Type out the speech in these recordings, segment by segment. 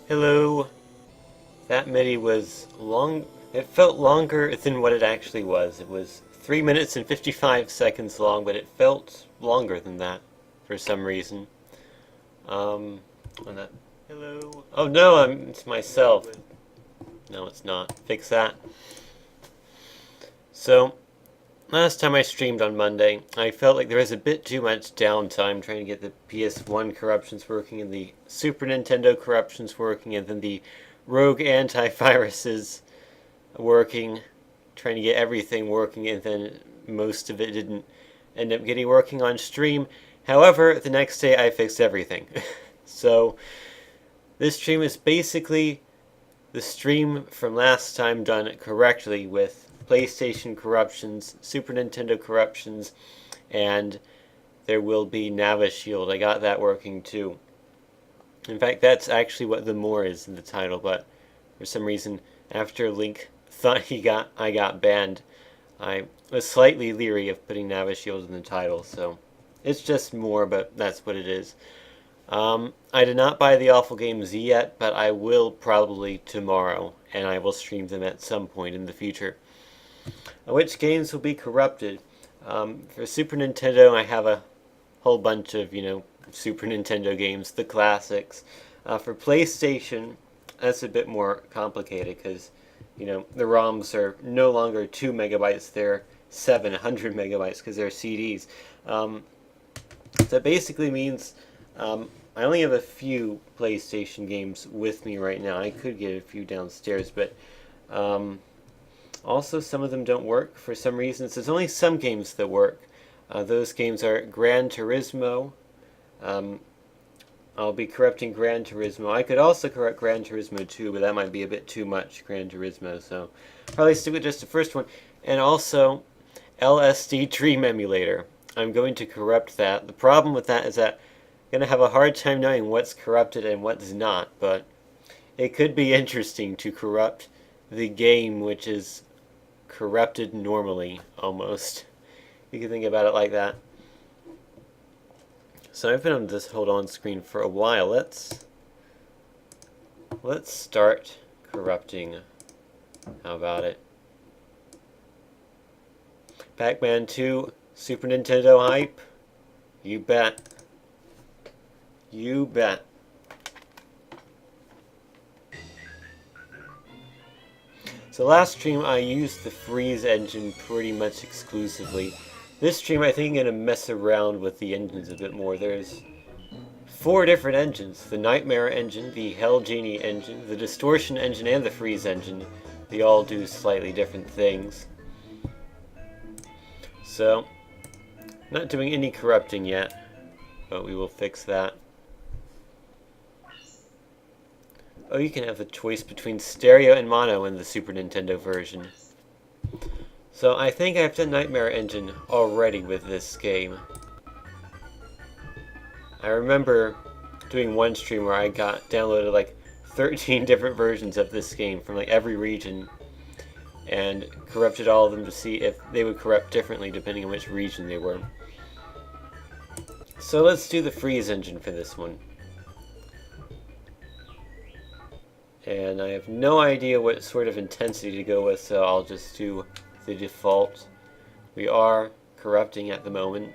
Hello. That MIDI was long. It felt longer than what it actually was. It was 3 minutes and 55 seconds long, but it felt longer than that for some reason. On that. Hello. Oh no, it's myself. No, it's not. Fix that. So, last time I streamed on Monday, I felt like there was a bit too much downtime trying to get the PS1 corruptions working and the Super Nintendo corruptions working and then the rogue antiviruses working, trying to get everything working, and then most of it didn't end up getting working on stream. However, the next day I fixed everything. So, this stream is basically the stream from last time done correctly with PlayStation corruptions, Super Nintendo corruptions, and there will be Navishield. I got that working too. In fact, that's actually what the more is in the title, but for some reason, after Link thought I got banned, I was slightly leery of putting Navishield in the title, so It's just more, but that's what it is. I did not buy the awful games yet, but I will probably tomorrow, and I will stream them at some point in the future. Which games will be corrupted? For Super Nintendo, I have a whole bunch of, Super Nintendo games, the classics. For PlayStation, that's a bit more complicated because, the ROMs are no longer 2 megabytes, they're 700 megabytes because they're CDs. That basically means I only have a few PlayStation games with me right now. I could get a few downstairs, but also some of them don't work for some reasons. There's only some games that work. Those games are Gran Turismo. I'll be corrupting Gran Turismo. I could also corrupt Gran Turismo 2, but that might be a bit too much, Gran Turismo, so probably stick with just the first one. And also LSD Dream Emulator. I'm going to corrupt that. The problem with that is that I'm going to have a hard time knowing what's corrupted and what's not, but it could be interesting to corrupt the game which is corrupted normally, almost. You can think about it like that. So I've been on this hold on screen for a while. Let's start corrupting. How about it? Pac-Man 2, Super Nintendo hype? You bet. You bet. So last stream I used the Freeze engine pretty much exclusively. This stream I think I'm going to mess around with the engines a bit more. There's 4 different engines. The Nightmare engine, the Hell Genie engine, the Distortion engine, and the Freeze engine. They all do slightly different things. So, not doing any corrupting yet, but we will fix that. Oh, you can have the choice between stereo and mono in the Super Nintendo version. So I think I've done Nightmare Engine already with this game. I remember doing one stream where I downloaded like 13 different versions of this game from like every region and corrupted all of them to see if they would corrupt differently depending on which region they were. So let's do the Freeze engine for this one. And I have no idea what sort of intensity to go with, so I'll just do the default. We are corrupting at the moment.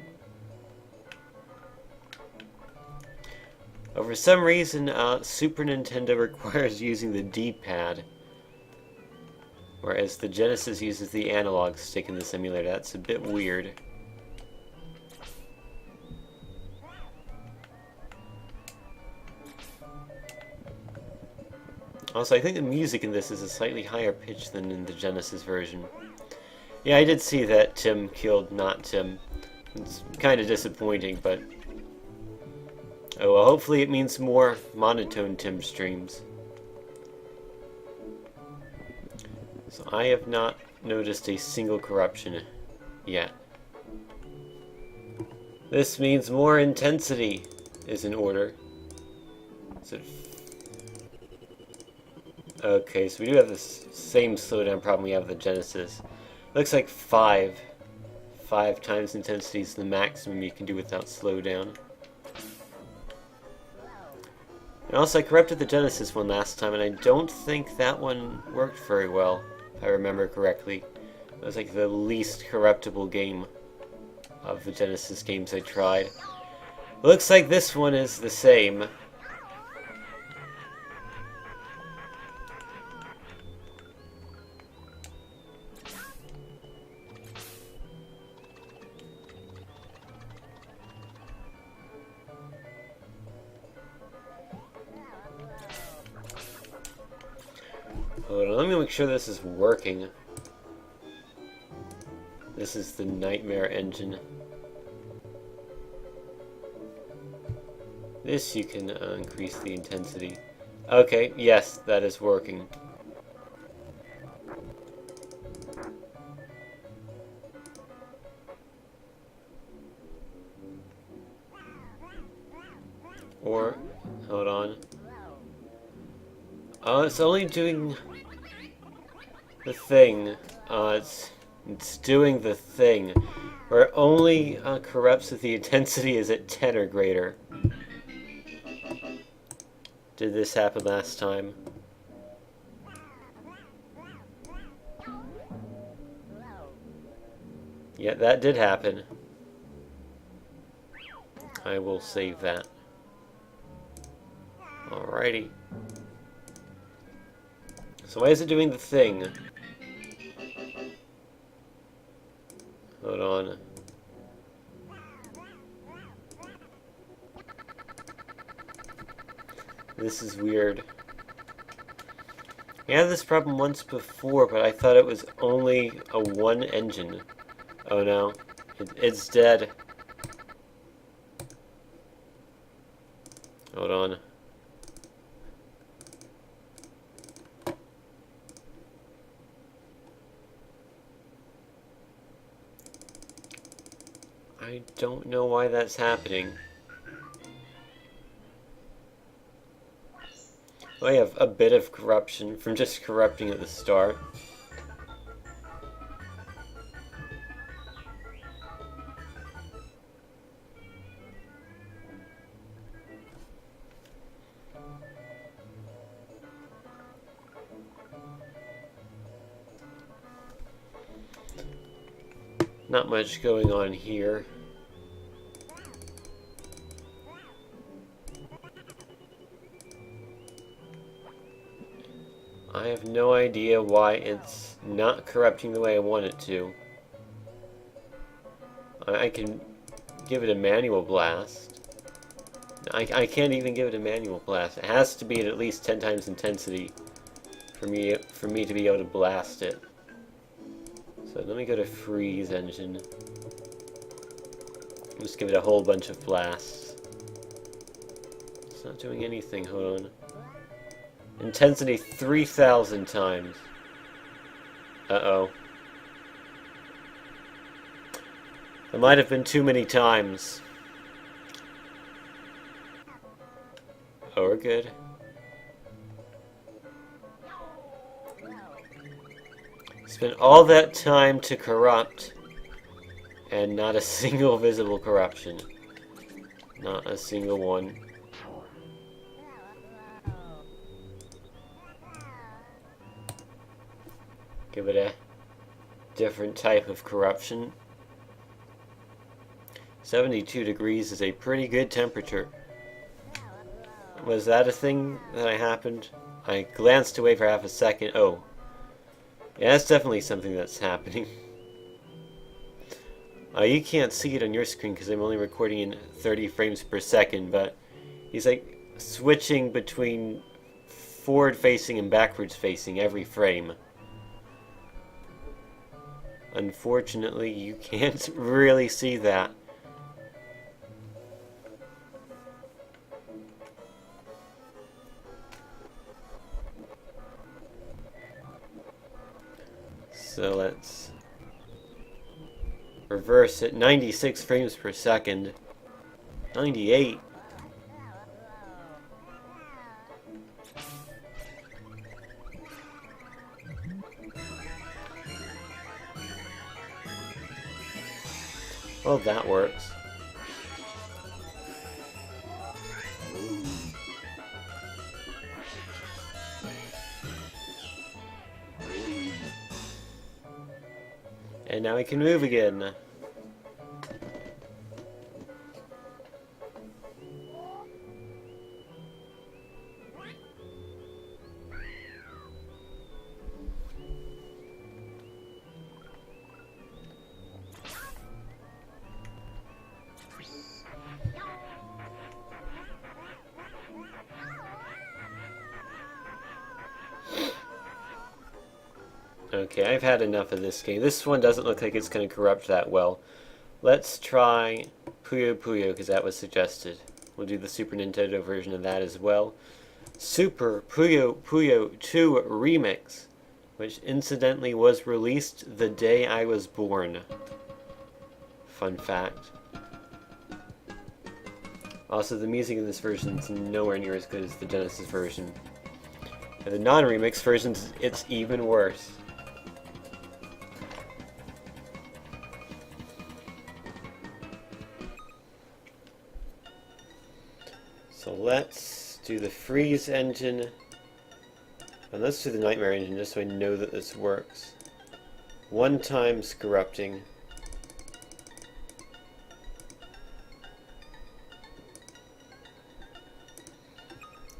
For some reason, Super Nintendo requires using the D-pad, whereas the Genesis uses the analog stick in the simulator. That's a bit weird. Also, I think the music in this is a slightly higher pitch than in the Genesis version. Yeah, I did see that Tim killed not Tim. It's kind of disappointing, but oh well, hopefully it means more monotone Tim streams. So I have not noticed a single corruption yet. This means more intensity is in order. Is it okay, so we do have the same slowdown problem we have with the Genesis. Looks like 5 times intensity is the maximum you can do without slowdown. And also I corrupted the Genesis one last time, and I don't think that one worked very well, if I remember correctly. It was like the least corruptible game of the Genesis games I tried. Looks like this one is the same. Hold on, let me make sure this is working. This is the Nightmare engine. This you can increase the intensity. Okay, yes, that is working. Or, hold on. It's only doing the thing. It's doing the thing. Or it only corrupts if the intensity is at 10 or greater. Did this happen last time? Yeah, that did happen. I will save that. Alrighty. So why is it doing the thing? Hold on. This is weird. I had this problem once before, but I thought it was only a one engine. Oh no. It's dead. Hold on. I don't know why that's happening. I have a bit of corruption from just corrupting at the start. Not much going on here. I have no idea why it's not corrupting the way I want it to. I can give it a manual blast. I can't even give it a manual blast. It has to be at least 10 times intensity for me to be able to blast it. So let me go to freeze engine. Just give it a whole bunch of blasts. It's not doing anything, hold on. Intensity 3,000 times. Uh-oh. That might have been too many times. Oh, we're good. Spent all that time to corrupt, and not a single visible corruption. Not a single one. Give it a different type of corruption. 72 degrees is a pretty good temperature. Was that a thing that happened? I glanced away for half a second. Oh. Yeah, that's definitely something that's happening. You can't see it on your screen because I'm only recording in 30 frames per second, but he's like switching between forward facing and backwards facing every frame. Unfortunately, you can't really see that. So let's reverse it. 96 frames per second. 98. Well, that works. And now we can move again. Okay, I've had enough of this game. This one doesn't look like it's going to corrupt that well. Let's try Puyo Puyo, because that was suggested. We'll do the Super Nintendo version of that as well. Super Puyo Puyo 2 Remix, which incidentally was released the day I was born. Fun fact. Also, the music in this version is nowhere near as good as the Genesis version. And the non-remix versions, it's even worse. let's do the freeze engine. And let's do the nightmare engine just so I know that this works. 1 times corrupting.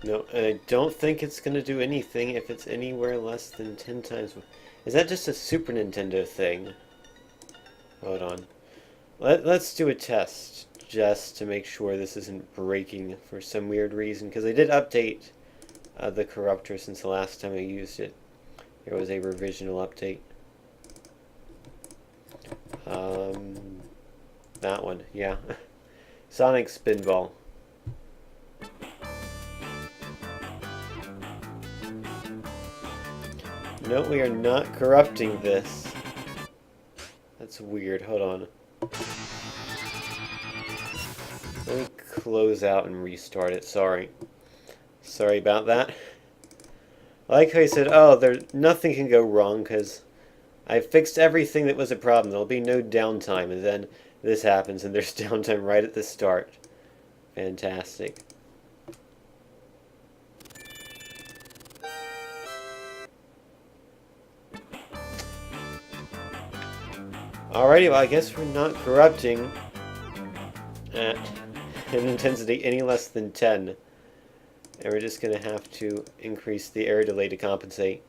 No, and I don't think it's going to do anything if it's anywhere less than 10 times. Is that just a Super Nintendo thing? Hold on. Let's do a test, just to make sure this isn't breaking for some weird reason, because I did update the corruptor since the last time I used it. There was a revisional update. That one, yeah. Sonic Spinball. No, we are not corrupting this. That's weird. Hold on. Let me close out and restart it. Sorry. Sorry about that. Like I said, nothing can go wrong because I fixed everything that was a problem. There'll be no downtime, and then this happens and there's downtime right at the start. Fantastic. Alrighty, well, I guess we're not corrupting at an intensity any less than 10. And we're just going to have to increase the air delay to compensate.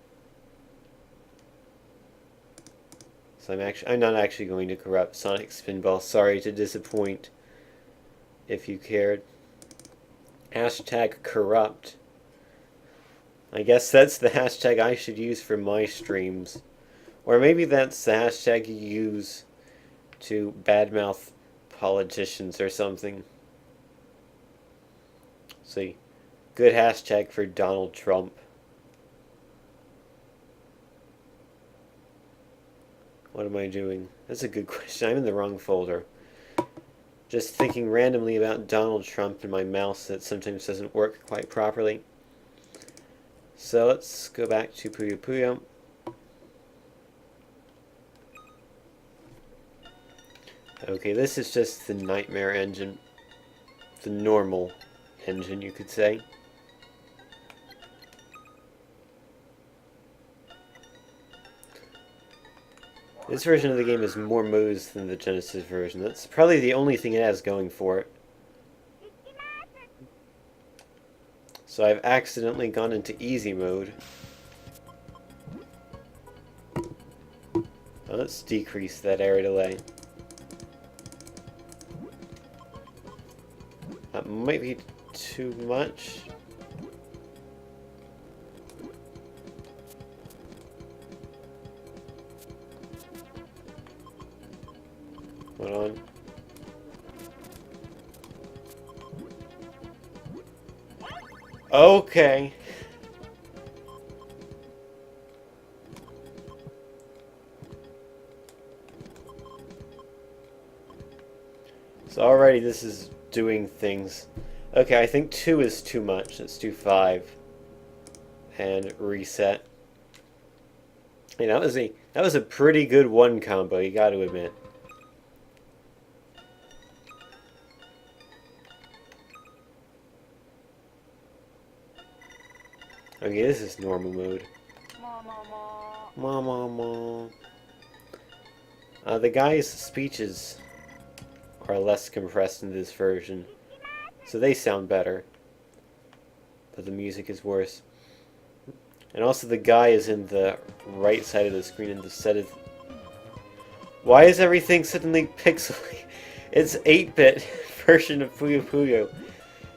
So I'm not actually going to corrupt Sonic Spinball. Sorry to disappoint if you cared. Hashtag corrupt. I guess that's the hashtag I should use for my streams. Or maybe that's the hashtag you use to badmouth politicians or something. See, good hashtag for Donald Trump. What am I doing? That's a good question. I'm in the wrong folder. Just thinking randomly about Donald Trump and my mouse that sometimes doesn't work quite properly. So let's go back to Puyo Puyo. Okay, this is just the nightmare engine. The normal engine, you could say. This version of the game has more modes than the Genesis version. That's probably the only thing it has going for it. So I've accidentally gone into easy mode. Now let's decrease that air delay. That might be too much. Hold on. Okay. So already this is doing things. Okay, I think 2 is too much. Let's do 5. And reset. Hey, that was a pretty good 1 combo, you gotta admit. Okay, this is normal mode. The guy's speeches are less compressed in this version, so they sound better. But the music is worse. And also the guy is in the right side of the screen instead of... Why is everything suddenly pixely? It's 8-bit version of Puyo Puyo.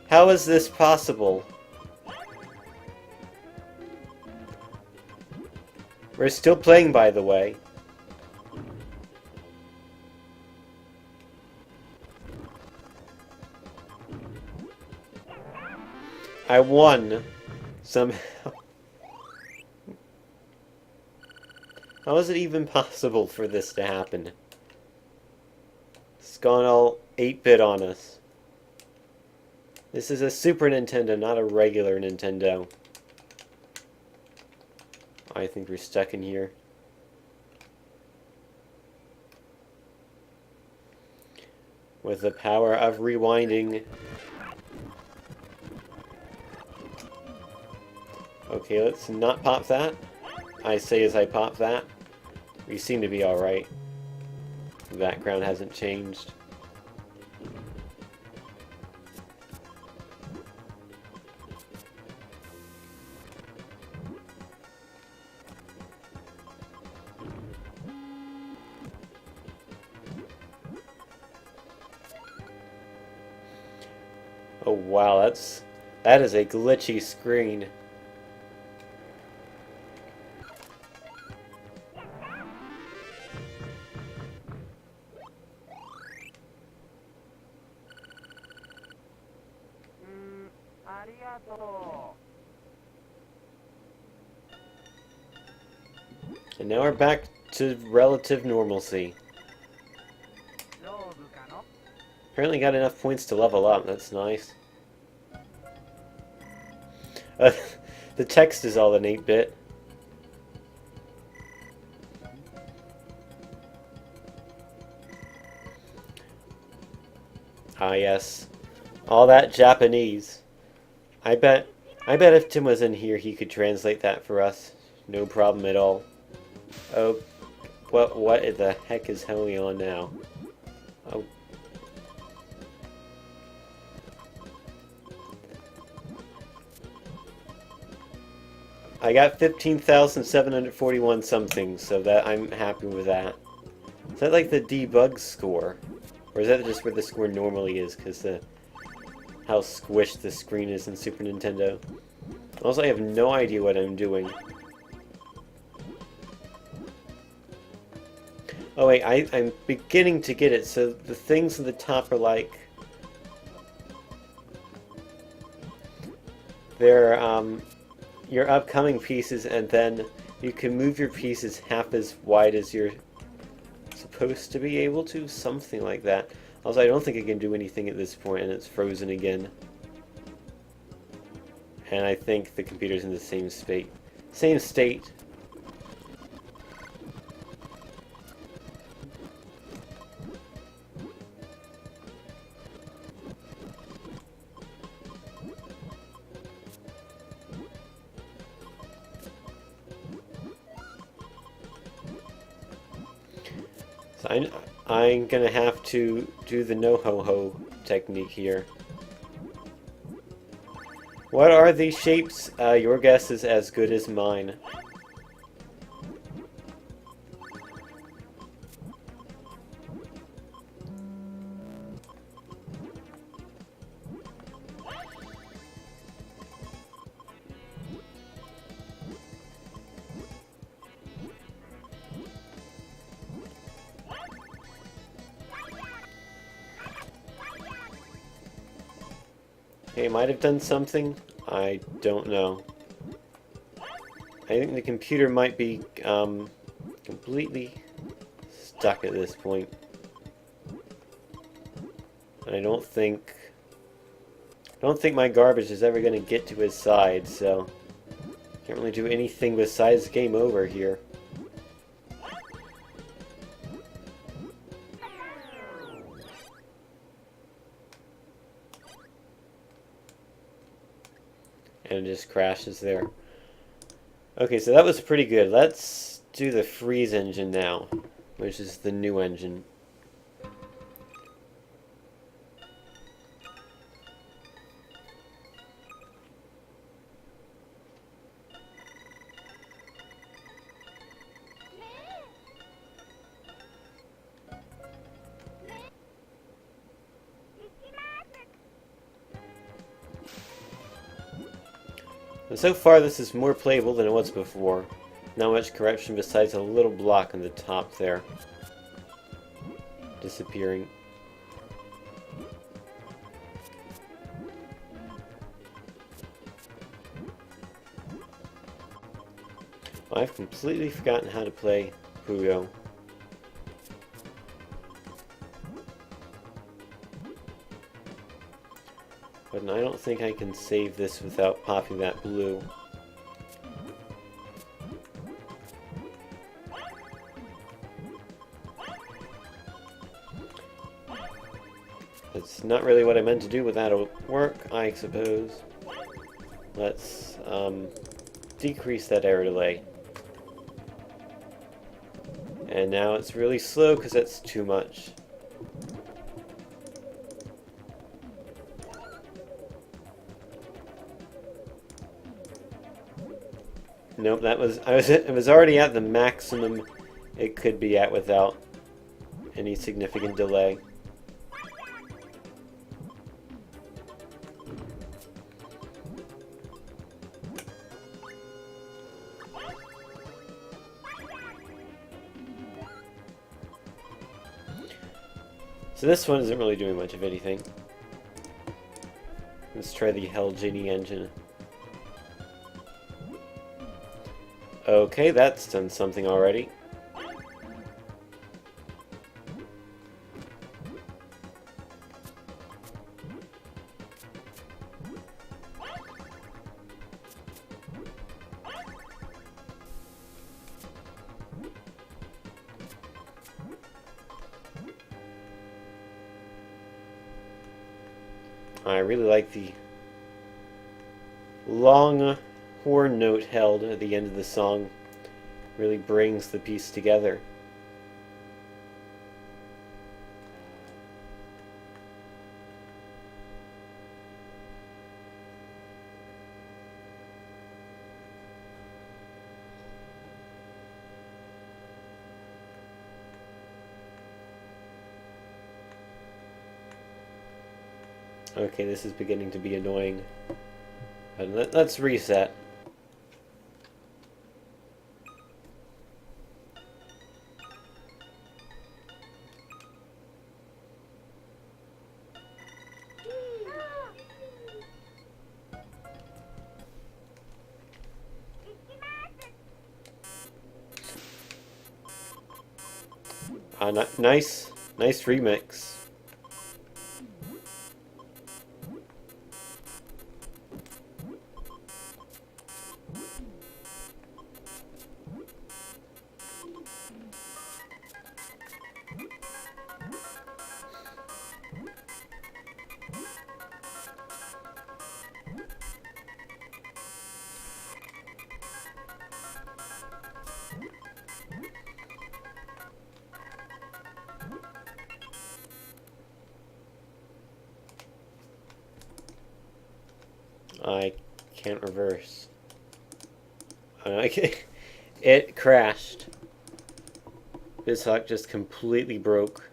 How is this possible? We're still playing, by the way. I won. Somehow. How is it even possible for this to happen? It's gone all 8-bit on us. This is a Super Nintendo, not a regular Nintendo. I think we're stuck in here. With the power of rewinding. Okay, let's not pop that. I say as I pop that. We seem to be alright. The background hasn't changed. Oh wow, that is a glitchy screen. And now we're back to relative normalcy. Apparently got enough points to level up, that's nice. The text is all in 8-bit. Ah yes, all that Japanese. I bet if Tim was in here he could translate that for us. No problem at all. Oh, what the heck is going on now? Oh. I got 15,741 something, so that I'm happy with that. Is that like the debug score? Or is that just where the score normally is, because how squished the screen is in Super Nintendo? Also, I have no idea what I'm doing. Oh wait, I'm beginning to get it. So the things at the top are like... they're, your upcoming pieces, and then you can move your pieces half as wide as you're supposed to be able to, something like that. Also, I don't think I can do anything at this point, and it's frozen again. And I think the computer's in the same state. Same state. So I'm gonna have to do the no-ho-ho technique here. What are these shapes? Your guess is as good as mine. Okay, might have done something. I don't know. I think the computer might be completely stuck at this point. And I don't think my garbage is ever going to get to his side, so can't really do anything besides game over here. And it just crashes there. Okay, so that was pretty good. Let's do the freeze engine now, which is the new engine. And so far this is more playable than it was before. Not much correction besides a little block on the top there. Disappearing. I've completely forgotten how to play Puyo. But I don't think I can save this without popping that blue. That's not really what I meant to do, but that'll work, I suppose. Let's decrease that error delay. And now it's really slow because that's too much. Nope, it was already at the maximum it could be at without any significant delay. So this one isn't really doing much of anything. Let's try the Hell Genie engine. Okay, that's done something already. I really like the long horn note held at the end of the song. Really brings the piece together. Okay, this is beginning to be annoying. But let's reset. Nice remix. I can't reverse. It crashed. This lock just completely broke.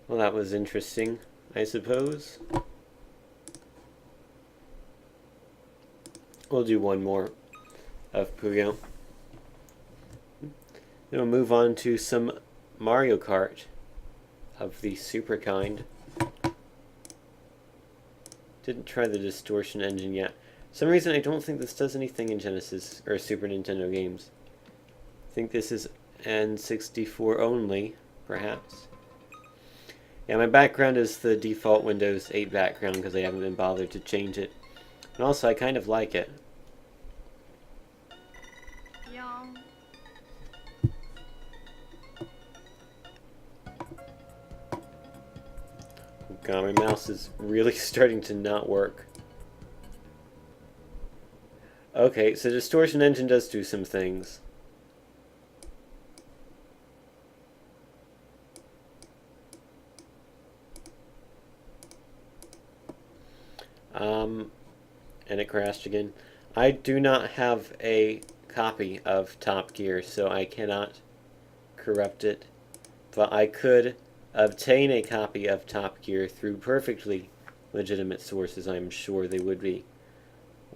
Well, that was interesting, I suppose. We'll do one more of Puyo. Then we'll move on to some Mario Kart of the super kind. Didn't try the distortion engine yet. For some reason I don't think this does anything in Genesis or Super Nintendo games. I think this is N64 only, perhaps. Yeah, my background is the default Windows 8 background because I haven't been bothered to change it. And also I kind of like it. God, my mouse is really starting to not work. Okay, so distortion engine does do some things. And it crashed again. I do not have a copy of Top Gear, so I cannot corrupt it. But I could obtain a copy of Top Gear through perfectly legitimate sources. I'm sure they would be.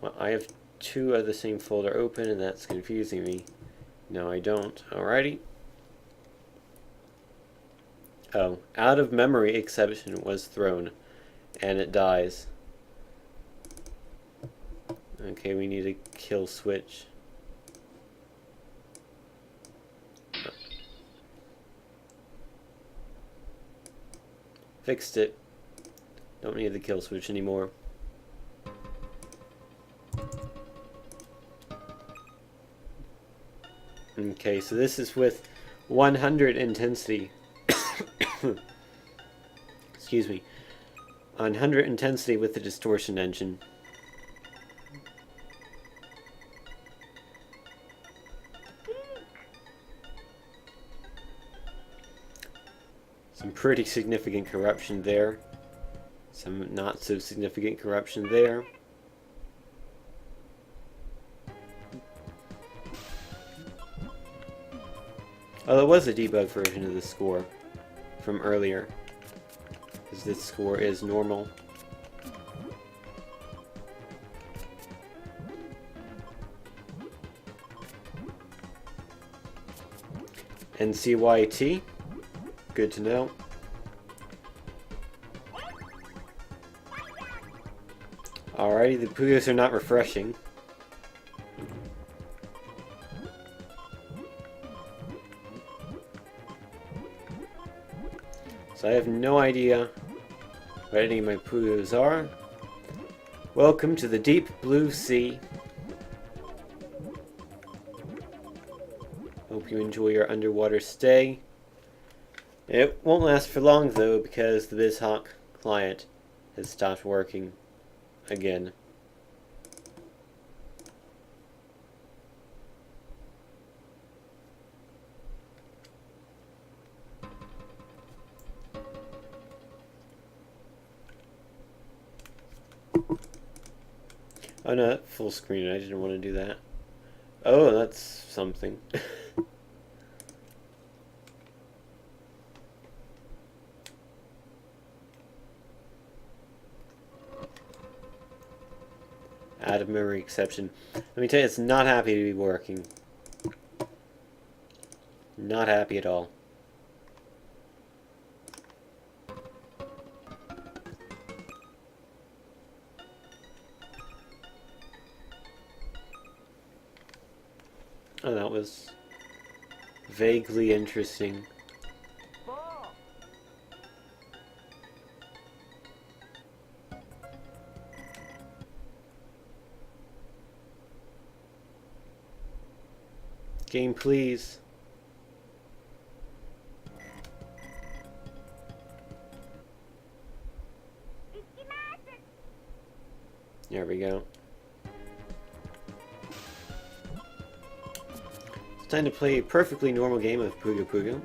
Well, I have two of the same folder open, and that's confusing me. No, I don't. Alrighty. Oh, out of memory exception was thrown, and it dies. Okay, we need a kill switch. Fixed it. Don't need the kill switch anymore. Okay, so this is with 100 intensity. Excuse me. on 100 intensity with the distortion engine. Some pretty significant corruption there. Some not so significant corruption there. Oh, there was a debug version of the score from earlier, because this score is normal. NCYT, good to know. Alrighty, the Puyos are not refreshing. So I have no idea what any of my Puyos are. Welcome to the deep blue sea. Hope you enjoy your underwater stay. It won't last for long though, because the BizHawk client has stopped working again. Oh no, full screen. I didn't want to do that. Oh, that's something. Out of memory exception. Let me tell you, it's not happy to be working. Not happy at all. Oh, that was vaguely interesting. Game, please. There we go. It's time to play a perfectly normal game of Puyo Puyo.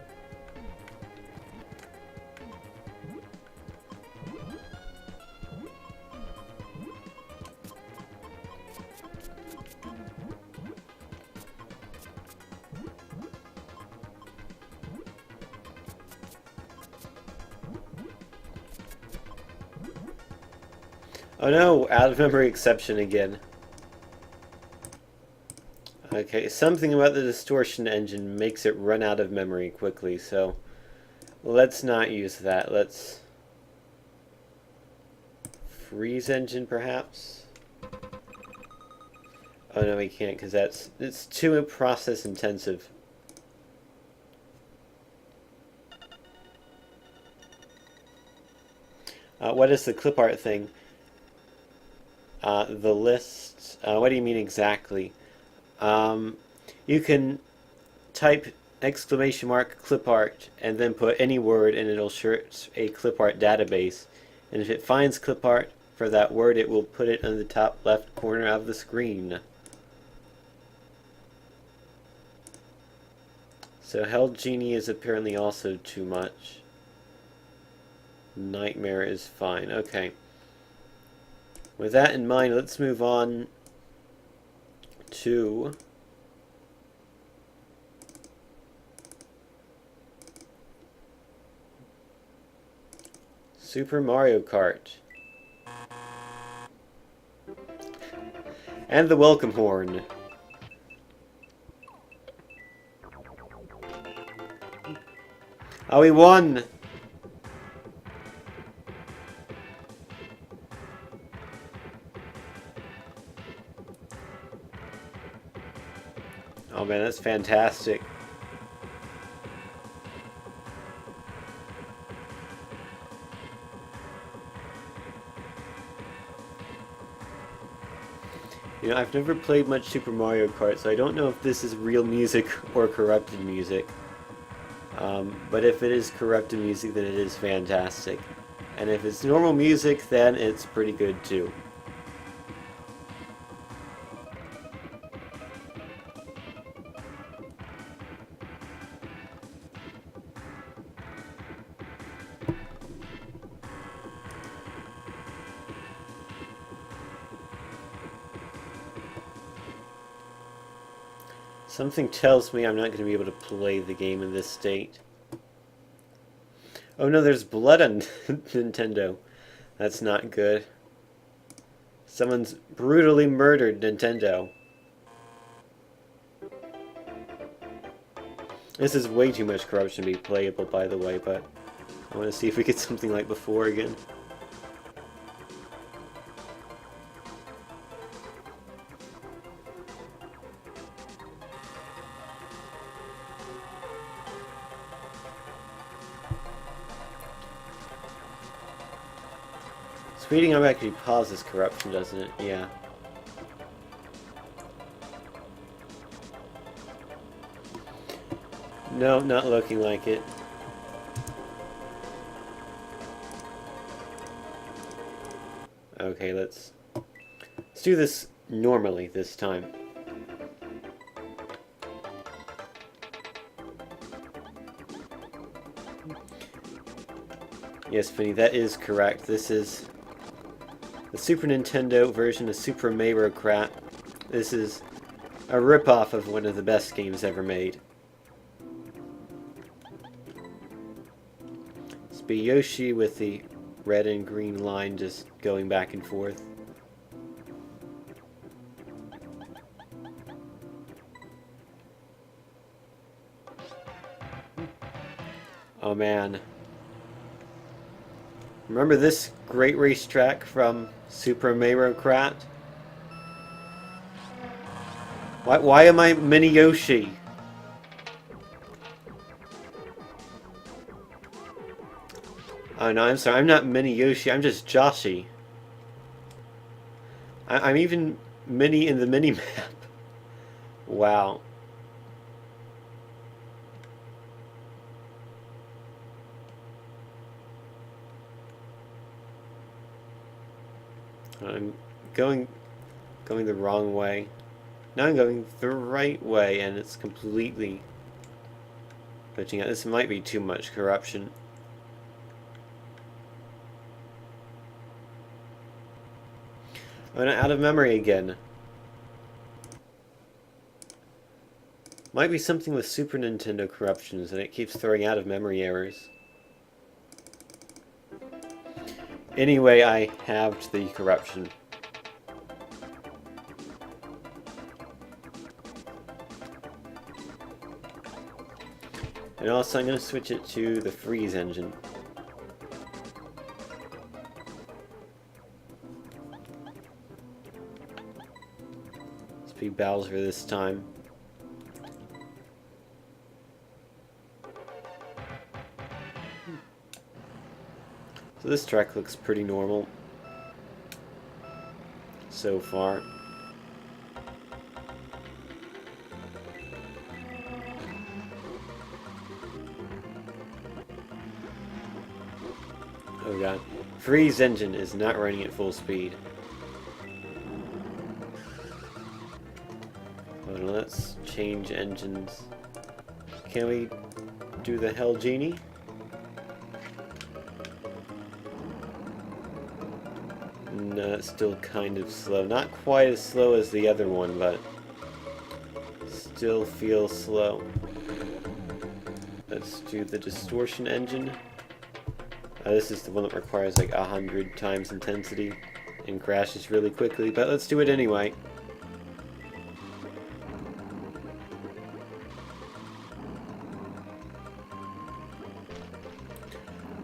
Oh no, out of memory exception again. Okay, something about the distortion engine makes it run out of memory quickly, so let's not use that. Let's freeze engine perhaps? Oh no, we can't, because it's too process intensive. What is the clip art thing? The list. What do you mean exactly? You can type exclamation mark clip art and then put any word and it'll search a clip art database. And if it finds clip art for that word, it will put it in the top left corner of the screen. So Hell Genie is apparently also too much. Nightmare is fine. Okay. With that in mind, let's move on to Super Mario Kart. And the welcome horn. Oh, we won! Oh man, that's fantastic. You know, I've never played much Super Mario Kart, so I don't know if this is real music or corrupted music. But if it is corrupted music, then it is fantastic. And if it's normal music, then it's pretty good too. Something tells me I'm not going to be able to play the game in this state. Oh no, there's blood on Nintendo. That's not good. Someone's brutally murdered Nintendo. This is way too much corruption to be playable, by the way, but I want to see if we get something like before again. Speeding up actually pauses corruption, doesn't it? Yeah. No, not looking like it. Okay, let's do this normally this time. Yes, Finny, that is correct. This is the Super Nintendo version of Super Mario Kart. This is a ripoff of one of the best games ever made. It's be Yoshi with the red and green line just going back and forth. Oh man. Remember this great racetrack from Super Mario Kart? Why am I Mini Yoshi? Oh no, I'm sorry, I'm not Mini Yoshi, I'm just Joshi. I'm even Mini in the mini-map. Wow. I'm going the wrong way. Now I'm going the right way, and it's completely glitching out. This might be too much corruption. I'm out of memory again. Might be something with Super Nintendo corruptions, and it keeps throwing out of memory errors. Anyway, I halved the corruption. And also I'm going to switch it to the freeze engine. Let's be Bowser this time. So this track looks pretty normal so far. Oh god. Freeze engine is not running at full speed. Hold on, let's change engines. Can we do the Hell Genie? No, it's still kind of slow. Not quite as slow as the other one, but still feels slow. Let's do the distortion engine. This is the one that requires like 100 times intensity and crashes really quickly, but let's do it anyway.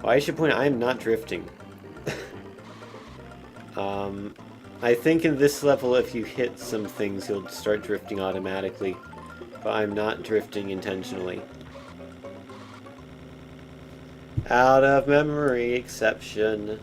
Well, I should point out, I am not drifting. I think in this level, if you hit some things, you'll start drifting automatically, but I'm not drifting intentionally. Out of memory exception.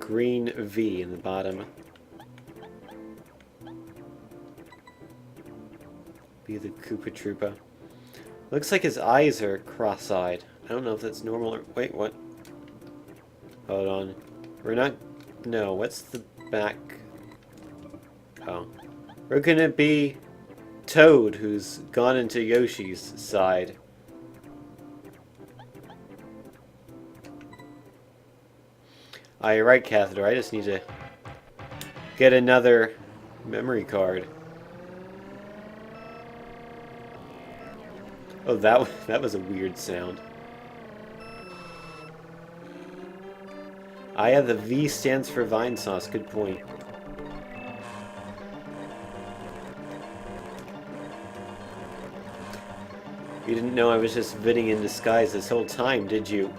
green V in the bottom. Be the Koopa Troopa. Looks like his eyes are cross-eyed. I don't know if that's normal or... Wait, what? Hold on. We're not... No, what's the back... Oh. We're gonna be Toad, who's gone into Yoshi's side. Ah, you're right, Catheter. I just need to get another memory card. Oh, that was a weird sound. Ah, yeah, the V stands for Vine Sauce. Good point. You didn't know I was just viding in disguise this whole time, did you?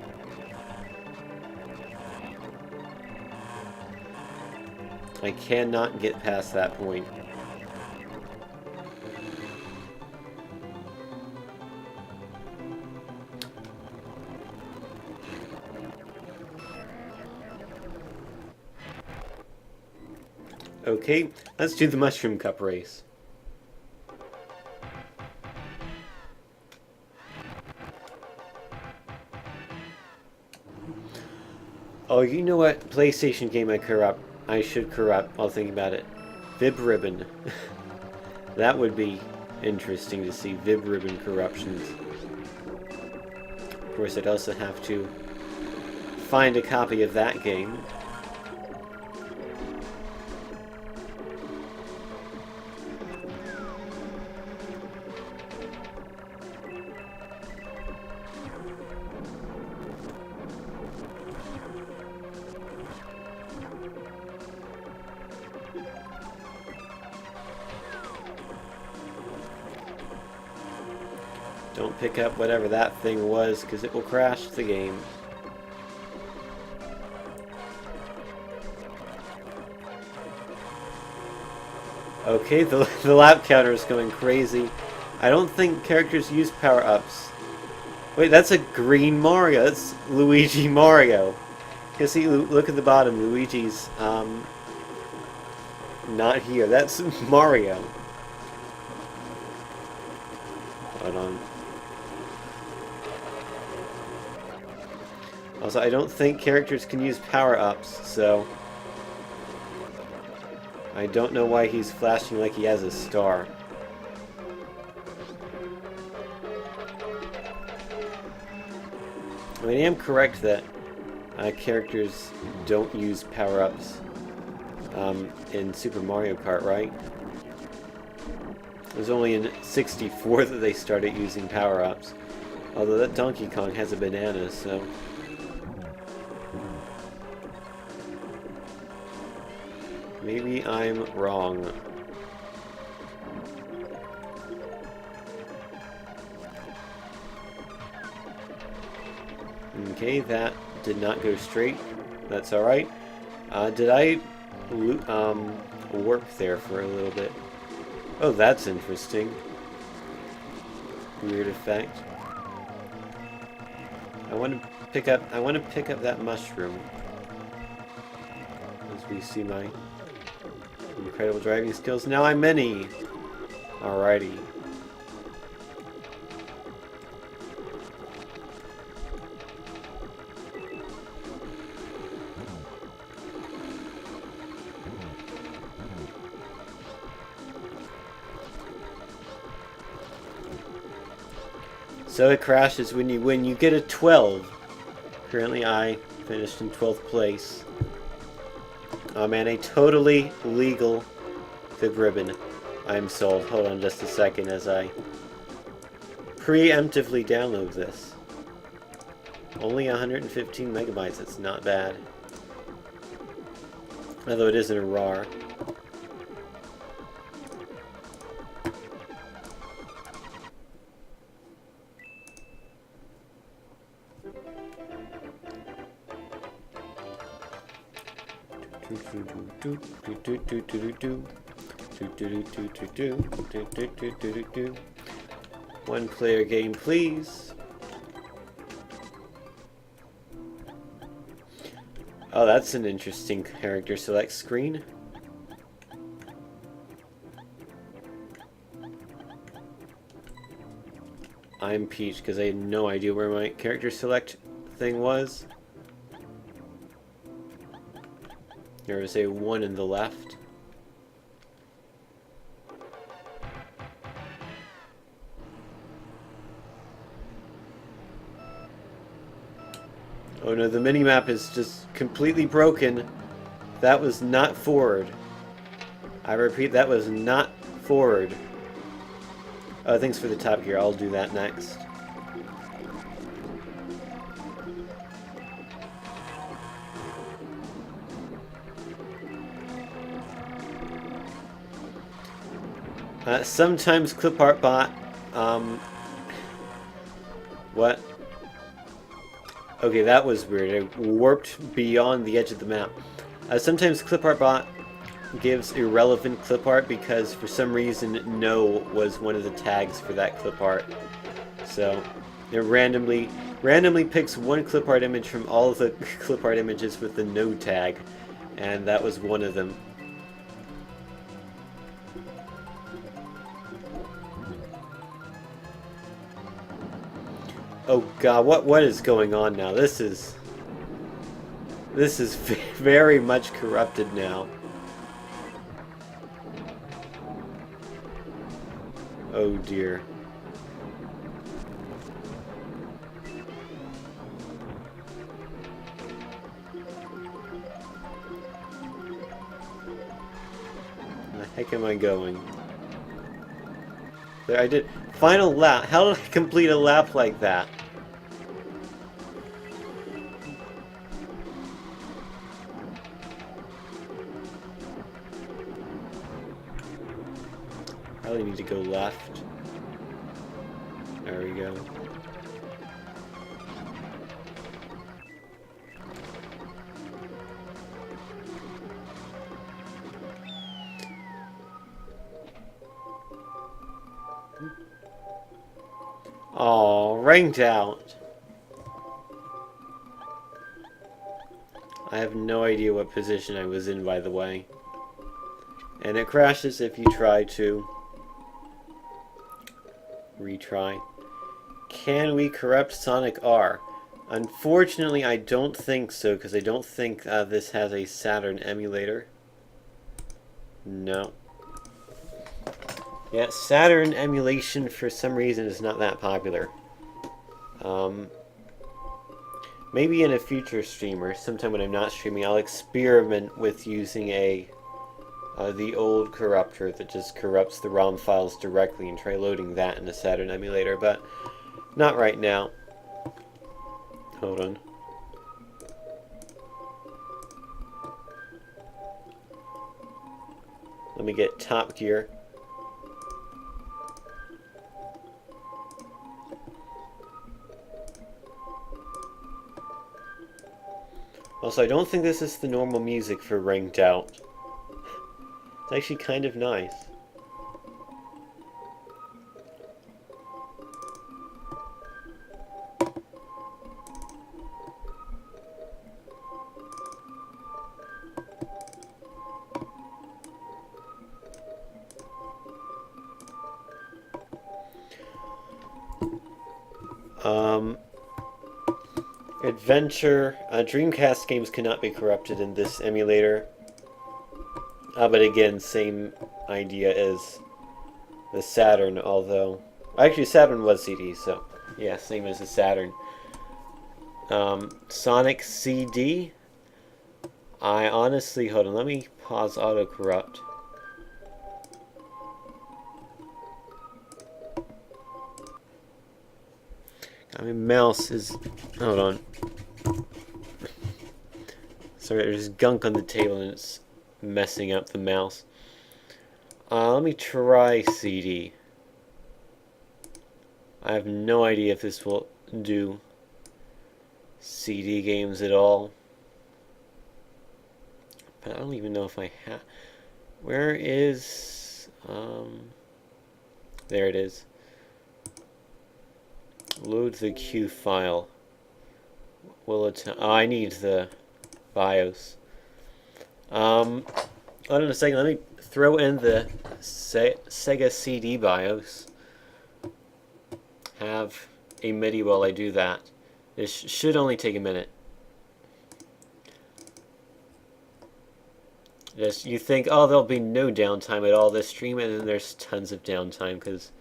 I cannot get past that point. Okay, let's do the Mushroom Cup race. Oh, you know what PlayStation game I should corrupt while thinking about it? Vib Ribbon. That would be interesting to see, Vib Ribbon corruptions. Of course, I'd also have to find a copy of that game. Don't pick up whatever that thing was, because it will crash the game. Okay, the lap counter is going crazy. I don't think characters use power-ups. Wait, that's a green Mario. That's Luigi Mario. You see, look at the bottom. Luigi's, not here. That's Mario. Hold on. Also, I don't think characters can use power-ups, so... I don't know why he's flashing like he has a star. I mean, I am correct that characters don't use power-ups in Super Mario Kart, right? It was only in 64 that they started using power-ups. Although that Donkey Kong has a banana, so... Maybe I'm wrong. Okay, that did not go straight. That's alright. Did I warp there for a little bit? Oh, that's interesting. Weird effect. I want to pick up that mushroom. As we see my incredible driving skills. Now I'm many. Alrighty. So it crashes when you win. You get a 12. Currently I finished in 12th place. Oh man, a totally legal Vib Ribbon. I'm sold. Hold on just a second as I preemptively download this. Only 115 megabytes, that's not bad. Although it isn't a RAR. One player game, please. Oh, that's an interesting character select screen. I'm Peach because I had no idea where my character select thing was. There was a 1 in the left. Oh no, the minimap is just completely broken. That was not forward. I repeat, that was not forward. Oh, thanks for the Top Gear. I'll do that next. Sometimes clip art bot. What? Okay, that was weird. It warped beyond the edge of the map. Sometimes clip art bot gives irrelevant clip art because for some reason no was one of the tags for that clip art. So it randomly picks one clip art image from all of the clip art images with the no tag, and that was one of them. Oh god, what is going on now? This is very much corrupted now. Oh dear. Where the heck am I going? There, I did. Final lap. How did I complete a lap like that? Probably need to go left. There we go. Oh, ranked out. I have no idea what position I was in, by the way. And it crashes if you try to retry. Can we corrupt Sonic R? Unfortunately, I don't think so, because I don't think this has a Saturn emulator. No. Yeah, Saturn emulation for some reason is not that popular. Maybe in a future stream or sometime when I'm not streaming, I'll experiment with using the old corruptor that just corrupts the ROM files directly and try loading that in a Saturn emulator, but not right now. Hold on. Let me get Top Gear. Also, I don't think this is the normal music for Ranked Out. It's actually kind of nice. Adventure, Dreamcast games cannot be corrupted in this emulator. But again, same idea as the Saturn, although... Actually, Saturn was CD, so... Yeah, same as the Saturn. Sonic CD? I honestly... Hold on, let me pause auto-corrupt. My mouse is... Hold on. Sorry, there's gunk on the table and it's messing up the mouse. Let me try CD. I have no idea if this will do CD games at all. But I don't even know if I have... Where is... There it is. Load the Q file. Will it... Oh, I need the... BIOS. Hold on a second. Let me throw in the Sega CD BIOS. Have a MIDI while I do that. This should only take a minute. Just, you think, oh, there'll be no downtime at all this stream, and then there's tons of downtime, because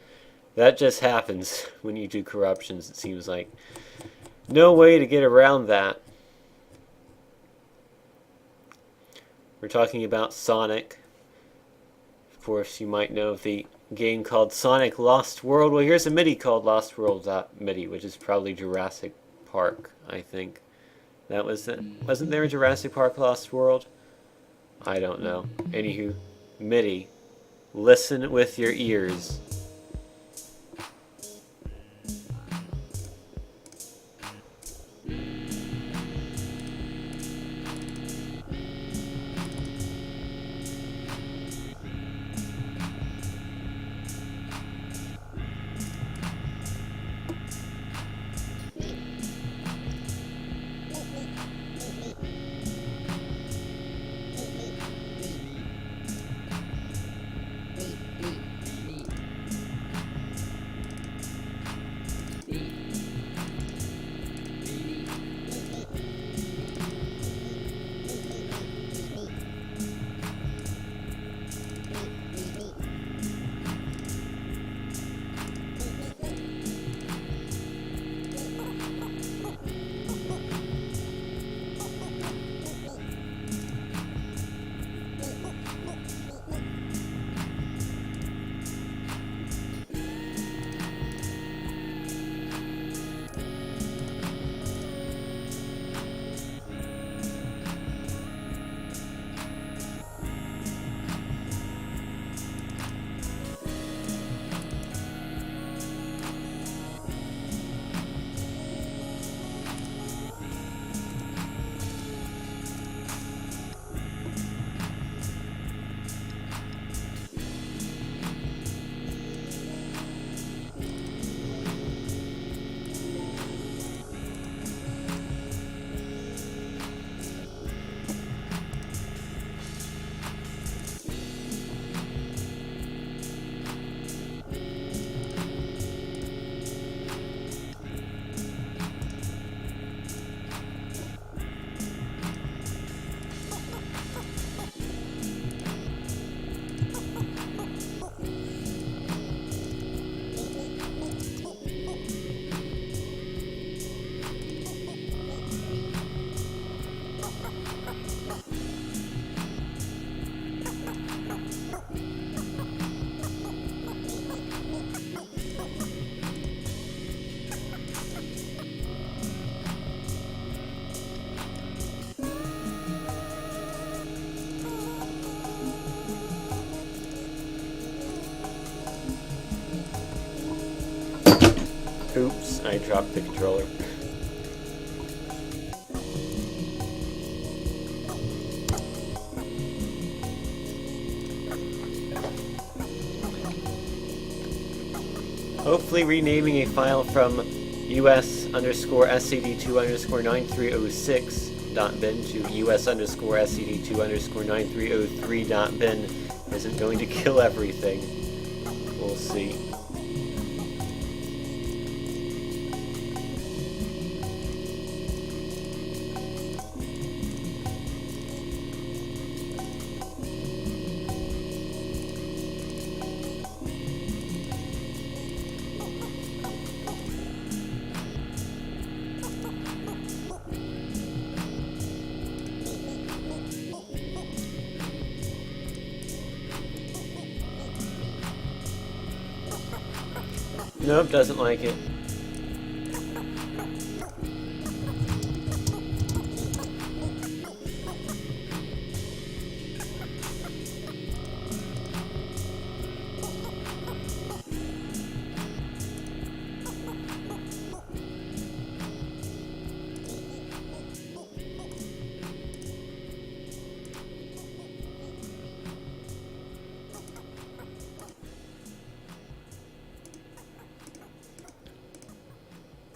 that just happens when you do corruptions, it seems like. No way to get around that. We're talking about Sonic. Of course, you might know of the game called Sonic Lost World. Well, here's a MIDI called Lost World.MIDI, which is probably Jurassic Park, I think. That was it. Wasn't there a Jurassic Park Lost World? I don't know. Anywho, MIDI. Listen with your ears. Oops, I dropped the controller. Hopefully renaming a file from US_SCD2_9306.bin to US_SCD2_9303.bin isn't going to kill everything. We'll see. Nope, doesn't like it.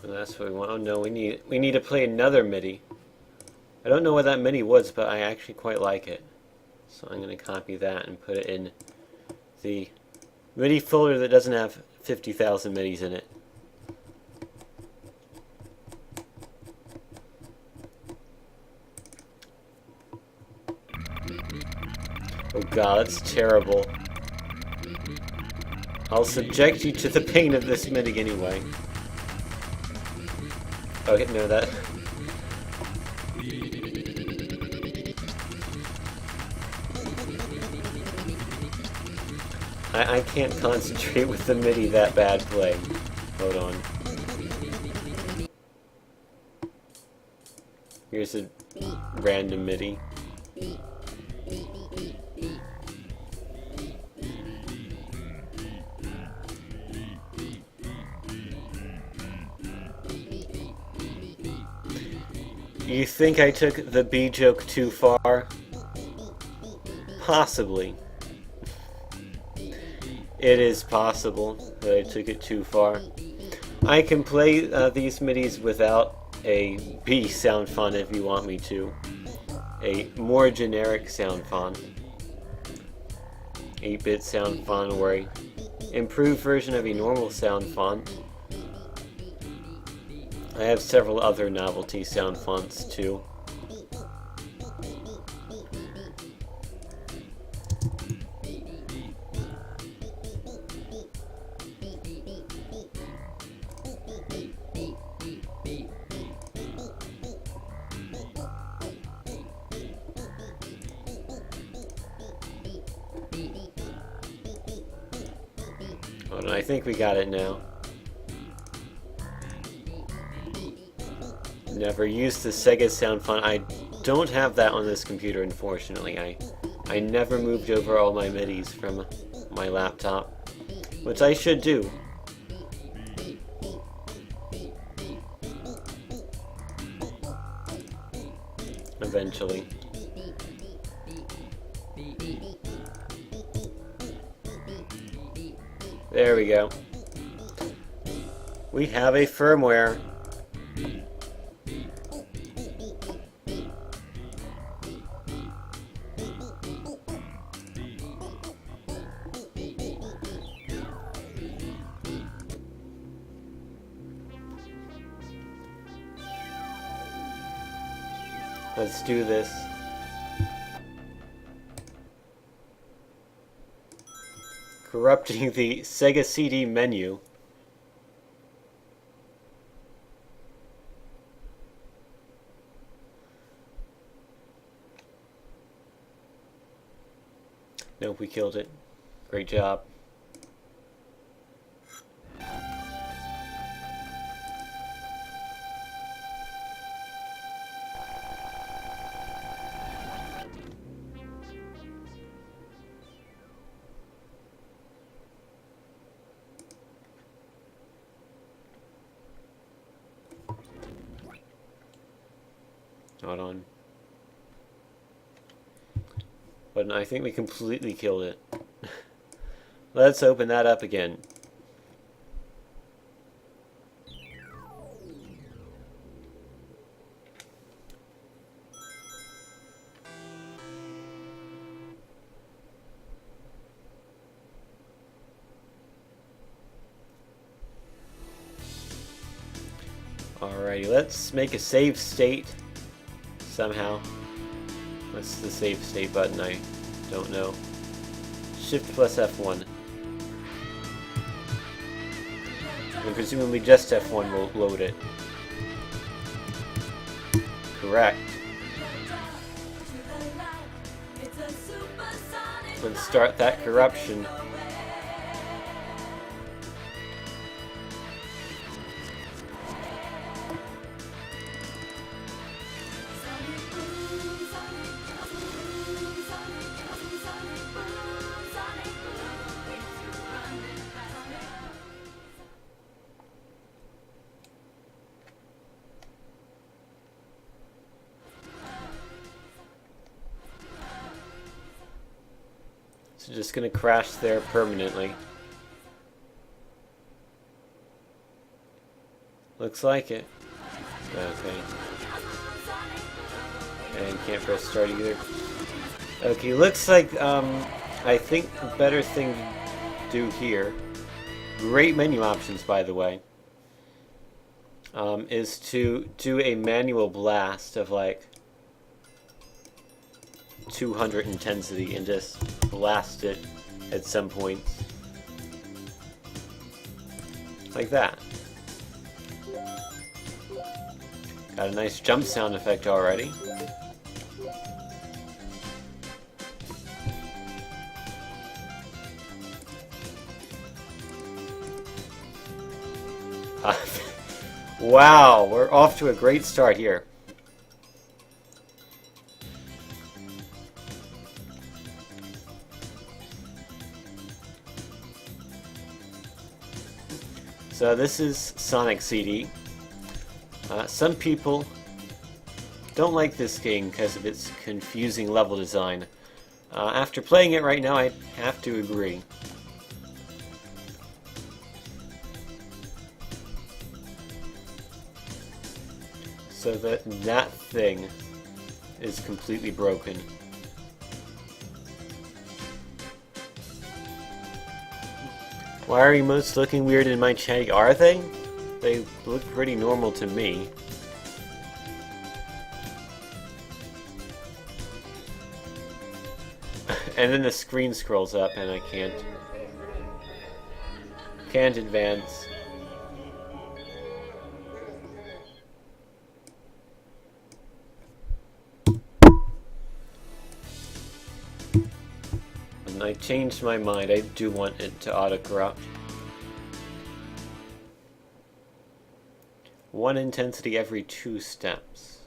That's what we want. Oh no, we need to play another MIDI. I don't know what that MIDI was, but I actually quite like it. So I'm going to copy that and put it in the MIDI folder that doesn't have 50,000 MIDIs in it. Oh god, that's terrible. I'll subject you to the pain of this MIDI anyway. Okay, no, that... I can't concentrate with the MIDI that bad playing. Hold on. Here's a random MIDI. You think I took the B joke too far? Possibly. It is possible that I took it too far. I can play these MIDIs without a B sound font if you want me to. A more generic sound font. 8-bit sound font or a improved version of a normal sound font. I have several other novelty sound fonts too. Hold on, I think we got it now. Never used the Sega sound font. I don't have that on this computer, unfortunately. I never moved over all my MIDIs from my laptop, which I should do. Eventually. There we go. We have a firmware. Let's do this. Corrupting the Sega CD menu. Nope, we killed it. Great job. Hold on. But I think we completely killed it. Let's open that up again. Alrighty, let's make a save state somehow. What's the save state button? I don't know. Shift plus F1. And presumably just F1 will load it. Correct. Let's start that corruption. So just gonna crash there permanently. Looks like it. Okay. And can't press start either. Okay, looks like, I think the better thing to do here, great menu options by the way, is to do a manual blast of like 200 intensity and just blast it at some points. Like that. Got a nice jump sound effect already. Wow, we're off to a great start here. So this is Sonic CD. Some people don't like this game because of its confusing level design. After playing it right now, I have to agree. So that thing is completely broken. Why are emotes looking weird in my chat? Are they? They look pretty normal to me. And then the screen scrolls up and I can't advance. And I changed my mind. I do want it to auto-corrupt. 1 intensity every 2 steps.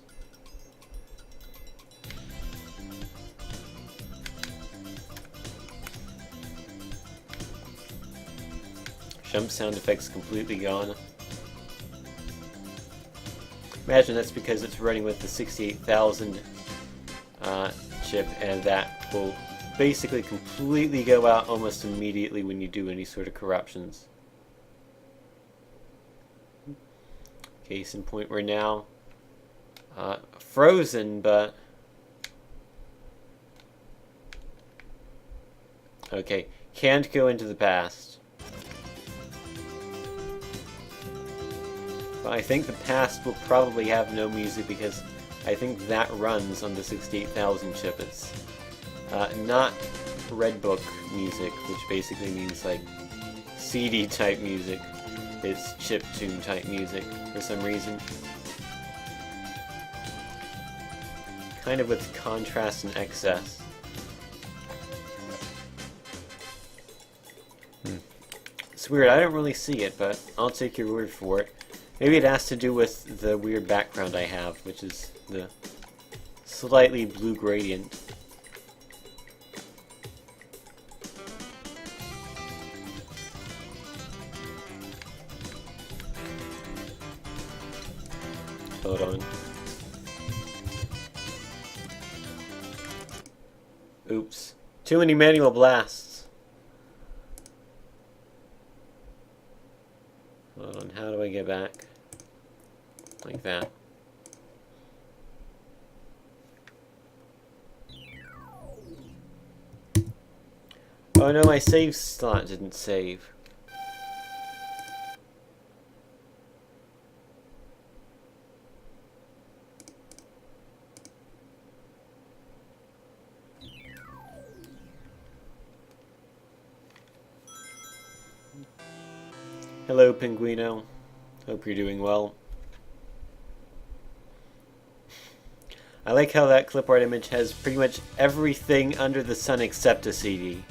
Jump sound effects completely gone. Imagine that's because it's running with the 68,000 chip, and that will basically completely go out almost immediately when you do any sort of corruptions. Case in point, we're now frozen, but okay, can't go into the past. But I think the past will probably have no music because I think that runs on the 68,000 chip. It's not Red Book music, which basically means like CD type music. It's chiptune type music for some reason. Kind of with contrast and excess. It's weird, I don't really see it, but I'll take your word for it. Maybe it has to do with the weird background I have, which is the slightly blue gradient. Hold on. Oops. Too many manual blasts. Hold on, how do I get back? Like that. Oh no, my save slot didn't save. Hello, Pinguino. Hope you're doing well. I like how that clip art image has pretty much everything under the sun except a CD.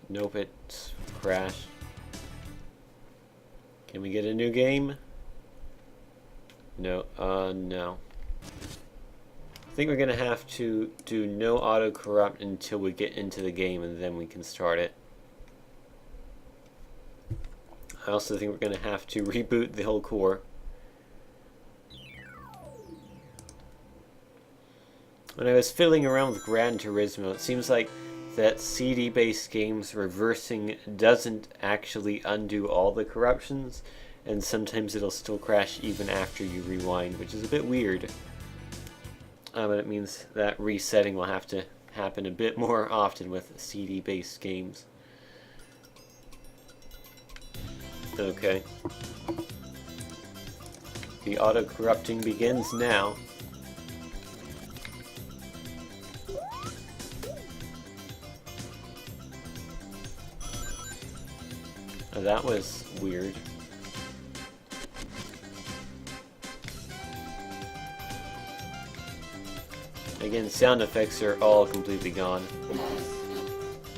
Nope, it's crashed. Can we get a new game? No, no. I think we're gonna have to do no auto corrupt until we get into the game, and then we can start it. I also think we're gonna have to reboot the whole core. When I was fiddling around with Gran Turismo, it seems like that CD-based games reversing doesn't actually undo all the corruptions, and sometimes it'll still crash even after you rewind, which is a bit weird. But it means that resetting will have to happen a bit more often with CD-based games. Okay. The auto-corrupting begins now. Oh, that was weird. Again, sound effects are all completely gone.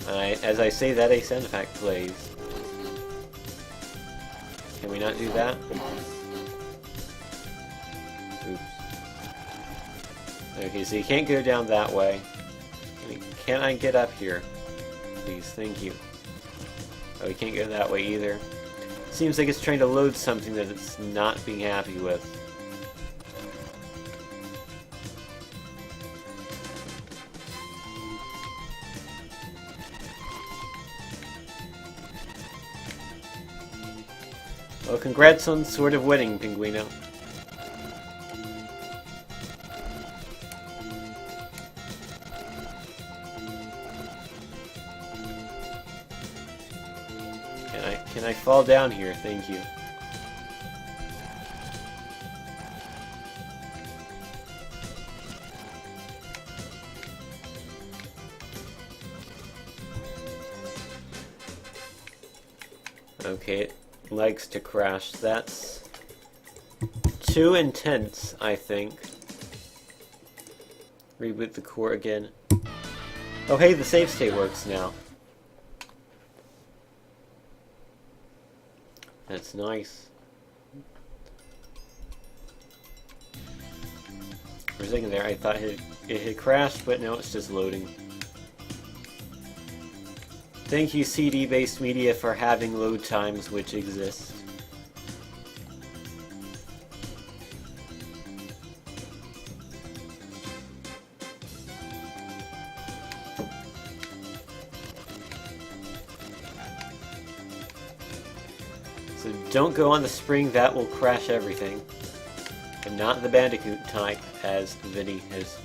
As I say that, a sound effect plays. Can we not do that? Oops. Okay, so you can't go down that way. Can I get up here? Please, thank you. Oh, we can't go that way either. Seems like it's trying to load something that it's not being happy with. Well, congrats on sort of winning, Pinguino. Can I fall down here? Thank you. Okay, it likes to crash. That's too intense, I think. Reboot the core again. Oh hey, the save state works now. That's nice. For a second there, I thought it had crashed, but no, it's just loading. Thank you, CD-based media, for having load times which exist. So don't go on the spring, that will crash everything. And not the Bandicoot type, as Vinny has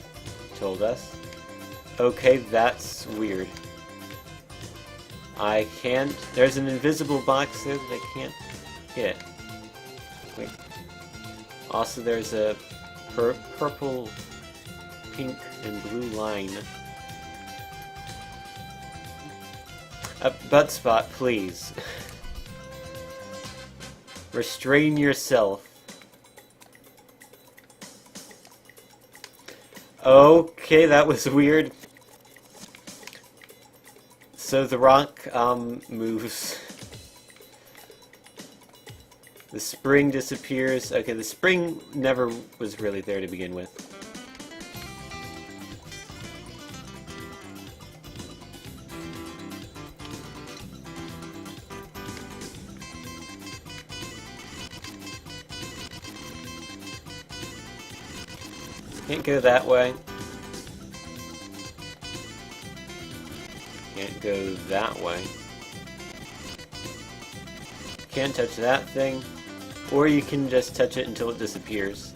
told us. Okay, that's weird. I can't... There's an invisible box there that I can't get. Wait. Also, there's a purple, pink, and blue line. Butt spot, please. Restrain yourself. Okay, that was weird. So the rock moves. The spring disappears. Okay, the spring never was really there to begin with. Can't go that way. Can't go that way. Can't touch that thing. Or you can just touch it until it disappears.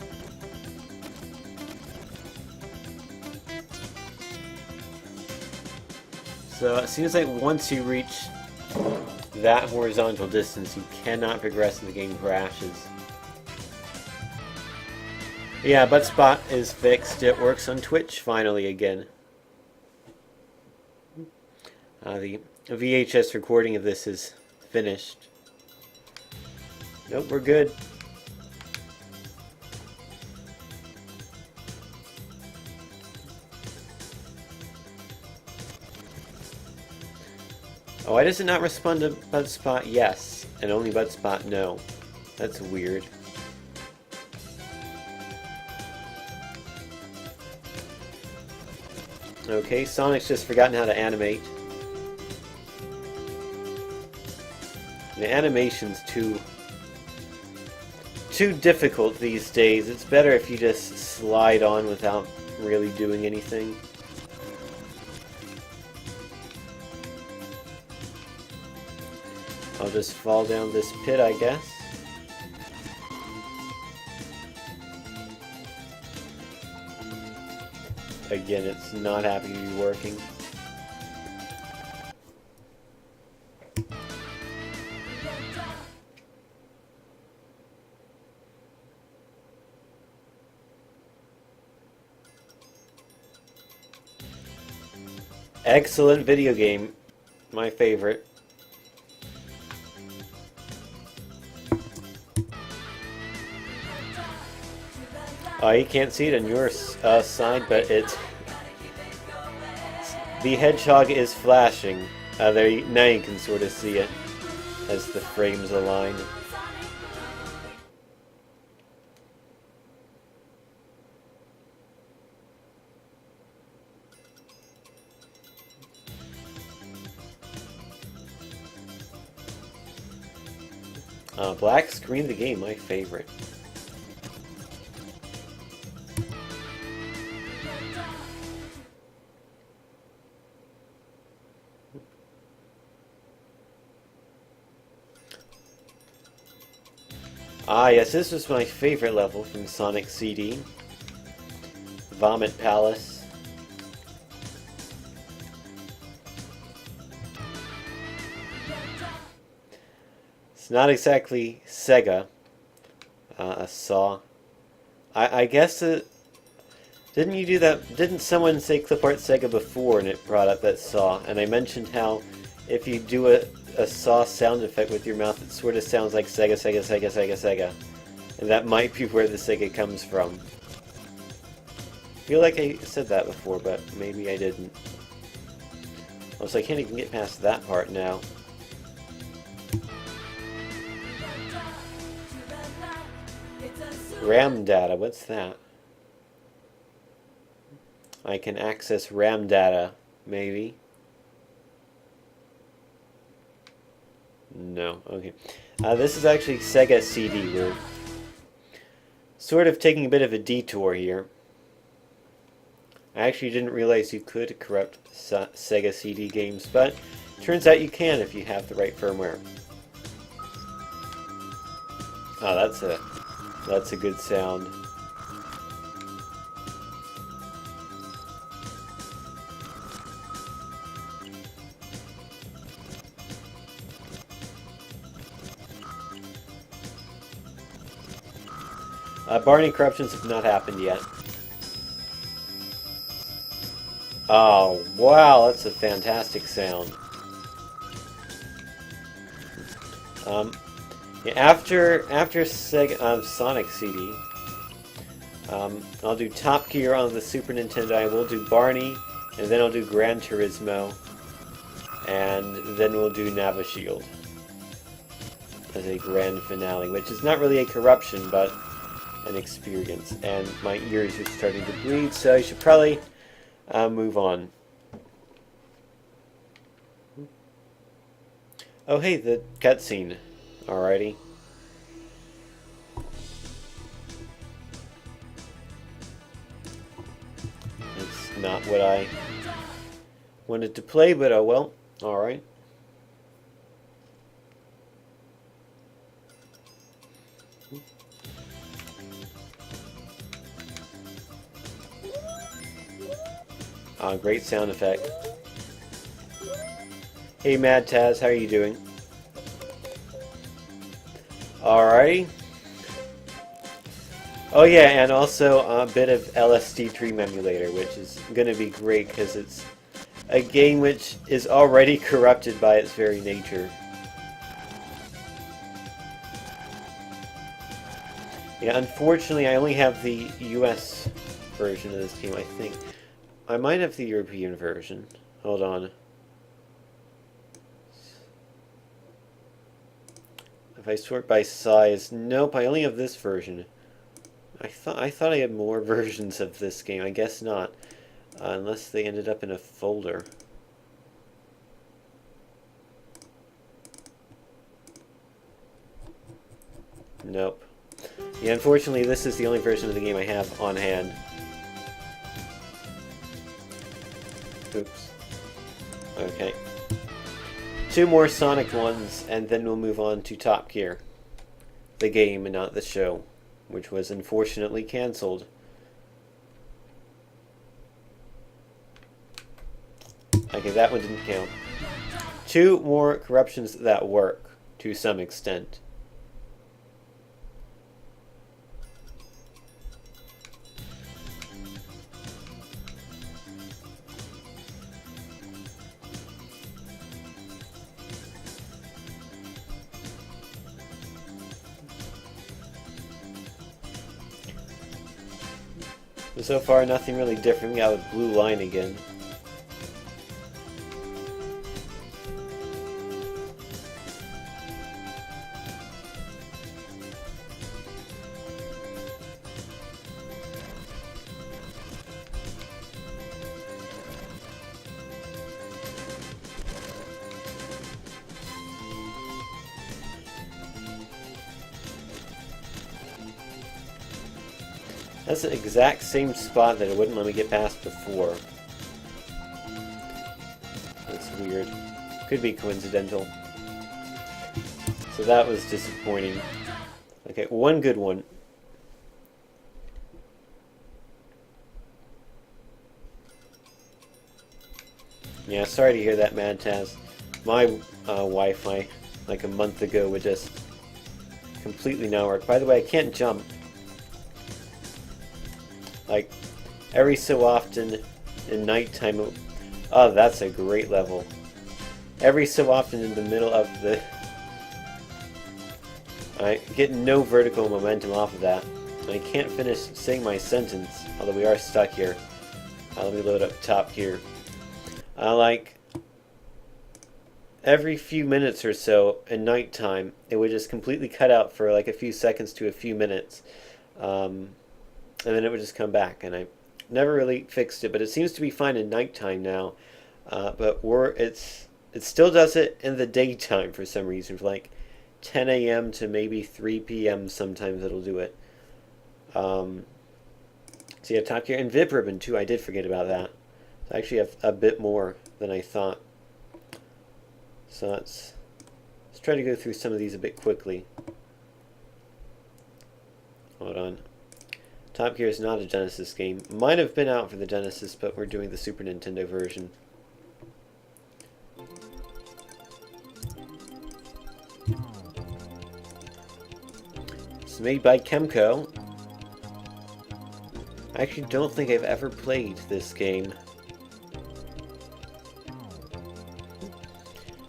So it seems like once you reach that horizontal distance, you cannot progress and the game crashes. Yeah, Butt Spot is fixed. It works on Twitch finally again. The VHS recording of this is finished. Nope, we're good. Oh, why does it not respond to Butt Spot yes, and only Butt Spot no? That's weird. Okay, Sonic's just forgotten how to animate. The animation's too difficult these days. It's better if you just slide on without really doing anything. I'll just fall down this pit, I guess. Again, it's not happy to be working. Excellent video game. My favorite. You can't see it on your side, but the hedgehog is flashing. There, now you can sort of see it as the frames align. Black screen the game, my favorite. Ah, yes, this was my favorite level from Sonic CD. Vomit Palace. It's not exactly Sega. A Saw. I guess it... Didn't you do that? Didn't someone say clip art Sega before and it brought up that Saw? And I mentioned how if you do a Saw sound effect with your mouth, it sort of sounds like Sega, Sega, Sega, Sega, Sega. And that might be where the Sega comes from. I feel like I said that before, but maybe I didn't. Also, I can't even get past that part now. RAM data, what's that? I can access RAM data, maybe. No, okay. This is actually Sega CD. We're sort of taking a bit of a detour here. I actually didn't realize you could corrupt Sega CD games, but turns out you can if you have the right firmware. Oh, that's a good sound. Barney corruptions have not happened yet. Oh, wow, that's a fantastic sound. Yeah, after Sega, Sonic CD, I'll do Top Gear on the Super Nintendo. I will do Barney, and then I'll do Gran Turismo, and then we'll do Navashield as a grand finale, which is not really a corruption, but an experience. And my ears are starting to bleed, so I should probably move on. Oh, hey, the cutscene. Alrighty. It's not what I wanted to play, but oh well. Alright. Great sound effect. Hey Mad Taz, how are you doing? Alrighty. Oh yeah, and also a bit of LSD Dream Emulator, which is going to be great because it's a game which is already corrupted by its very nature. Yeah, unfortunately I only have the US version of this game, I think. I might have the European version. Hold on. If I sort by size, nope, I only have this version. I thought I had more versions of this game. I guess not, unless they ended up in a folder. Nope. Yeah, unfortunately, this is the only version of the game I have on hand. Oops. Okay. 2 more Sonic ones, and then we'll move on to Top Gear. The game and not the show, which was unfortunately cancelled. Okay, that one didn't count. 2 more corruptions that work, to some extent. So far, nothing really different. We got a blue line again. That's the exact same spot that it wouldn't let me get past before. That's weird. Could be coincidental. So that was disappointing. Okay, one good one. Yeah, sorry to hear that, Mad Taz. My Wi-Fi, like a month ago, would just completely not work. By the way, I can't jump. Like, every so often in nighttime... Oh, that's a great level. Every so often in the middle of the... I get no vertical momentum off of that. I can't finish saying my sentence, although we are stuck here. Let me load up Top Gear. Like, every few minutes or so in nighttime, it would just completely cut out for like a few seconds to a few minutes. And then it would just come back, and I never really fixed it, but it seems to be fine in nighttime now. But it still does it in the daytime for some reason, for like 10 a.m. to maybe 3 p.m. sometimes it'll do it. So yeah, Top Gear and Vib Ribbon too. I did forget about that. I actually have a bit more than I thought. So let's try to go through some of these a bit quickly. Hold on. Top Gear is not a Genesis game. Might have been out for the Genesis, but we're doing the Super Nintendo version. It's made by Kemco. I actually don't think I've ever played this game.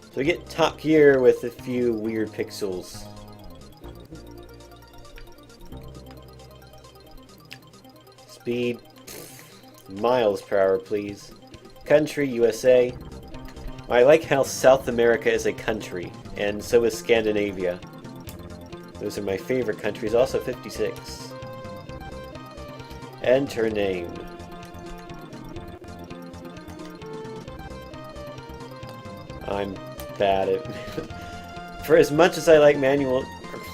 So we get Top Gear with a few weird pixels. Speed, miles per hour, please. Country, USA. I like how South America is a country, and so is Scandinavia. Those are my favorite countries. Also 56. Enter name. I'm bad at... For as much as I like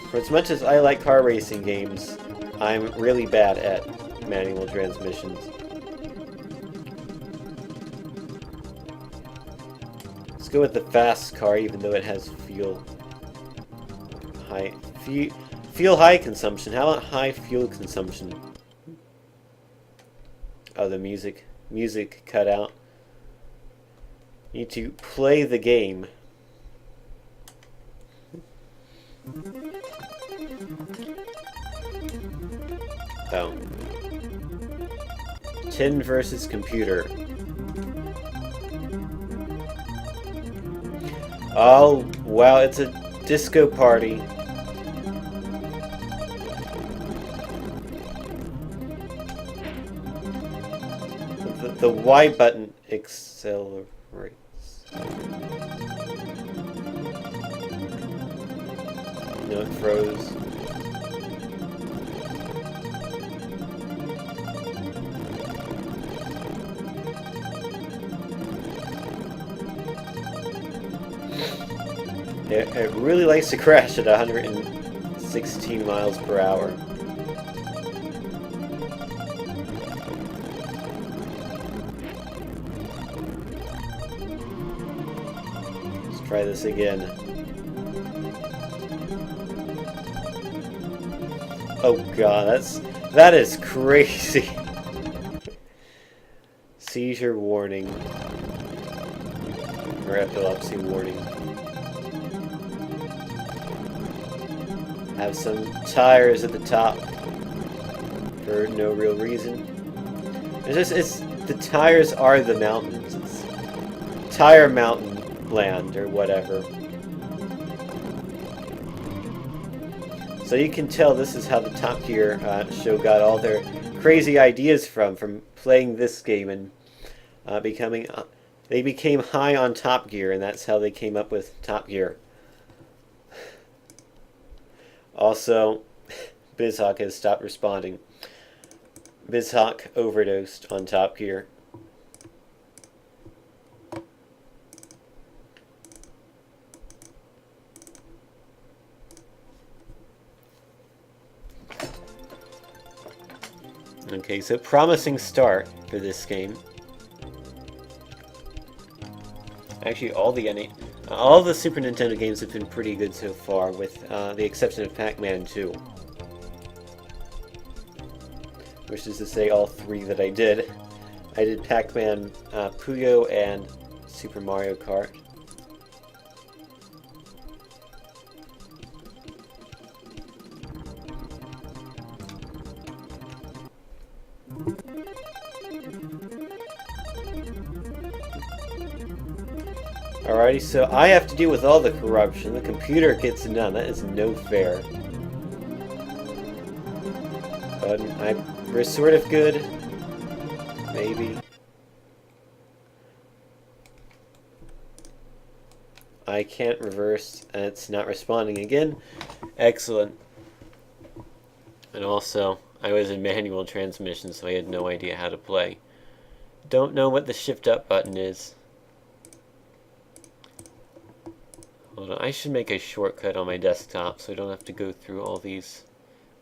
for as much as I like car racing games, I'm really bad at manual transmissions. Let's go with the fast car, even though it has fuel high consumption. How about high fuel consumption? Oh, the music cut out. Need to play the game. Oh. Tin versus computer. Oh, wow, it's a disco party. The Y button accelerates. No, it froze. It really likes to crash at 116 miles per hour. try this again. Oh god, that is crazy. Seizure warning. Or epilepsy warning. Have some tires at the top for no real reason. The tires are the mountains. It's Tire Mountain Land or whatever. So you can tell this is how the Top Gear show got all their crazy ideas from playing this game and they became high on Top Gear, and that's how they came up with Top Gear. Also, BizHawk has stopped responding. BizHawk overdosed on Top Gear. Okay, so promising start for this game. Actually, all the Super Nintendo games have been pretty good so far, with the exception of Pac-Man 2. Which is to say, all three that I did. I did Pac-Man, Puyo, and Super Mario Kart. Alrighty, so I have to deal with all the corruption. The computer gets none. That is no fair. But we're sort of good. Maybe. I can't reverse, and it's not responding again. Excellent. And also, I was in manual transmission, so I had no idea how to play. Don't know what the shift up button is. Hold on, I should make a shortcut on my desktop so I don't have to go through all these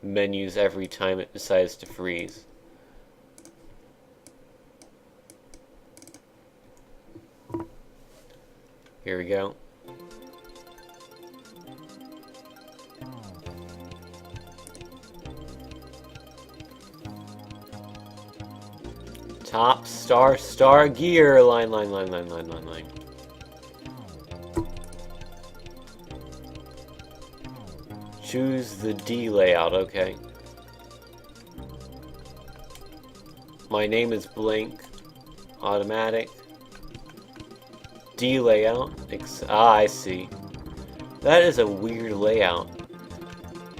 menus every time it decides to freeze. Here we go. Top, star, gear, line. Choose the D layout, okay. My name is Blink. Automatic. D layout. I see. That is a weird layout.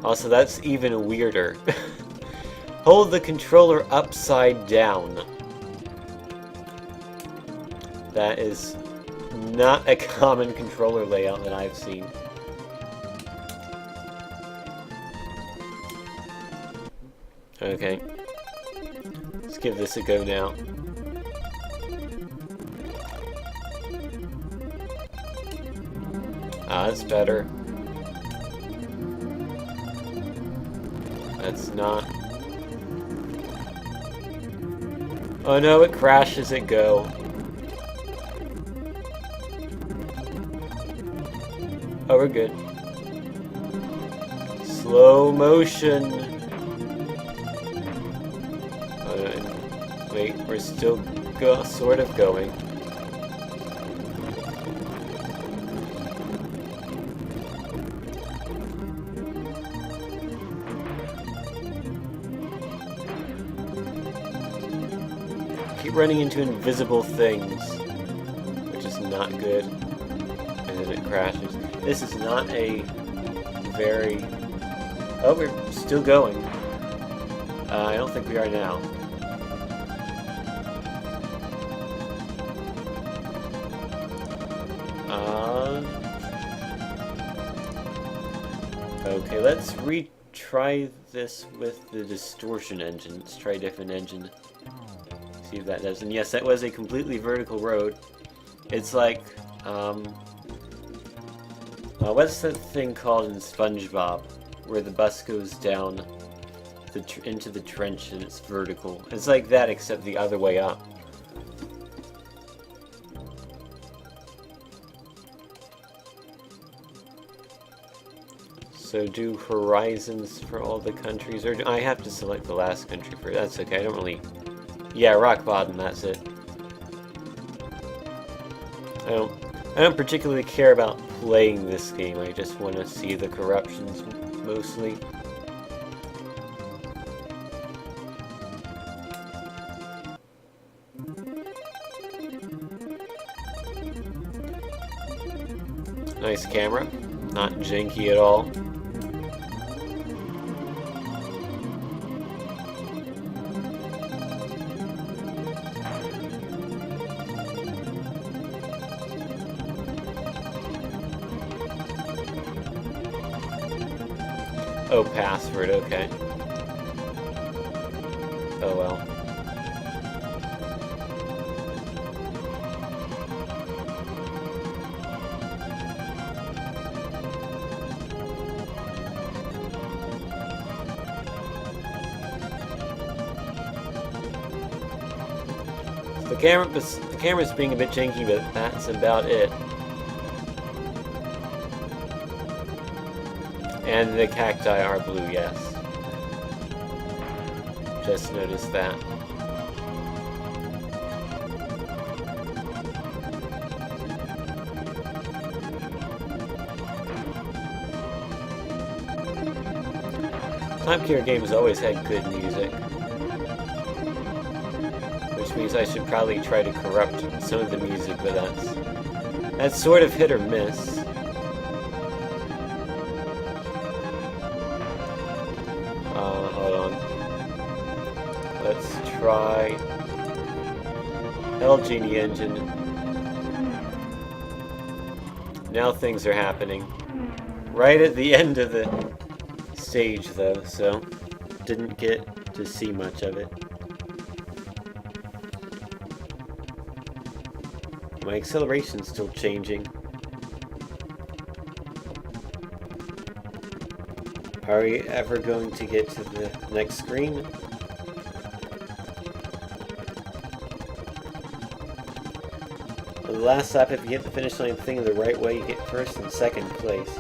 Also, that's even weirder. Hold the controller upside down. That is not a common controller layout that I've seen. Okay. Let's give this a go now. Ah, that's better. That's not... Oh no, it crashes at go. Oh, we're good. Slow motion. Wait, we're still sort of going. Keep running into invisible things, which is not good. And then it crashes. This is not a very... Oh, we're still going. I don't think we are now. Okay, let's retry this with the distortion engine. Let's try a different engine. See if that does. And yes, that was a completely vertical road. It's like, what's that thing called in SpongeBob, where the bus goes down into the trench and it's vertical? It's like that, except the other way up. So do horizons for all the countries, or do I have to select the last country for that's okay, I don't really... Yeah, rock bottom, that's it. I don't particularly care about playing this game, I just want to see the corruptions mostly. Nice camera, not janky at all. Oh, password, okay. Oh well. The camera's being a bit janky, but that's about it. And the cacti are blue, yes. Just noticed that. Top tier games always had good music. Which means I should probably try to corrupt some of the music, but that's sort of hit or miss. Hold on. Let's try Hell Genie Engine. Now things are happening. Right at the end of the stage, though, so didn't get to see much of it. My acceleration's still changing. Are we ever going to get to the next screen? On the last lap, if you hit the finish line thing the right way, you get first and second place.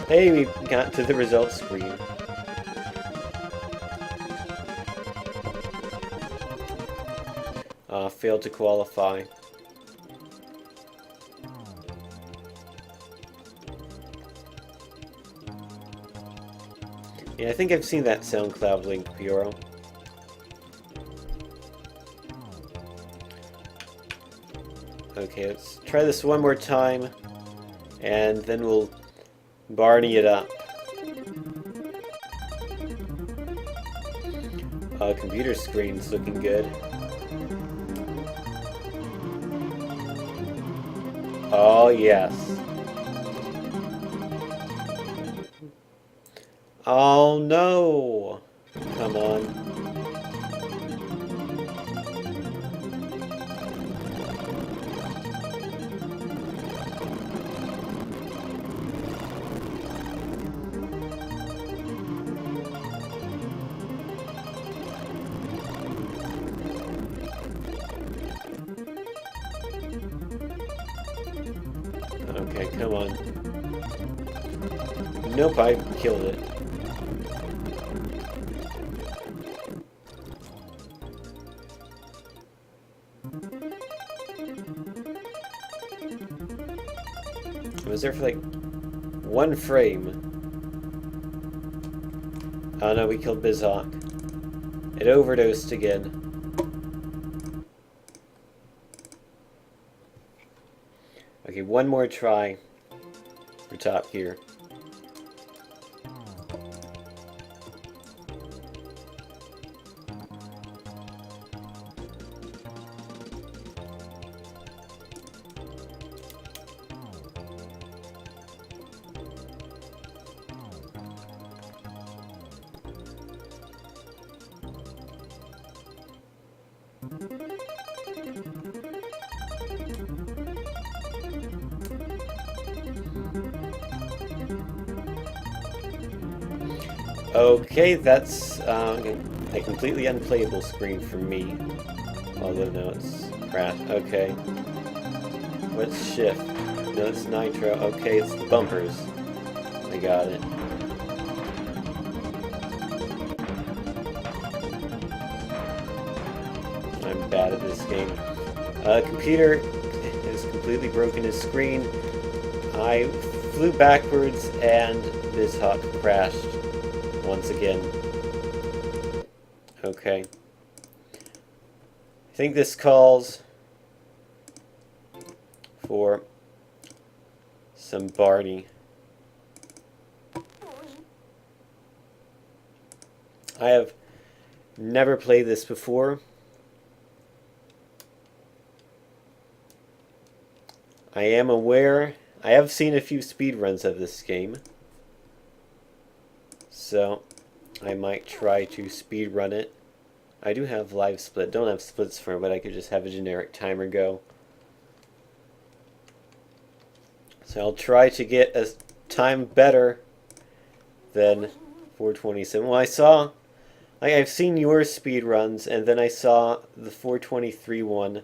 Hey, we got to the results screen. Failed to qualify. Yeah, I think I've seen that SoundCloud link, Bureau. Okay, let's try this one more time, and then we'll Barney it up. Computer screen's looking good. Oh, yes. Oh, no! Come on. Okay, come on. Nope, I killed it. I was there for like 1 frame. Oh no, we killed Bizhawk. It overdosed again. Okay, one more try for top here. Okay, that's a completely unplayable screen for me. Although no, it's crap. Okay. What's shift? No, it's nitro. Okay, it's the bumpers. I got it. I'm bad at this game. Computer has completely broken his screen. I flew backwards and this hawk crashed once again. Okay. I think this calls for some Barney. I have never played this before. I am aware, I have seen a few speedruns of this game, so I might try to speedrun it. I do have live split, don't have splits for it, but I could just have a generic timer go. So I'll try to get a time better than 427. Well, I've seen your speedruns, and then I saw the 423 one,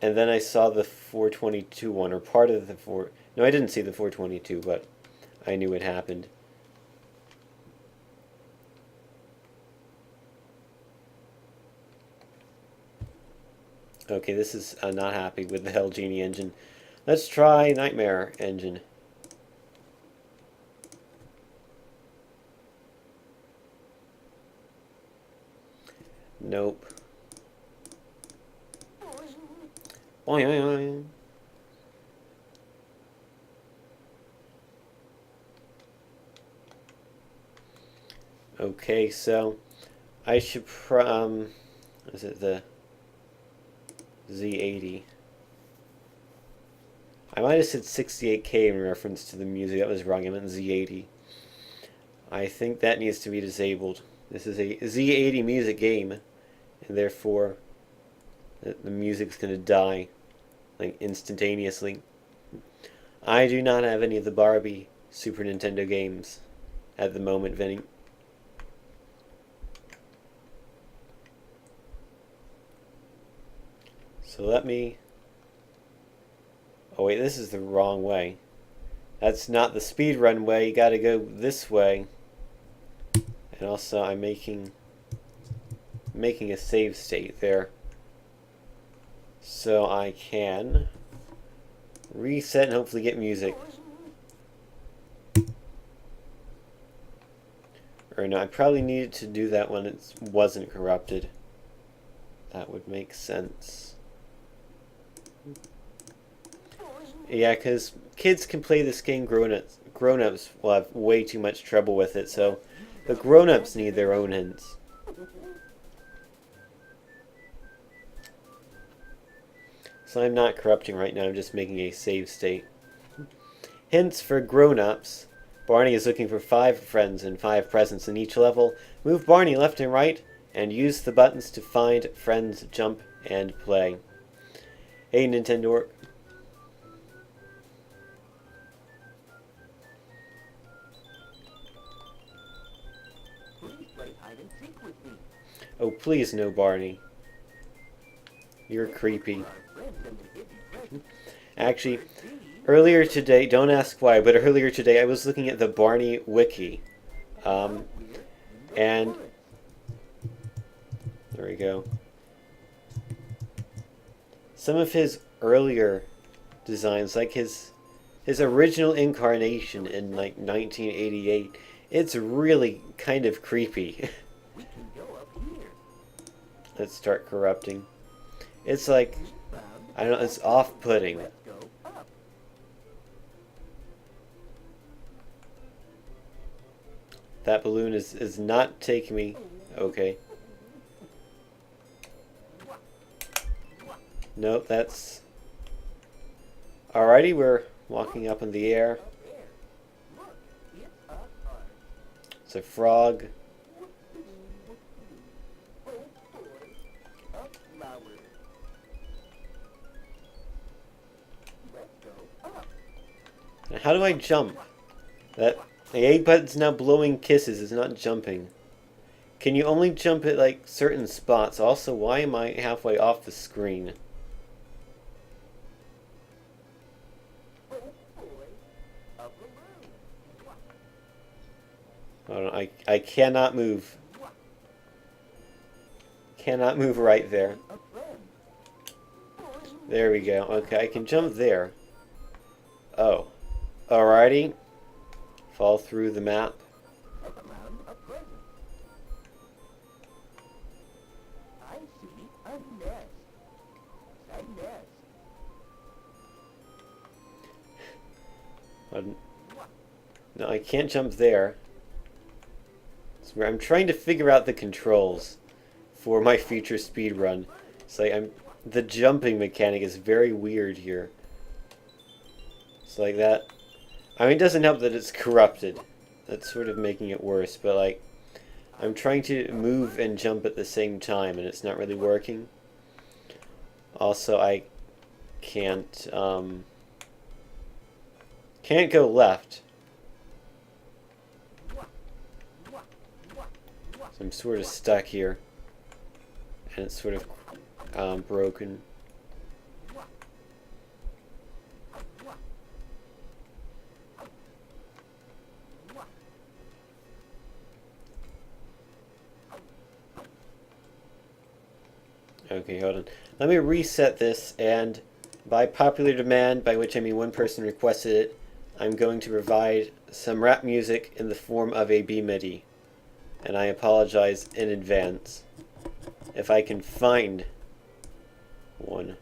and then I saw the 422 one, or part of the 4... No, I didn't see the 422, but I knew it happened. Okay, this is not happy with the Hell Genie engine. Let's try Nightmare engine. Nope. Boing, boing, boing. Okay, so I should is it the Z80? I might have said 68K in reference to the music. That was wrong. I meant Z80. I think that needs to be disabled. This is a Z80 music game, and therefore the music's going to die, like, instantaneously. I do not have any of the Barbie Super Nintendo games at the moment, Vinny. So let me... Oh wait, this is the wrong way. That's not the speedrun way. You gotta go this way. And also I'm making a save state there. So I can reset and hopefully get music. Or no, I probably needed to do that when it wasn't corrupted. That would make sense. Yeah, because kids can play this game, grown-ups will have way too much trouble with it, so the grown-ups need their own hints. So I'm not corrupting right now, I'm just making a save state. Hints for grown-ups. Barney is looking for 5 friends and 5 presents in each level. Move Barney left and right, and use the buttons to find friends, jump, and play. Hey, Nintendo. Oh, please no, Barney. You're creepy. Actually, earlier today, don't ask why, but earlier today I was looking at the Barney wiki. And there we go. Some of his earlier designs, like his original incarnation in like 1988, it's really kind of creepy. Let's start corrupting. It's like, I don't know, it's off-putting. That balloon is not taking me. Okay. Nope, that's... Alrighty, we're walking up in the air. It's a frog. How do I jump? The A button's now blowing kisses, it's not jumping. Can you only jump at like certain spots? Also, why am I halfway off the screen? Hold on, I cannot move. Cannot move right there. There we go. Okay, I can jump there. Oh. Alrighty. Fall through the map. No, I can't jump there. So I'm trying to figure out the controls for my future speed run. It's like the jumping mechanic is very weird here. It's like that. I mean, it doesn't help that it's corrupted. That's sort of making it worse, but like I'm trying to move and jump at the same time and it's not really working. Also, I can't go left. So I'm sort of stuck here. And it's sort of broken. Okay, hold on. Let me reset this, and by popular demand, by which I mean one person requested it, I'm going to provide some rap music in the form of a B-MIDI. And I apologize in advance. If I can find one.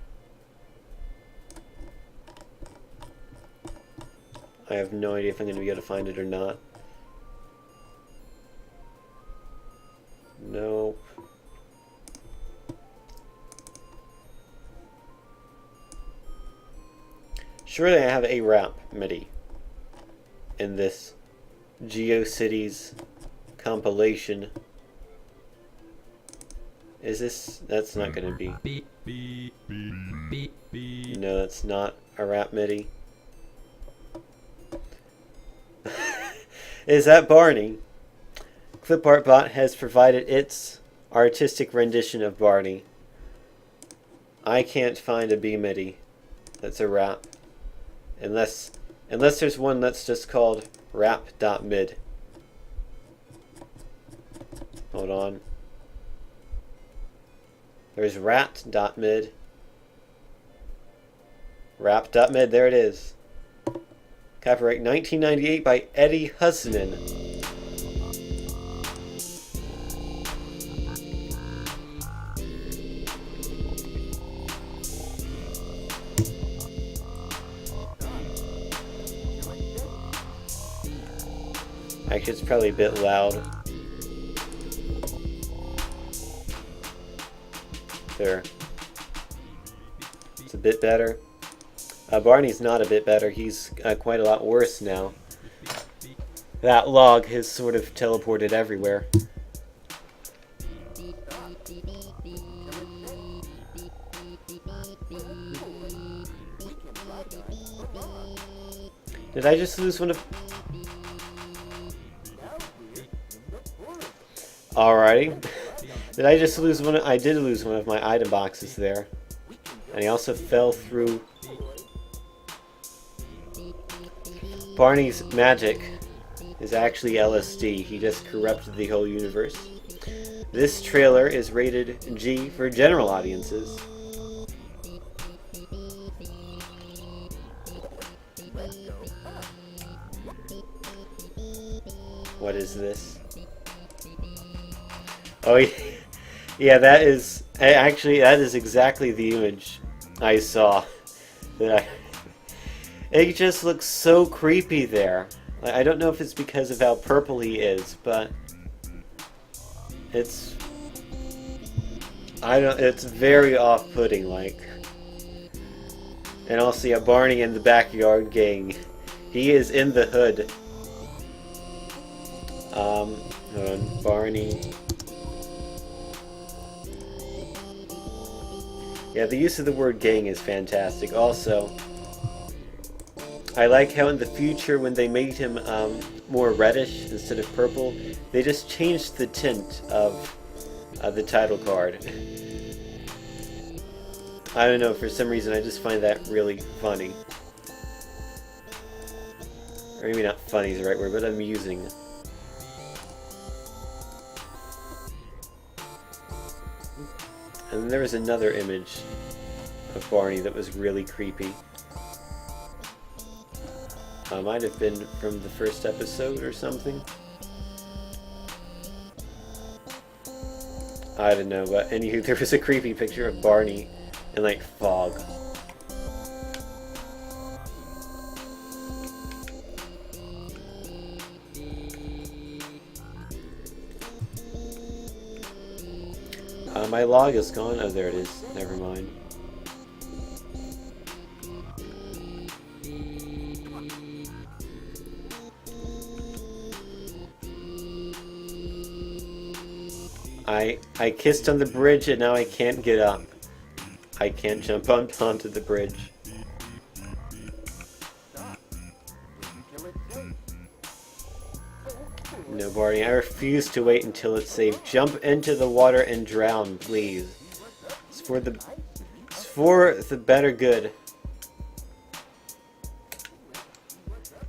I have no idea if I'm going to be able to find it or not. Nope. Surely I have a rap MIDI in this GeoCities compilation. Is this? That's not going to be. No, that's not a rap MIDI. Is that Barney? ClipArtBot has provided its artistic rendition of Barney. I can't find a B-MIDI that's a rap. Unless there's one that's just called rap.mid. Hold on. There's rat.mid. Rap.mid, there it is. Copyright 1998 by Eddie Husman. Actually, it's probably a bit loud. There. It's a bit better. Barney's not a bit better. He's quite a lot worse now. That log has sort of teleported everywhere. Did I just lose one of... Alrighty. Did I just lose one? I did lose one of my item boxes there. And he also fell through... Barney's magic is actually LSD. He just corrupted the whole universe. This trailer is rated G for general audiences. What is this? Oh, yeah, that is... Actually, that is exactly the image I saw. It just looks so creepy there. I don't know if it's because of how purple he is, but... It's... It's very off-putting, like... And also, yeah, Barney in the backyard gang. He is in the hood. Hold on, Barney... Yeah, the use of the word gang is fantastic. Also, I like how in the future when they made him more reddish instead of purple, they just changed the tint of the title card. I don't know, for some reason I just find that really funny. Or maybe not funny is the right word, but amusing. And then there was another image of Barney that was really creepy. Might have been from the first episode or something. I don't know, but anywho, there was a creepy picture of Barney in, like, fog. My log is gone. Oh, there it is. Never mind. I kissed on the bridge and now I can't get up. I can't jump onto the bridge. No, Barney, I refuse to wait until it's safe. Jump into the water and drown, please. It's for the better good.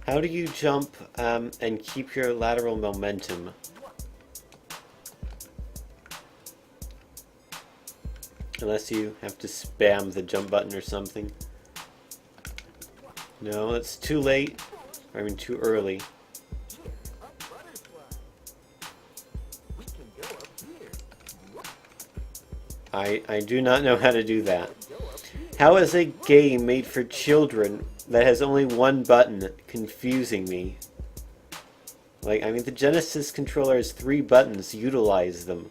How do you jump and keep your lateral momentum? Unless you have to spam the jump button or something. No, it's too late. I mean, too early. I do not know how to do that. How is a game made for children that has only one button confusing me? Like, I mean, the Genesis controller has 3 buttons. Utilize them.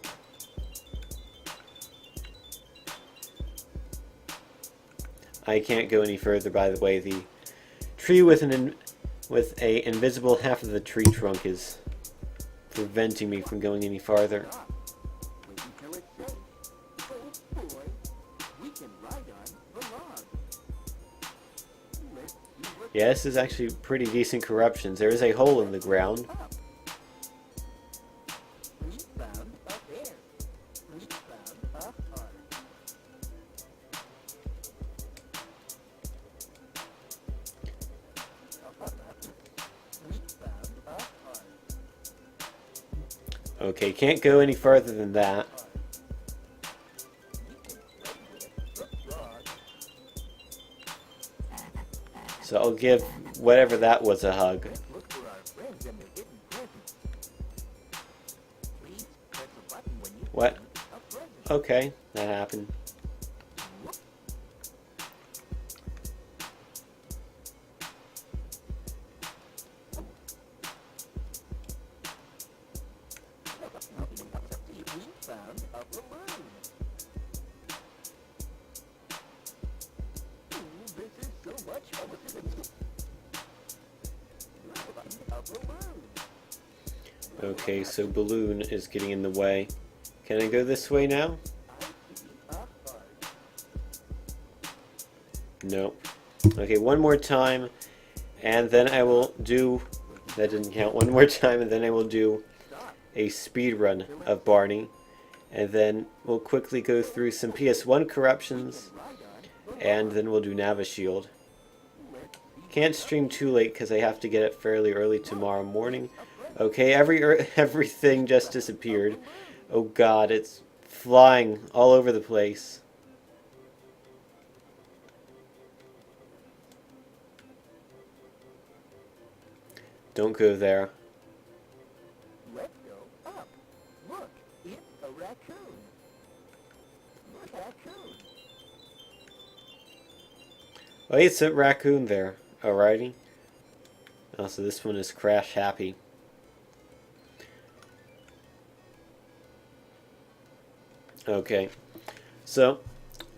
I can't go any further, by the way. The tree with a invisible half of the tree trunk is preventing me from going any farther. Yeah, this is actually pretty decent corruptions. There is a hole in the ground. Okay, can't go any farther than that. So I'll give whatever that was a hug. What? Okay, that happened. Okay, so balloon is getting in the way. Can I go this way now? No. Okay, one more time, and then I will do... That didn't count. One more time, and then I will do a speed run of Barney. And then we'll quickly go through some PS1 corruptions, and then we'll do Navishield. Can't stream too late because I have to get it fairly early tomorrow morning. Okay, everything just disappeared. Oh god, it's flying all over the place. Don't go there. Let's go up. Look, it's a raccoon. Look, raccoon. Oh, it's a raccoon there. Alrighty. Also, this one is crash happy. Okay, so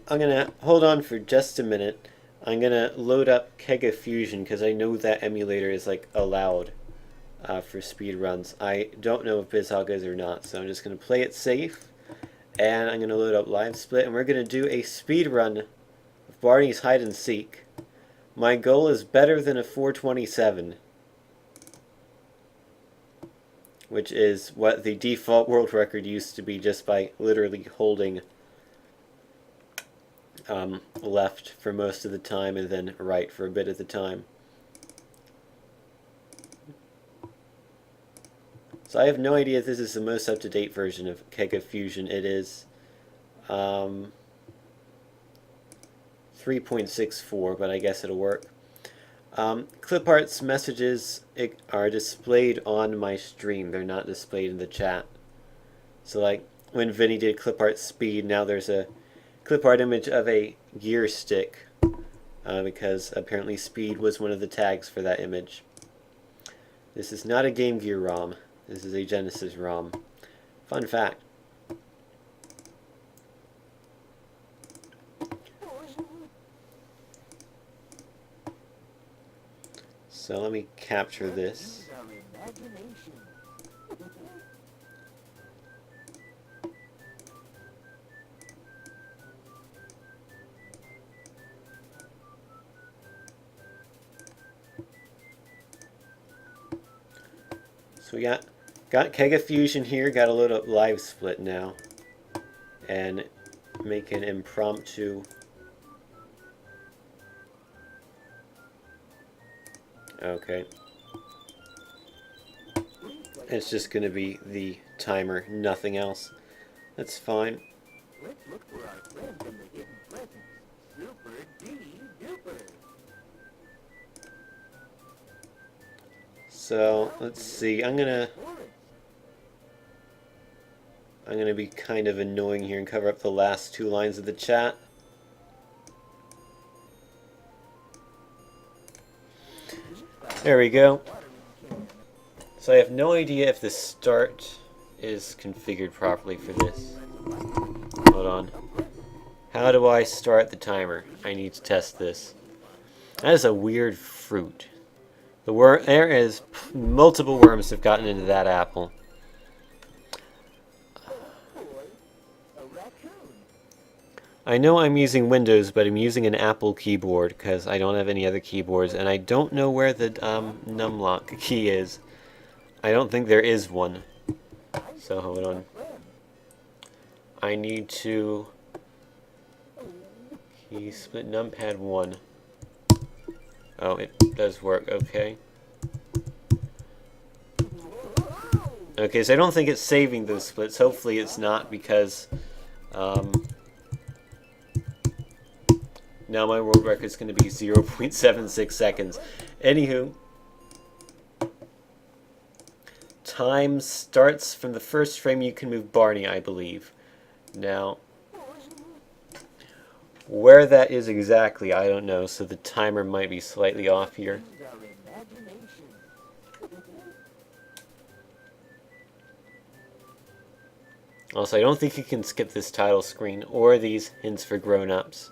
I'm gonna hold on for just a minute. I'm gonna load up Kega Fusion because I know that emulator is like allowed for speed runs. I don't know if BizHog is or not, so I'm just gonna play it safe, and I'm gonna load up Live Split, and we're gonna do a speed run of Barney's Hide and Seek. My goal is better than a 427. Which is what the default world record used to be just by literally holding left for most of the time and then right for a bit at the time. So I have no idea if this is the most up-to-date version of Kega Fusion. It is. 3.64, but I guess it'll work. Clip art's messages are displayed on my stream. They're not displayed in the chat. So like when Vinny did clip art speed, now there's a clip art image of a gear stick because apparently speed was one of the tags for that image. This is not a Game Gear ROM. This is a Genesis ROM. Fun fact. So let me capture this. So we got Kega Fusion here, got to load up Live Split now. And make an impromptu. Okay. It's just going to be the timer, nothing else. That's fine. Let's look for our friends in the hidden presents. Super duper. So let's see. I'm gonna be kind of annoying here and cover up the last two lines of the chat. There we go. So I have no idea if the start is configured properly for this. Hold on. How do I start the timer? I need to test this. That is a weird fruit. There is multiple worms have gotten into that apple. I know I'm using Windows, but I'm using an Apple keyboard because I don't have any other keyboards, and I don't know where the numlock key is. I don't think there is one. So hold on. I need to key split numpad 1. Oh, it does work. Okay. Okay, so I don't think it's saving those splits. Hopefully it's not, because now my world record is going to be 0.76 seconds. Anywho, time starts from the first frame you can move Barney, I believe. Now, where that is exactly, I don't know, so the timer might be slightly off here. Also, I don't think you can skip this title screen or these hints for grown-ups.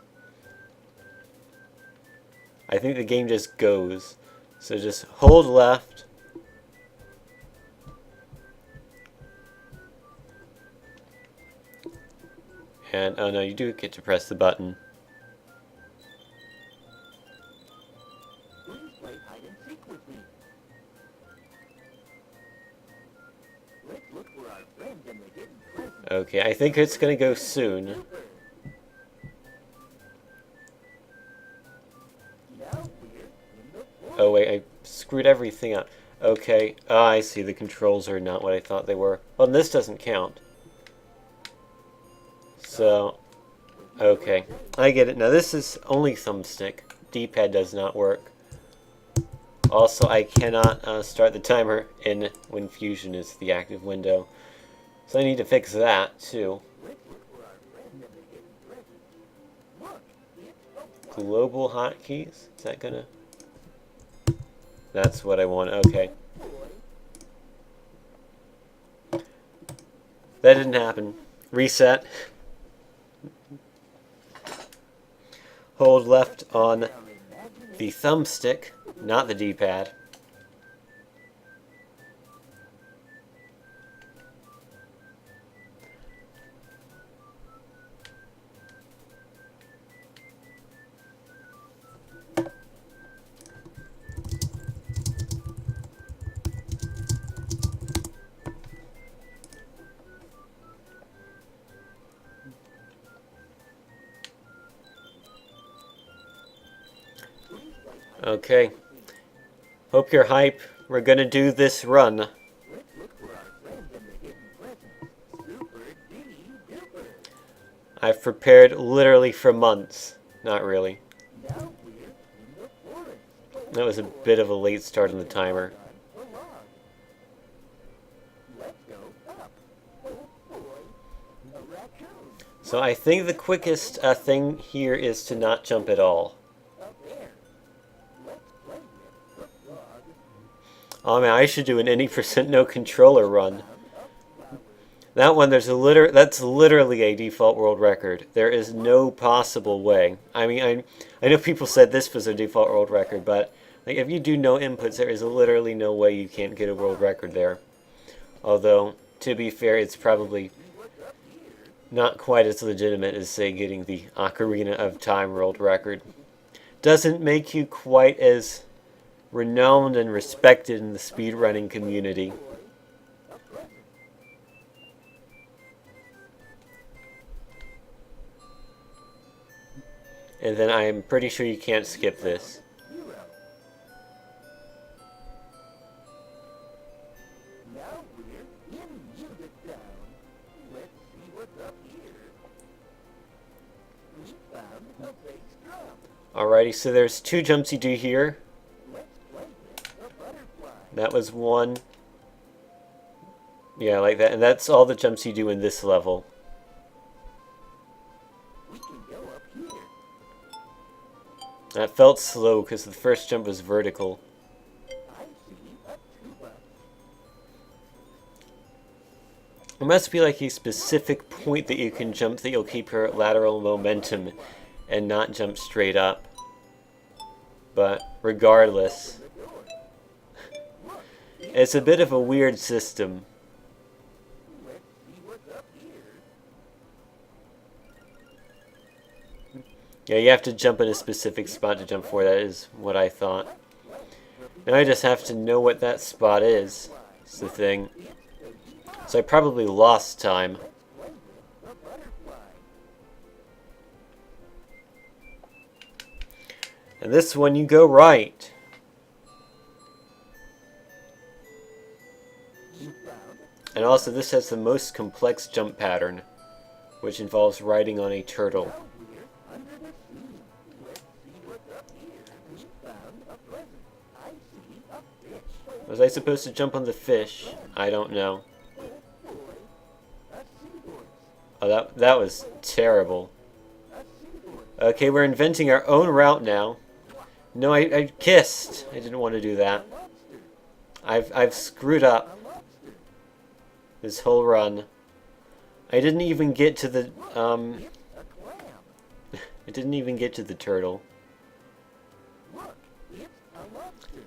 I think the game just goes. So just hold left. And, oh no, you do get to press the button. Okay, I think it's gonna go soon. Oh wait, I screwed everything up. Okay, I see, the controls are not what I thought they were. Well, this doesn't count. So, okay, I get it. Now this is only thumbstick. D-pad does not work. Also, I cannot start the timer in when Fusion is the active window. So I need to fix that, too. Global hotkeys? Is that gonna... That's what I want, okay. That didn't happen. Reset. Hold left on the thumbstick, not the D-pad. Okay. Hope you're hype. We're gonna do this run. I've prepared literally for months. Not really. Now we're in the forest. That was a bit of a late start on the timer. The log. Let's go up. Oh boy, a raccoon. So I think the quickest thing here is to not jump at all. A bear. Let's play with the dog. Oh man, I should do an any percent no controller run. A flower. That one, that's literally a default world record. There is no possible way. I mean, I know people said this was a default world record, but like if you do no inputs, there is literally no way you can't get a world record there. Although, to be fair, it's probably not quite as legitimate as, say, getting the Ocarina of Time world record. Doesn't make you quite as renowned and respected in the speedrunning community. And then I'm pretty sure you can't skip this. Now we're in Music Town. Let's see what's up here. We found a bass drum. Alrighty, so there's two jumps you do here. Let's play with a butterfly. That was one. Yeah, like that. And that's all the jumps you do in this level. We can go up here. That felt slow because the first jump was vertical. I see a tuba. There must be like a specific point that you can jump that you'll keep your lateral momentum and not jump straight up. But regardless, it's a bit of a weird system. Let's see what's up here. Yeah, you have to jump in a specific spot to jump for. That is what I thought. Now I just have to know what that spot is. It's the thing. So I probably lost time. A butterfly. And this one you go right. You found And also this has the most complex jump pattern, which involves riding on a turtle. now we're under the sea. Let's see what's up here. We found a present. I see a fish. Was I supposed to jump on the fish? I don't know. Oh boy, a seahorse. Oh, that was terrible. A seahorse. Okay, we're inventing our own route now. No, I kissed. I didn't want to do that. Lobster. I've screwed up A lobster. this whole run. I didn't even get to the A clam. I didn't even get to the turtle. Look, it's a lobster.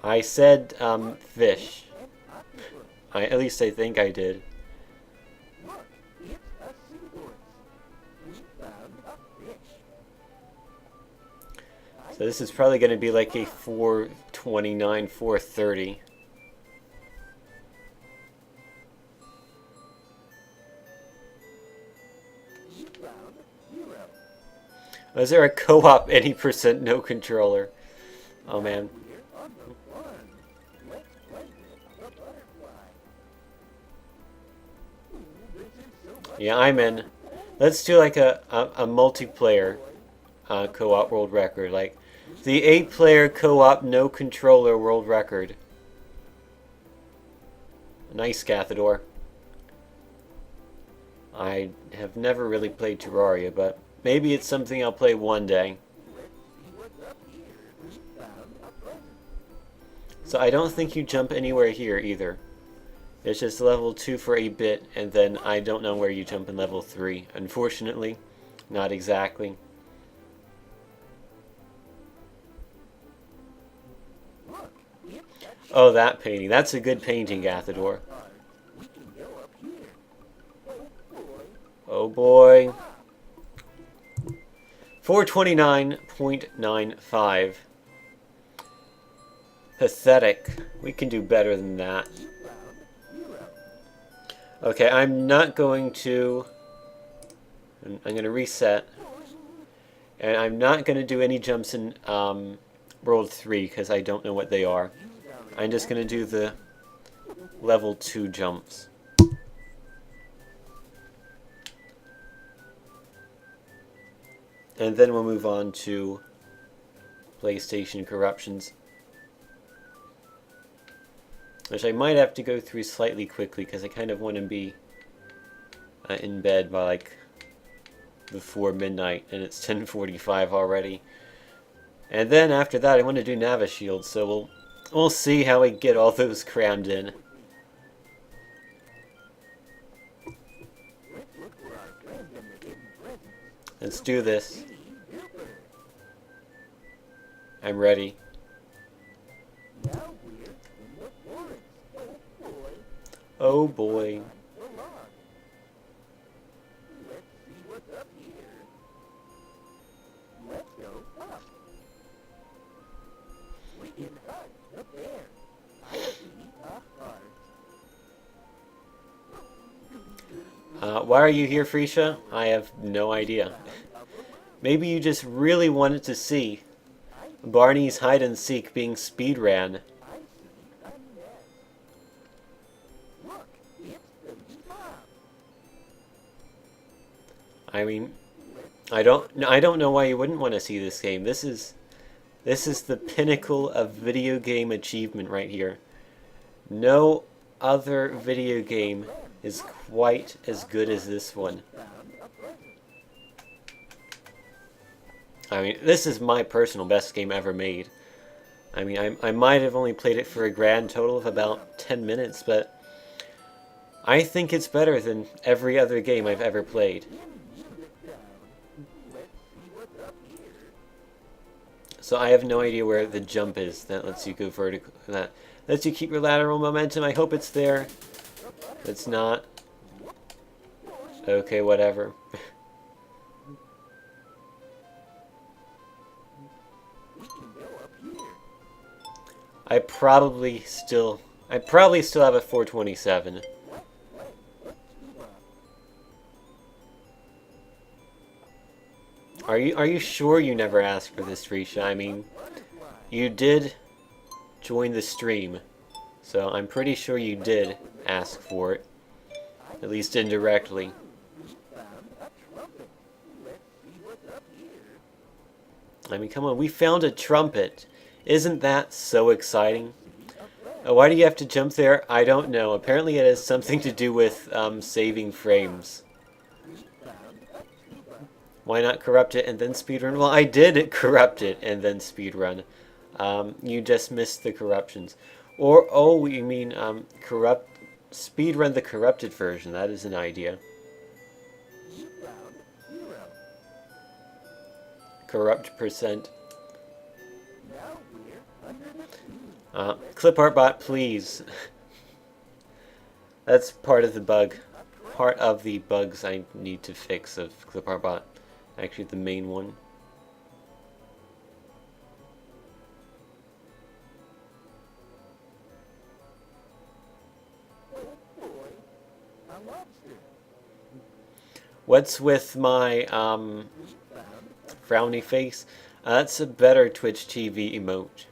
I said fish. An octopus. At least I think I did. Look, it's a seahorse. We found a fish. So this is probably going to be like a 429, 430. You found zero. Was there a co-op any percent no controller? Oh man. We're on the run. Let's play with the butterfly. Ooh, this is so much Yeah, I'm in. Let's do like a multiplayer co-op world record. Like the 8-player co-op no controller world record. Nice, Cathador. I have never really played Terraria, but maybe it's something I'll play one day. Let's see what's up here. We found a present. So I don't think you jump anywhere here either. It's just level 2 for a bit, and then I don't know where you jump in level 3. Unfortunately, not exactly. Look, it's a Oh, that painting. That's a good painting, Gathador. card. We can go up here. Oh boy. Oh boy. 429.95. Pathetic. We can do better than that. You found zero. Okay, I'm not going to... I'm going to reset. And I'm not going to do any jumps in World 3 because I don't know what they are. I'm just going to do the level 2 jumps. and then we'll move on to PlayStation corruptions, which I might have to go through slightly quickly because I kind of want to be in bed by like before midnight, and it's 10:45 already. And then after that, I want to do Navishield, so we'll see how we get all those crammed in. Let's do this. I'm ready. Oh boy. Why are you here, Freesia? I have no idea. Maybe you just really wanted to see Barney's hide and seek being speedran. I mean, I don't know why you wouldn't want to see this game. This is the pinnacle of video game achievement right here. No other video game is quite as good as this one. I mean, this is my personal best game ever made. I mean, I might have only played it for a grand total of about 10 minutes, but I think it's better than every other game I've ever played. So I have no idea where the jump is that lets you go vertical, that lets you keep your lateral momentum. I hope it's there. It's not. Okay, whatever. I probably still have a 427. Are you sure you never asked for this, Risha? I mean, you did join the stream, so I'm pretty sure you did ask for it, at least indirectly. I mean, come on, we found a trumpet. Isn't that so exciting? Why do you have to jump there? I don't know. Apparently it has something to do with saving frames. Why not corrupt it and then speedrun? Well, I did corrupt it and then speedrun. You just missed the corruptions. Or, oh, you mean speedrun the corrupted version. That is an idea. Corrupt percent. Clip art bot, please. That's part of the bug. Part of the bugs I need to fix of clip art bot. Actually, the main one. What's with my frowny face? That's a better Twitch TV emote.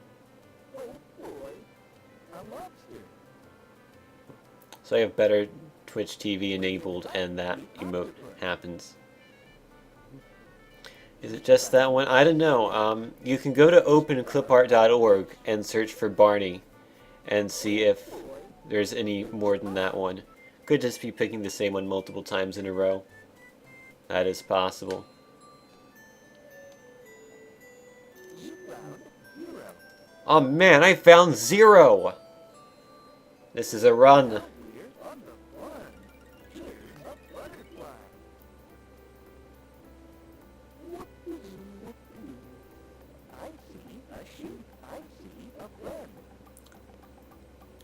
So I have better Twitch TV enabled and that emote happens. Is it just that one? I don't know. You can go to openclipart.org and search for Barney and see if there's any more than that one. Could just be picking the same one multiple times in a row. That is possible. Oh man, I found 0! This is a run.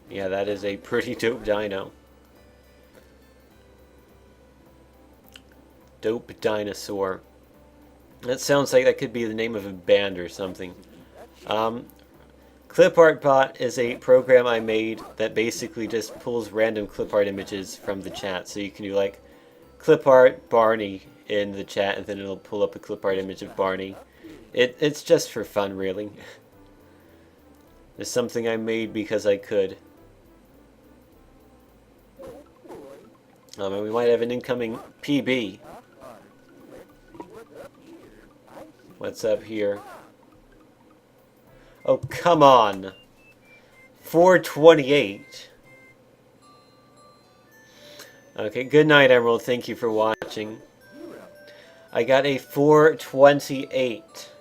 Yeah, that is a pretty dope dino. Dope dinosaur. That sounds like that could be the name of a band or something. ClipArtBot is a program I made that basically just pulls random clip art images from the chat. So you can do like clip art Barney in the chat and then it'll pull up a clip art image of Barney. It's just for fun, really. It's something I made because I could. And we might have an incoming PB. What's up here? Oh, come on. 428. Okay, good night, Emerald. Thank you for watching. I got a 428.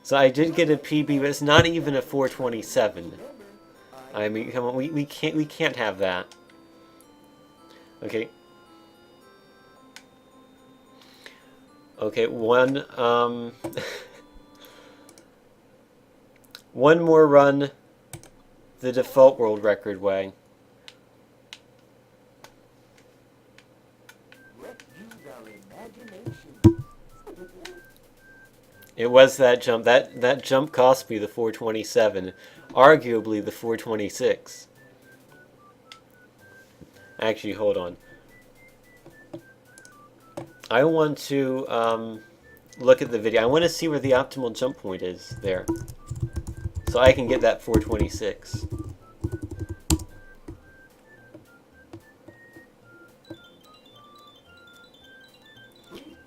So I did get a PB, but it's not even a 427. I mean, come on, we can't have that. Okay. Okay, one one more run the default world record way. It was that jump. That jump cost me the 427, arguably the 426. Actually, hold on. I want to look at the video. I want to see where the optimal jump point is there, so I can get that 426.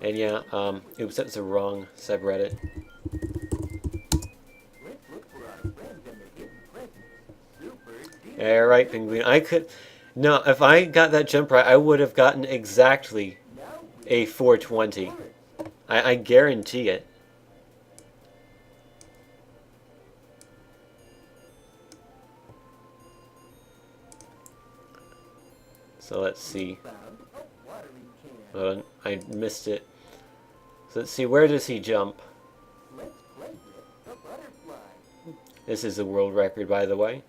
And yeah, oops, that's the wrong subreddit. Alright, Penguin. I could... No, if I got that jump right, I would have gotten exactly a 420. I guarantee it. So let's see. Hold on, I missed it. So let's see, where does he jump? This is the world record, by the way.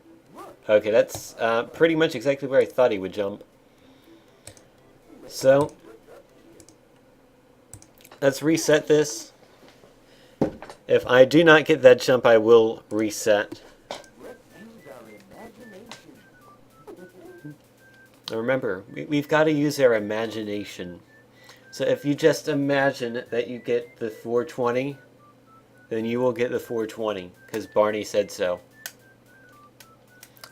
Okay, that's pretty much exactly where I thought he would jump. So, let's reset this. If I do not get that jump, I will reset. Now remember, we've got to use our imagination. So if you just imagine that you get the 420, then you will get the 420, because Barney said so.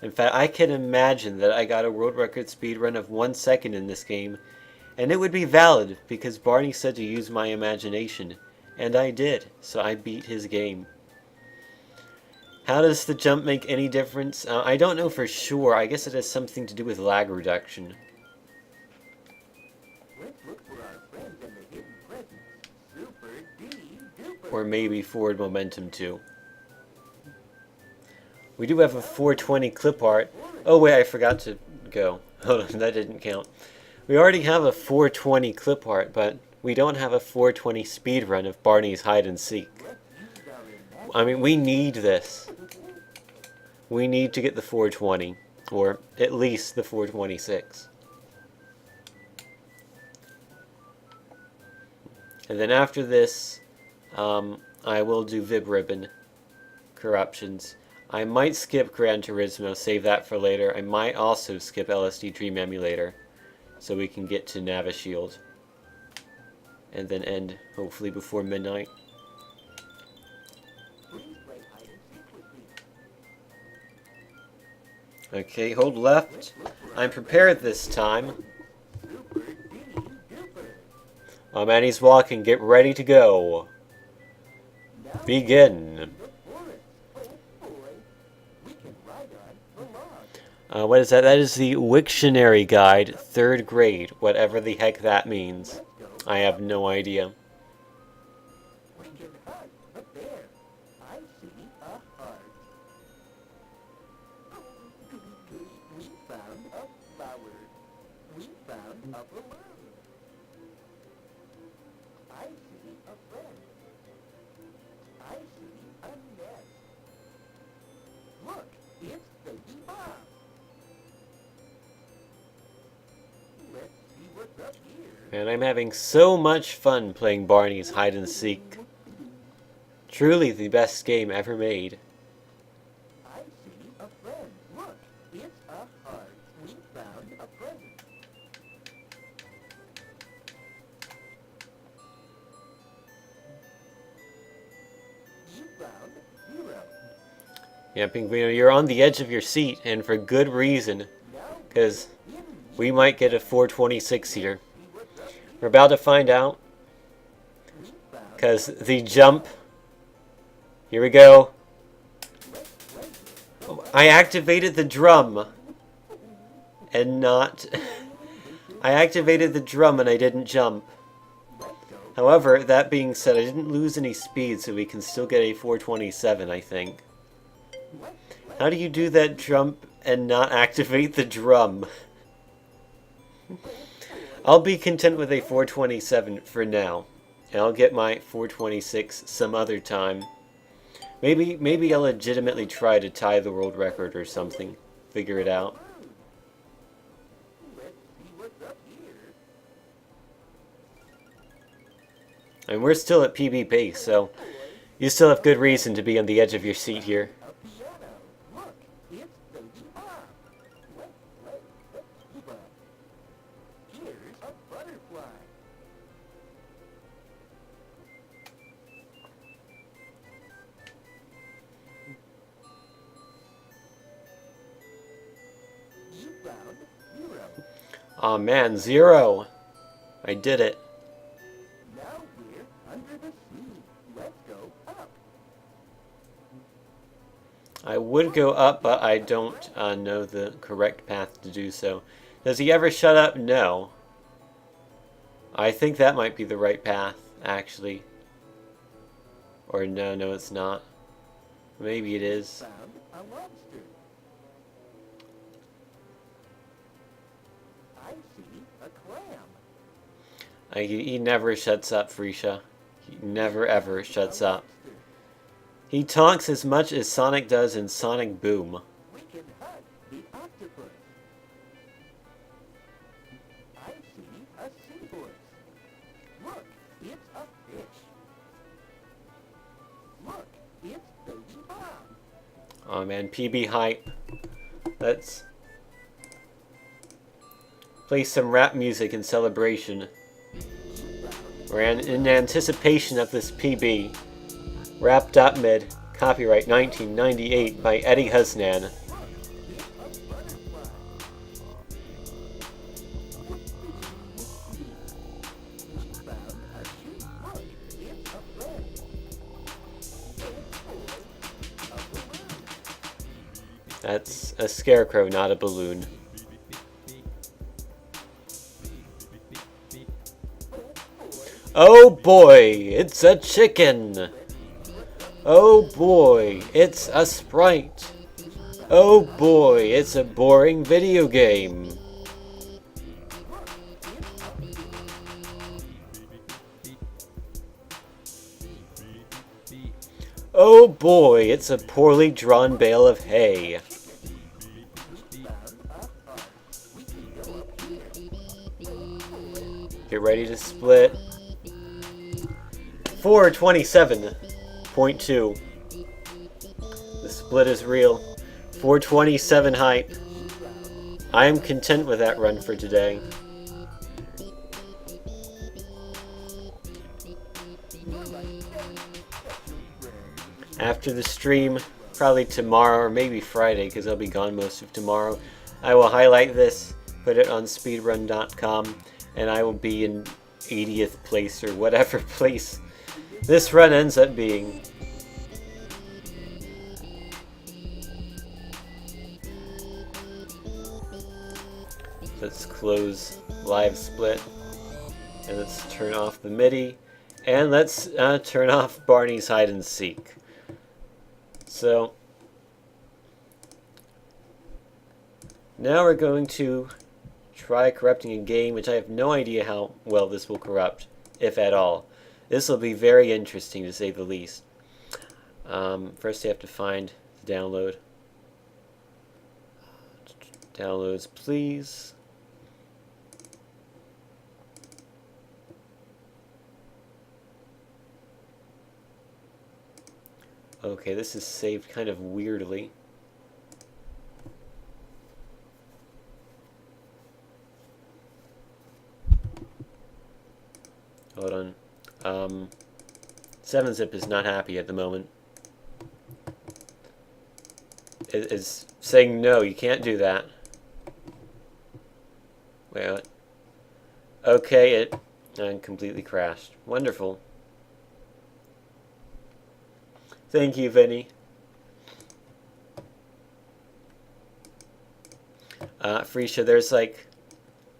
In fact, I can imagine that I got a world record speed run of 1 second in this game, and it would be valid, because Barney said to use my imagination, and I did, so I beat his game. How does the jump make any difference? I don't know for sure. I guess it has something to do with lag reduction. Or maybe forward momentum too. We do have a 420 clip art. Oh wait, I forgot to go. Hold on, that didn't count. We already have a 420 clip art, but we don't have a 420 speed run of Barney's hide and seek. I mean, we need this. We need to get the 420, or at least the 426. And then after this, I will do Vib Ribbon corruptions. I might skip Gran Turismo, save that for later. I might also skip LSD Dream Emulator, so we can get to Navishield. And then end, hopefully, before midnight. Okay, hold left. I'm prepared this time. Oh man, he's walking. Get ready to go. Begin. What is that? That is the Wiktionary Guide, 3rd grade, whatever the heck that means. I have no idea. And I'm having so much fun playing Barney's hide and seek. Truly the best game ever made. I see a friend. Look, it's a heart. We found a present. You found 0. Yeah, Pinguino, you're on the edge of your seat, and for good reason. Because we might get a 426 here. We're about to find out. Because the jump... Here we go. I activated the drum. And not... I activated the drum and I didn't jump. However, that being said, I didn't lose any speed, so we can still get a 427, I think. How do you do that jump and not activate the drum? I'll be content with a 427 for now. And I'll get my 426 some other time. Maybe I'll legitimately try to tie the world record or something. Figure it out. And we're still at PB pace, so you still have good reason to be on the edge of your seat here. Aw, man, 0! I did it. Now we're under the sea. Let's go up. I would go up, but I don't know the correct path to do so. Does he ever shut up? No. I think that might be the right path, actually. Or no, it's not. Maybe it is. Found a lobster. I see a clam. He never shuts up, Freesia. He never ever shuts up. He talks as much as Sonic does in Sonic Boom. We can hug the octopus. I see a seahorse. Look, it's a fish. Look, it's Baby Bob. Oh man, PB hype. Let's play some rap music in celebration. We're in anticipation of this PB. Rap.mid, copyright 1998 by Eddie Husnan. That's a scarecrow, not a balloon. Oh boy, it's a chicken! Oh boy, it's a sprite! Oh boy, it's a boring video game! Oh boy, it's a poorly drawn bale of hay! Get ready to split. 427.2. The split is real. 427 hype. I am content with that run for today. After the stream, probably tomorrow or maybe Friday, because I'll be gone most of tomorrow, I will highlight this, put it on speedrun.com, and I will be in 80th place or whatever place this run ends up being. Let's close live split, and let's turn off the MIDI, and let's turn off Barney's hide and seek. So now we're going to try corrupting a game, which I have no idea how well this will corrupt, if at all. This will be very interesting, to say the least. First, I have to find the download. Downloads, please. Okay, this is saved kind of weirdly. Hold on. 7-Zip is not happy at the moment. It is saying no, you can't do that. Wait, what? Okay, it completely crashed. Wonderful. Thank you, Vinny. Freesha, there's like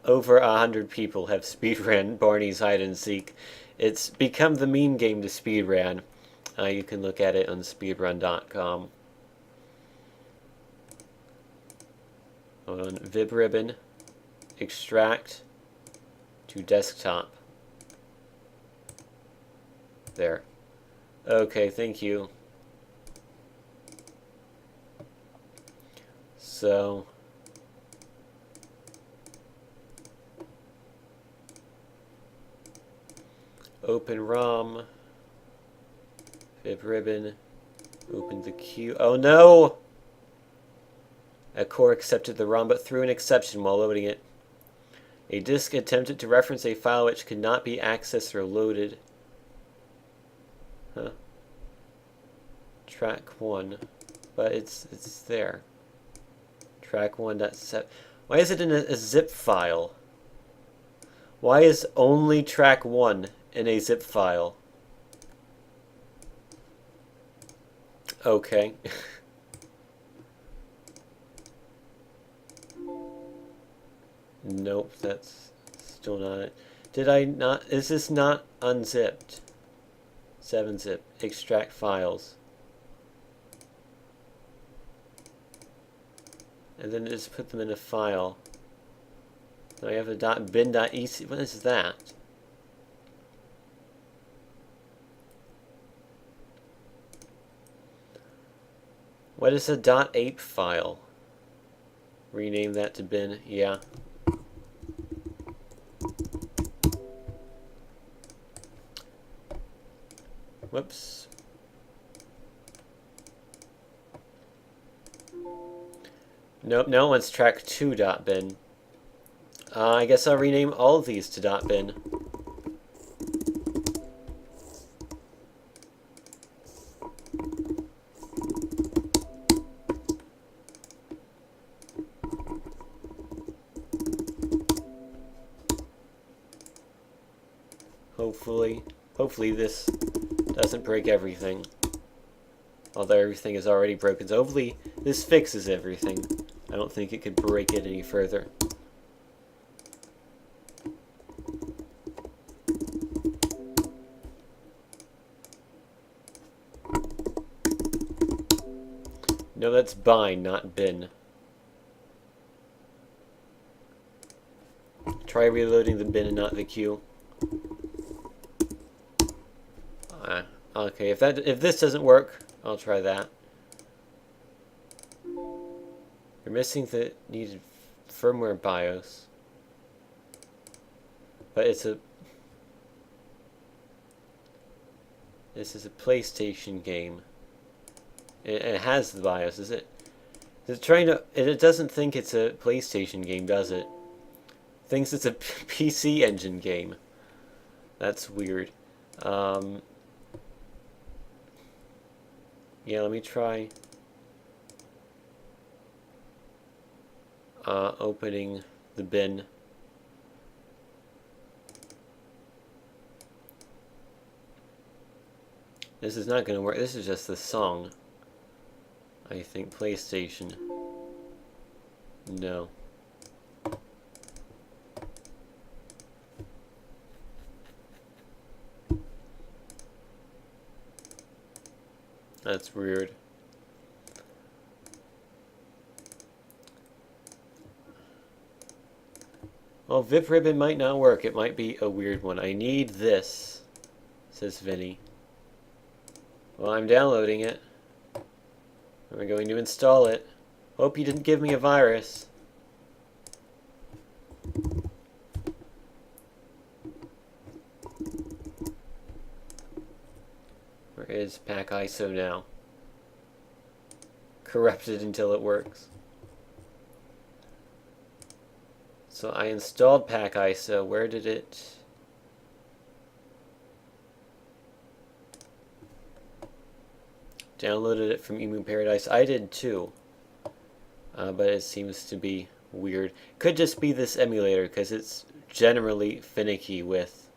over 100 people have speedrun Barney's Hide and Seek. It's become the meme game to speedrun. You can look at it on speedrun.com. Hold on, VibRibbon, extract to desktop. There. Okay, thank you. So, open ROM, VibRibbon, open the queue. Oh no! A core accepted the ROM but threw an exception while loading it. A disk attempted to reference a file which could not be accessed or loaded. Huh. Track 1. But it's there. Track 1.7. Why is it in a zip file? Why is only track 1 in a zip file? Okay. Nope, that's still not it. Did I not? Is this not unzipped? 7-zip. Extract files. And then just put them in a file. Now I have a .bin.ec. What is that? What is a .ape file? Rename that to bin. Yeah. Whoops. Nope, no one's track 2.bin. I guess I'll rename all of these to .bin. Hopefully this doesn't break everything. Although everything is already broken, so hopefully this fixes everything. I don't think it could break it any further. No, that's bind, not bin. Try reloading the bin and not the queue. Okay, if this doesn't work, I'll try that. You're missing the needed firmware BIOS. But this is a PlayStation game. It has the BIOS, is it? It doesn't think it's a PlayStation game, does it? It thinks it's a PC Engine game. That's weird. Yeah, let me try opening the bin. This is not going to work. This is just the song. I think PlayStation. No. That's weird. Well, VibRibbon might not work. It might be a weird one. I need this, says Vinny. Well, I'm downloading it. I'm going to install it. Hope you didn't give me a virus. Where is Pack ISO now? Corrupted until it works. So I installed Pack ISO. Where did it... Downloaded it from Emu Paradise. I did too. But it seems to be weird. Could just be this emulator, because it's generally finicky with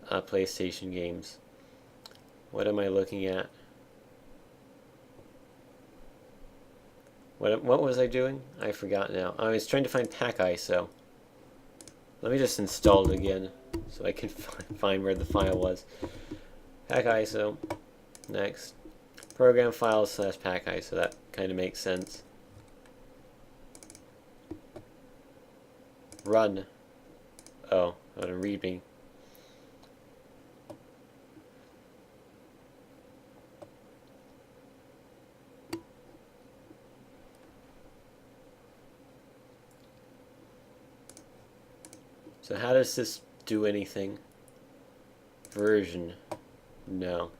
PlayStation games. What am I looking at? What was I doing? I forgot now. I was trying to find pack ISO. Let me just install it again so I can find where the file was. Pack ISO. Next. Program files / pack ISO. That kind of makes sense. Run. Oh, I want to read me. So how does this do anything? Version. No.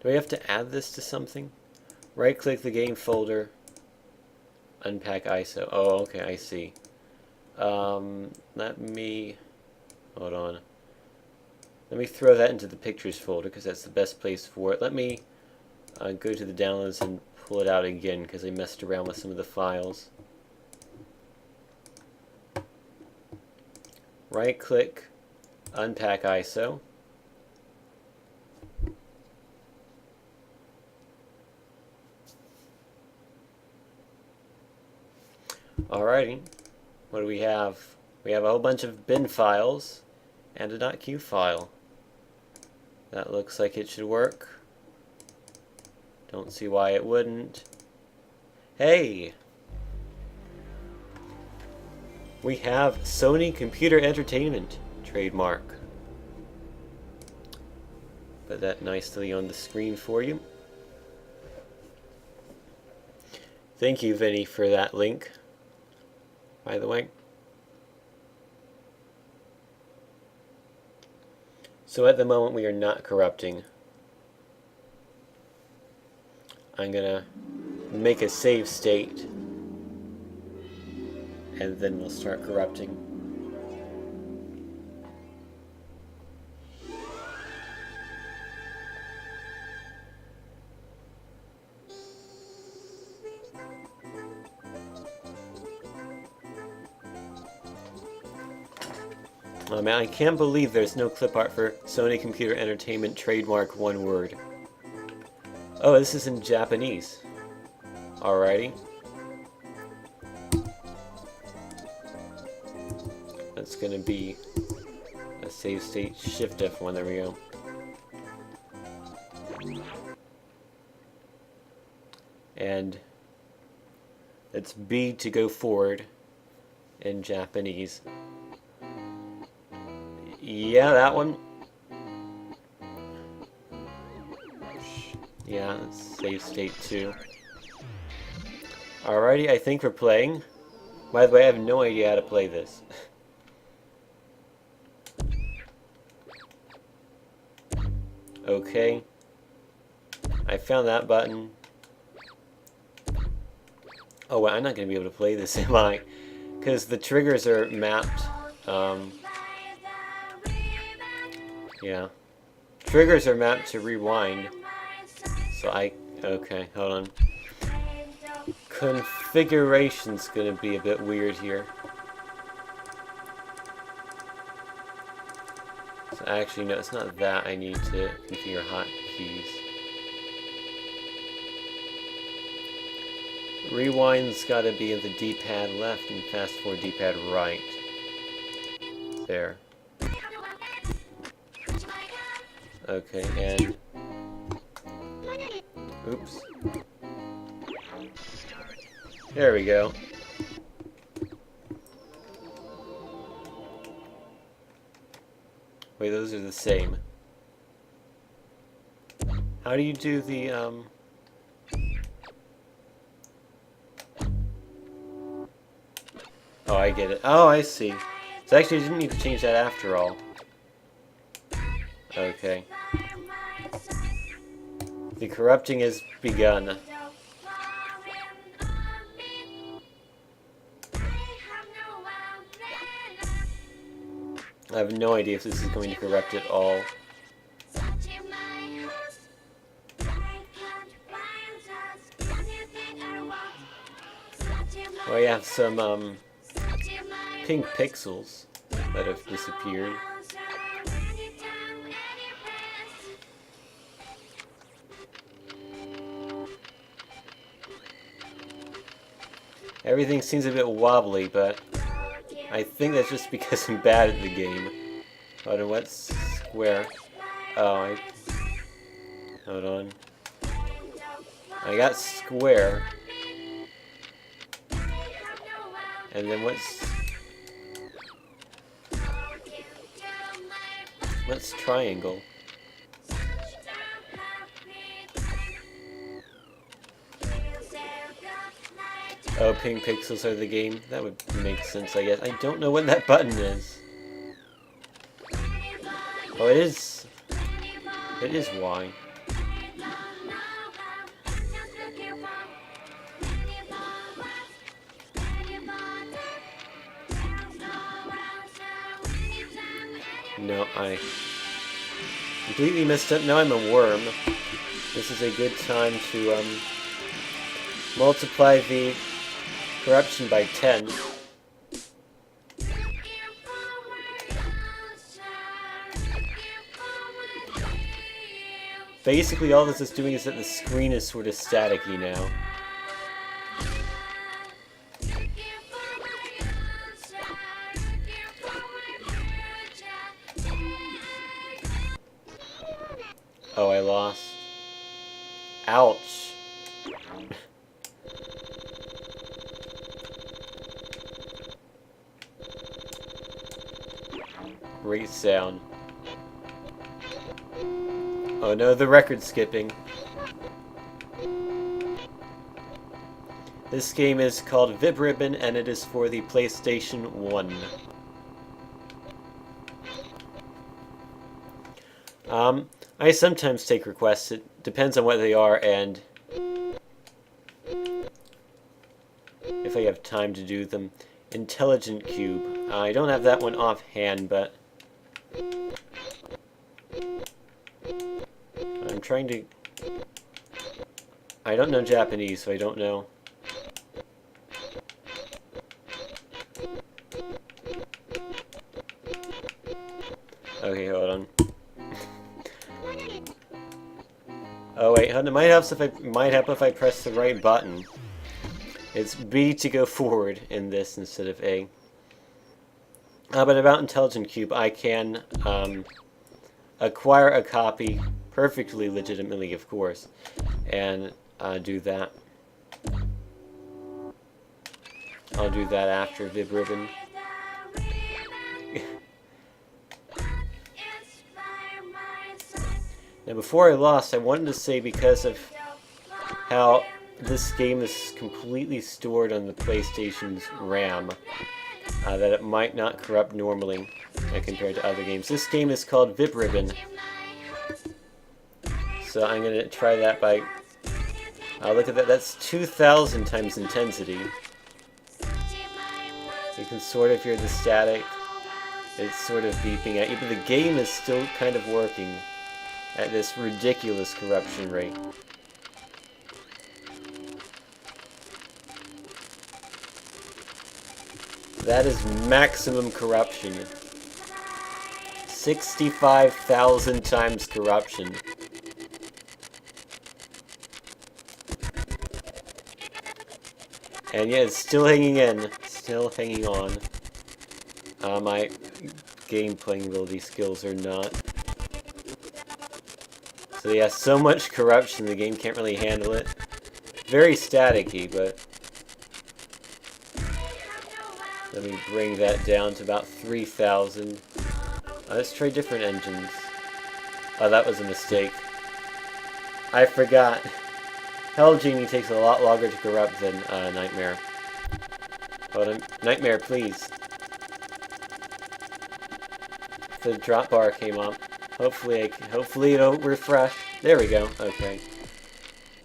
Do I have to add this to something? Right click the game folder. Unpack ISO. Oh, okay, I see. Let me... Hold on. Let me throw that into the pictures folder because that's the best place for it. Let me go to the downloads and pull it out again because I messed around with some of the files. Right click, unpack ISO. Alrighty, what do we have? We have a whole bunch of bin files and a .q file. That looks like it should work. Don't see why it wouldn't. Hey! We have Sony Computer Entertainment trademark. Put that nicely on the screen for you. Thank you, Vinny, for that link, by the way. So at the moment we are not corrupting. I'm gonna make a save state and then we'll start corrupting. Oh man, I can't believe there's no clip art for Sony Computer Entertainment trademark one word. Oh, this is in Japanese. Alrighty. That's gonna be a save state shift F1. There we go. And it's B to go forward in Japanese. Yeah, that one. Yeah, that's save state 2. Alrighty, I think we're playing. By the way, I have no idea how to play this. Okay. I found that button. Oh, well, I'm not going to be able to play this, am I? Because the triggers are mapped. Yeah. Triggers are mapped to rewind. So okay, hold on. Configuration's going to be a bit weird here. So actually, no, it's not that. I need to configure hotkeys. Rewind's got to be in the D-pad left and fast forward D-pad right. There. Okay, and... Oops. There we go. Wait, those are the same. How do you do the, Oh, I get it. Oh, I see. So actually, I didn't need to change that after all. Okay. The corrupting has begun. I have no idea if this is going to corrupt at all. Well, I have some, pink pixels that have disappeared. Everything seems a bit wobbly, but I think that's just because I'm bad at the game. Hold on, what's square? Oh, hold on. I got square. And then what's triangle? Oh, pink pixels are the game. That would make sense, I guess. I don't know what that button is. Oh, it is. It is Y. No, I completely messed up. Now I'm a worm. This is a good time to multiply the corruption by 10. Basically, all this is doing is that the screen is sort of staticky now. Oh, I lost. Ouch. Great sound. Oh no, the record skipping. This game is called Vib Ribbon and it is for the PlayStation 1. I sometimes take requests. It depends on what they are and if I have time to do them. Intelligent Cube. I don't have that one offhand, but I'm trying to... I don't know Japanese, so I don't know. Okay, hold on. Oh wait, it might help if I press the right button. It's B to go forward in this instead of A. But about Intelligent Cube, I can acquire a copy perfectly legitimately, of course, and do that. I'll do that after Vib Ribbon. Now, before I lost, I wanted to say because of how this game is completely stored on the PlayStation's RAM, that it might not corrupt normally compared to other games. This game is called Vib Ribbon, so I'm going to try that by... look at that, that's 2,000 times intensity. You can sort of hear the static. It's sort of beeping at you, but the game is still kind of working at this ridiculous corruption rate. That is maximum corruption. 65,000 times corruption. And yeah, it's still hanging in. Still hanging on. My game playing ability skills are not. So yeah, so much corruption, the game can't really handle it. Very staticky, but... Let me bring that down to about 3,000. Let's try different engines. Oh, that was a mistake. I forgot. Hell Genie takes a lot longer to corrupt than Nightmare. Hold on. Nightmare, please. The drop bar came up. Hopefully it'll refresh. There we go. Okay.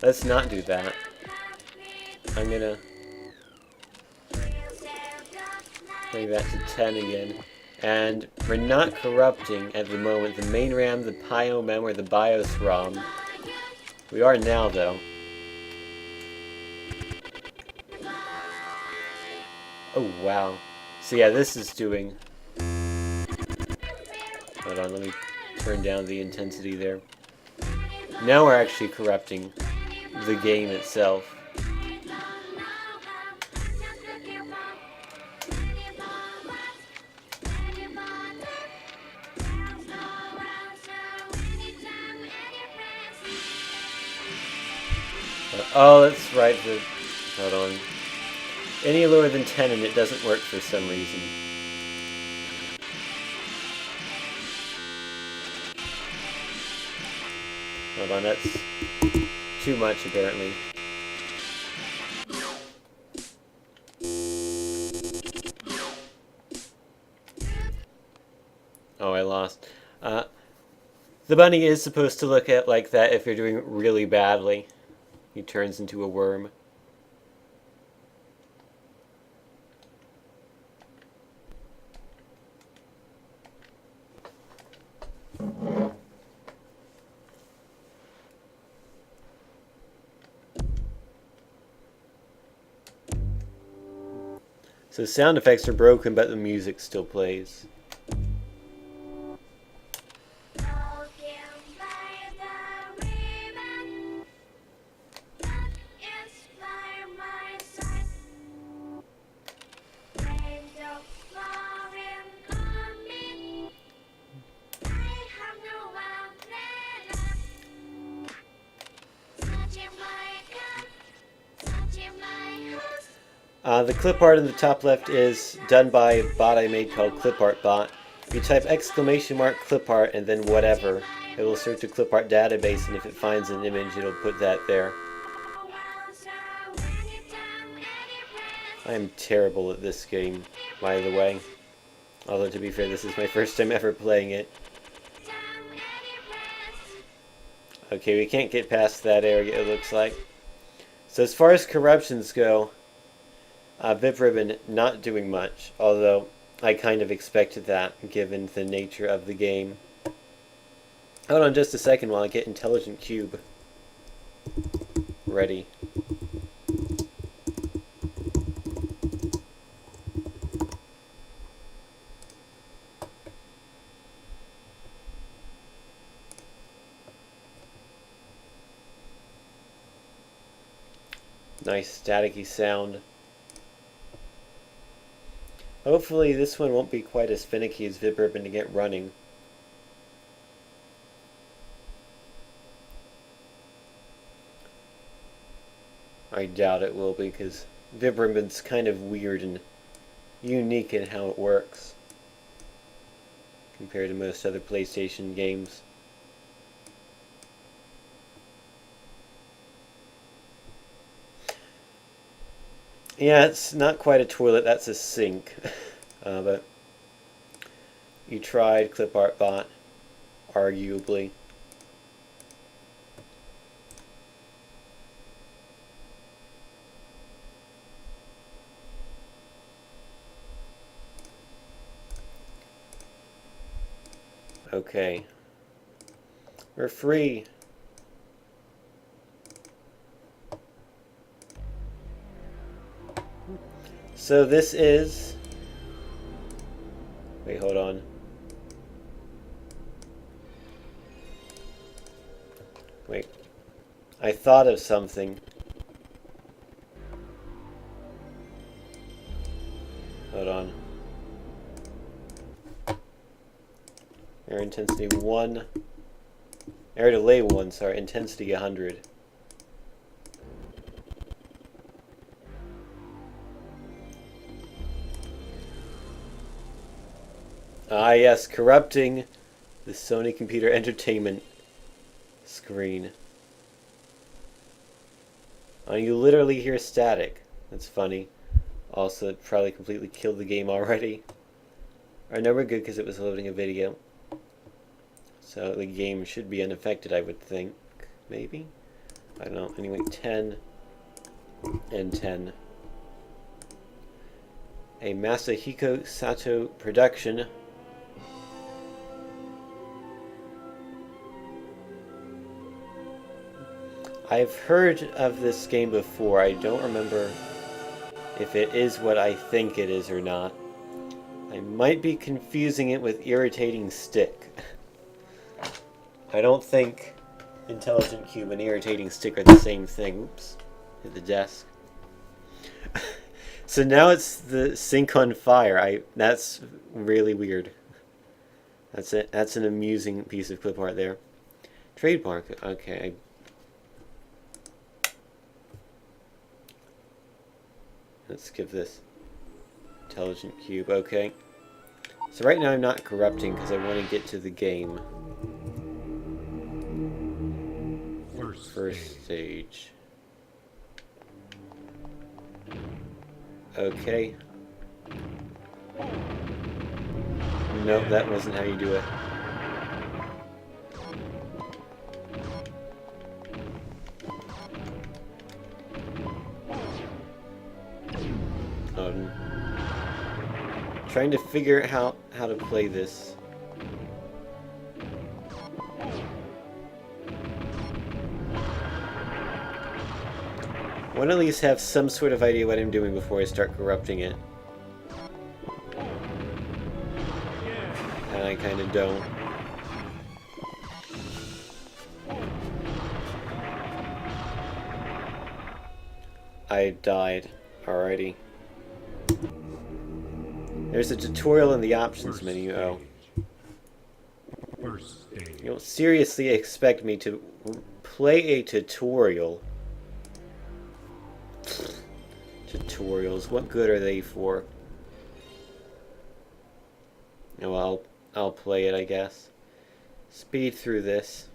Let's not do that. I'm gonna bring that to 10 again. And we're not corrupting at the moment the main RAM, the PIO mem, or the BIOS ROM. We are now, though. Oh, wow. So yeah, this is doing... Hold on, let me turn down the intensity there. Now we're actually corrupting the game itself. Oh, that's right. Hold on. Any lower than 10 and it doesn't work for some reason. Hold on, that's too much apparently. Oh, I lost. The bunny is supposed to look at like that if you're doing really badly. He turns into a worm. So sound effects are broken, but the music still plays. The clip art in the top left is done by a bot I made called Clip Art Bot. You type exclamation mark clip art and then whatever. It will search a clip art database, and if it finds an image, it'll put that there. I am terrible at this game, by the way. Although, to be fair, this is my first time ever playing it. Okay, we can't get past that area, it looks like. So as far as corruptions go, VipRibbon not doing much, although I kind of expected that, given the nature of the game. Hold on just a second while I get Intelligent Cube ready. Nice staticky sound. Hopefully this one won't be quite as finicky as VipRibbon to get running. I doubt it will be, because VipRibbon's kind of weird and unique in how it works compared to most other PlayStation games. Yeah, it's not quite a toilet, that's a sink. But you tried Clip Art Bot, arguably. Okay. We're free. So this is... Wait, hold on. Wait. I thought of something. Hold on. Air intensity 1. Air delay 1, sorry. Intensity 100. Ah yes, corrupting the Sony Computer Entertainment screen. You literally hear static. That's funny. Also, it probably completely killed the game already. Alright, no, we're good because it was loading a video. So the game should be unaffected, I would think. Maybe? I don't know. Anyway, 10 and 10. A Masahiko Sato production. I've heard of this game before. I don't remember if it is what I think it is or not. I might be confusing it with Irritating Stick. I don't think Intelligent Cube and Irritating Stick are the same thing. Oops. Hit the desk. So now it's the sink on fire. That's really weird. That's it. That's an amusing piece of clip art there. Trademark. Okay. Let's give this intelligent cube. Okay. So right now I'm not corrupting because I want to get to the game. First stage. Okay. Nope, that wasn't how you do it. Trying to figure out how to play this. I want to at least have some sort of idea what I'm doing before I start corrupting it. And I kind of don't. I died. Alrighty. There's a tutorial in the options menu. Oh. You don't seriously expect me to play a tutorial? Tutorials, what good are they for? Oh, well, I'll play it, I guess. Speed through this.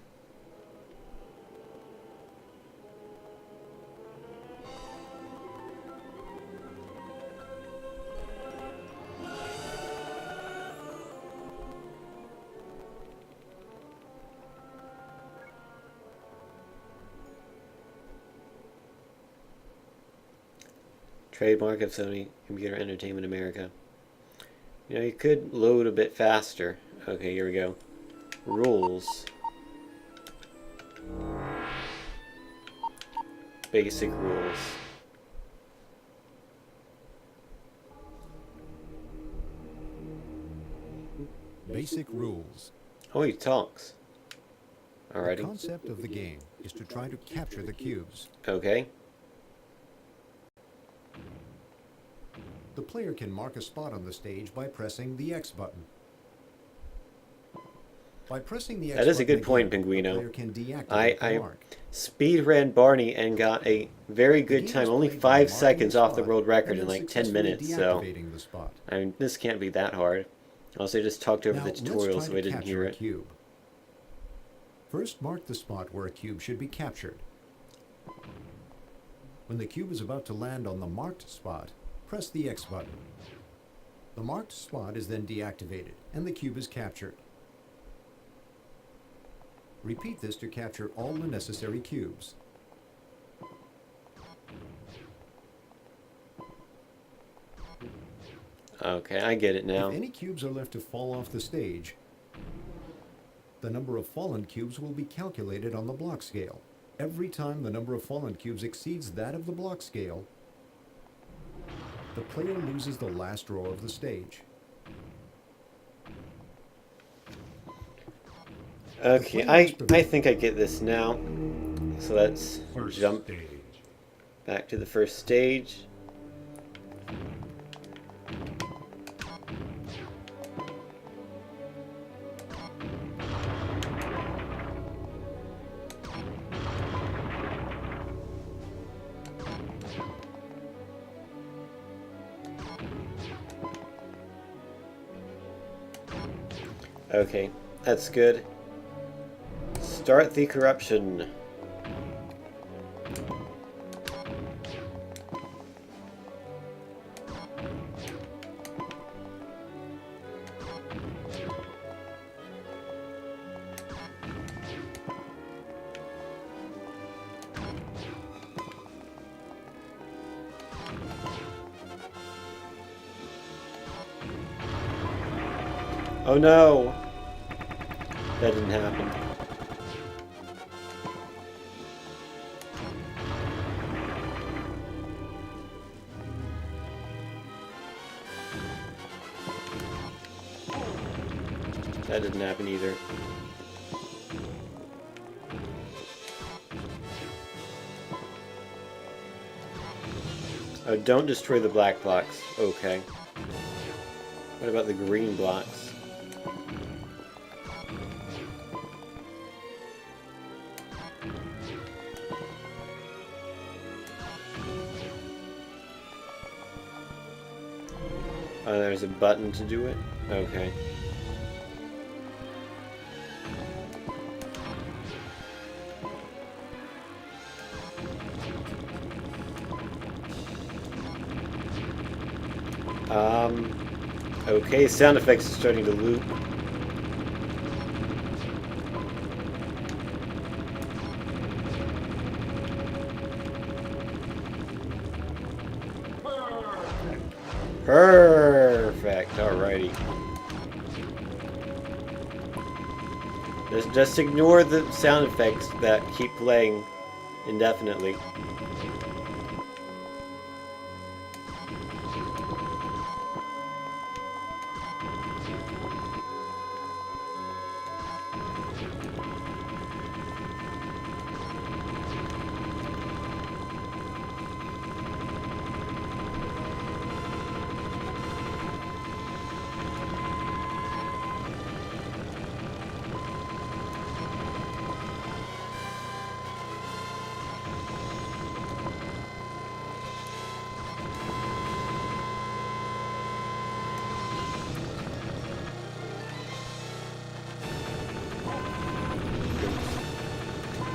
Trademark of Sony Computer Entertainment America. You know, you could load a bit faster. Okay, here we go. Rules. Basic rules. Basic rules. Oh, he talks. Alrighty. The concept of the game is to try to capture the cubes. Okay. The player can mark a spot on the stage by pressing the X button. By pressing the X That is a button good point, again, Pinguino. the player can deactivate the I mark. speed ran Barney and got a very good The game time, is only played by 5 marking seconds the off the spot world record and in then like 10 successfully minutes, so deactivating the spot. I mean, this can't be that hard. Also, I just talked over Now, the let's tutorial, try so to I didn't capture hear a it. cube. First, mark the spot where a cube should be captured. When the cube is about to land on the marked spot, press the X button. The marked spot is then deactivated, and the cube is captured. Repeat this to capture all the necessary cubes. Okay, I get it now. If any cubes are left to fall off the stage, the number of fallen cubes will be calculated on the block scale. Every time the number of fallen cubes exceeds that of the block scale, the player loses the last row of the stage. Okay, I think I get this now. So let's jump back to the first stage. Okay, that's good. Start the corruption. Oh no! That didn't happen. That didn't happen either. Oh, don't destroy the black blocks. Okay. What about the green blocks? Oh, there's a button to do it? Okay. Okay, sound effects are starting to loop. Perfect, alrighty. Just ignore the sound effects that keep playing indefinitely.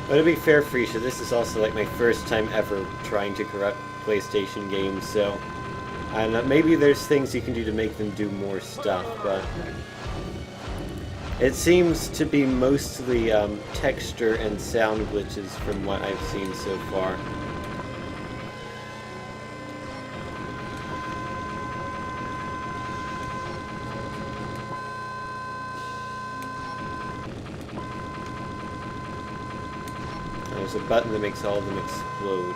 But to be fair, Freisha, this is also like my first time ever trying to corrupt PlayStation games, so I don't know, maybe there's things you can do to make them do more stuff, but it seems to be mostly texture and sound glitches from what I've seen so far. There's a button that makes all of them explode.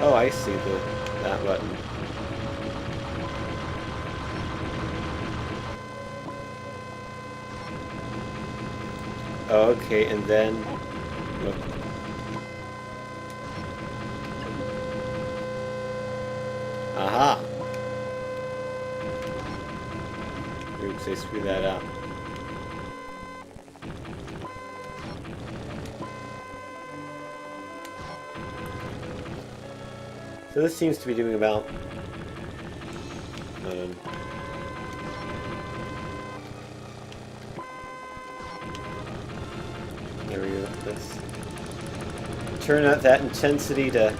Oh, I see that button. Okay, and then look. Aha! Oops, I screwed that up. So this seems to be doing about there we go. Let's turn out that intensity to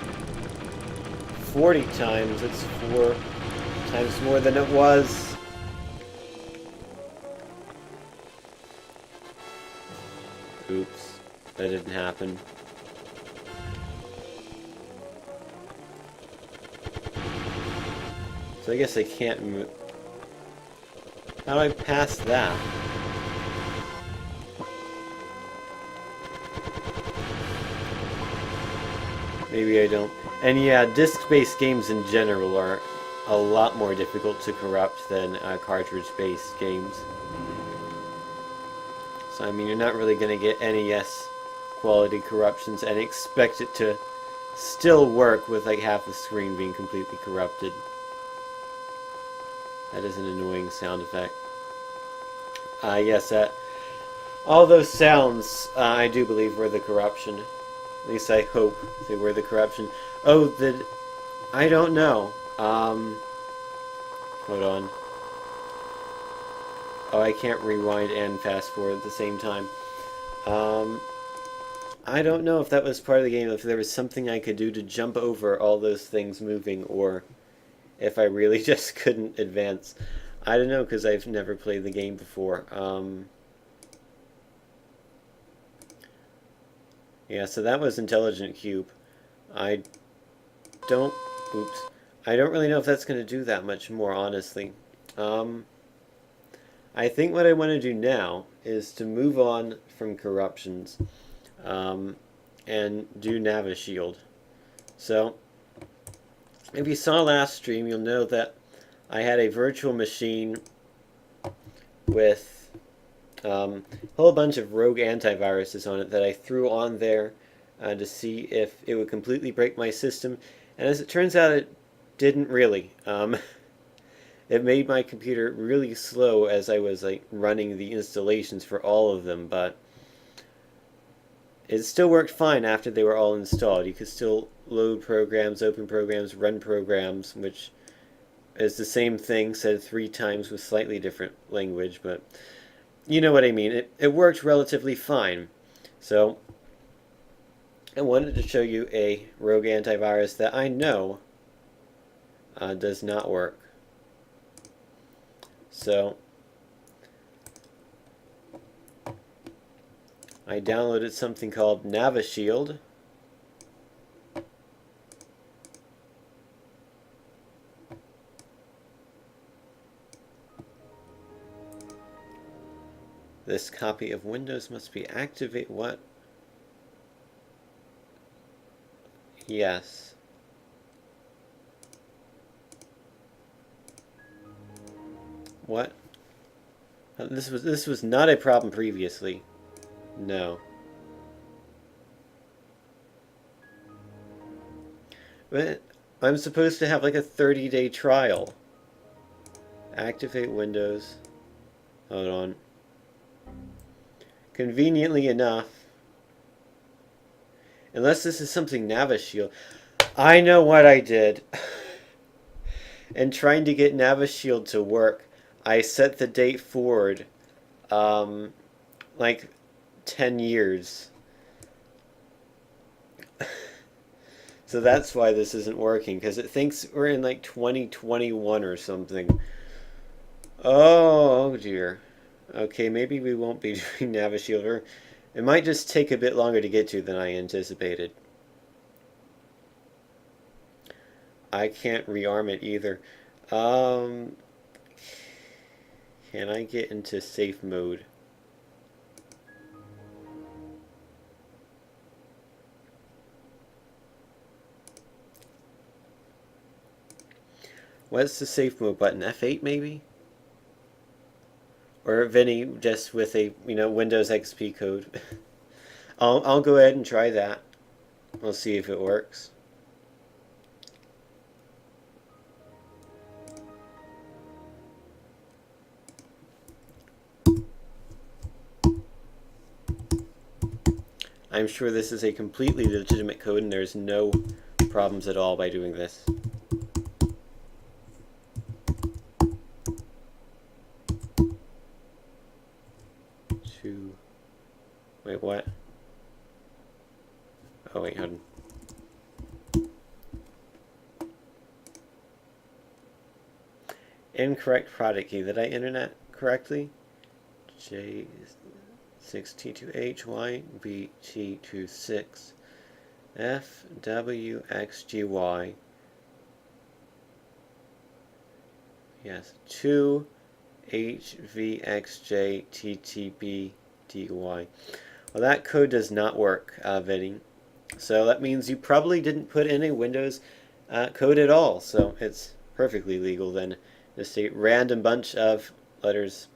40 times. It's 4 times more than it was. Oops, that didn't happen. So I guess I can't move. How do I pass that? Maybe I don't. And yeah, disc-based games in general are a lot more difficult to corrupt than cartridge-based games. So I mean, you're not really going to get NES quality corruptions and expect it to still work with like half the screen being completely corrupted. That is an annoying sound effect. Yes, all those sounds, I do believe were the corruption. At least I hope they were the corruption. Oh, I don't know. Hold on. Oh, I can't rewind and fast forward at the same time. I don't know if that was part of the game, if there was something I could do to jump over all those things moving, or if I really just couldn't advance. I don't know, because I've never played the game before. Yeah, so that was Intelligent Cube. I don't really know if that's going to do that much more, honestly. I think what I want to do now is to move on from corruptions and do Navishield. So, if you saw last stream, you'll know that I had a virtual machine with a whole bunch of rogue antiviruses on it that I threw on there to see if it would completely break my system. And as it turns out, it didn't really. It made my computer really slow as I was like running the installations for all of them, but it still worked fine after they were all installed. You could still load programs, open programs, run programs, which is the same thing said 3 times with slightly different language, but you know what I mean. It worked relatively fine. So I wanted to show you a rogue antivirus that I know does not work. So I downloaded something called NavaShield. This copy of Windows must be activate. What? Yes. What? This was not a problem previously. No. But I'm supposed to have like a 30-day trial. Activate Windows. Hold on. Conveniently enough, unless this is something NavaShield. I know what I did. And trying to get NavaShield to work, I set the date forward like 10 years. So that's why this isn't working, because it thinks we're in like 2021 or something. Oh dear. Okay, maybe we won't be doing NavaShield. It might just take a bit longer to get to than I anticipated. I can't rearm it either. Can I get into safe mode? What's the safe mode button? F8 maybe? Or Vinny just with a Windows XP code. I'll go ahead and try that. We'll see if it works. I'm sure this is a completely legitimate code and there's no problems at all by doing this. Wait, what? Oh wait, hold on. Incorrect product key. Did I enter that correctly? J6T2HYBT26 FWXGY. Yes, 2HVXJTTBDY. Well, that code does not work, Vinny. So that means you probably didn't put in a Windows code at all. So it's perfectly legal then. Just a random bunch of letters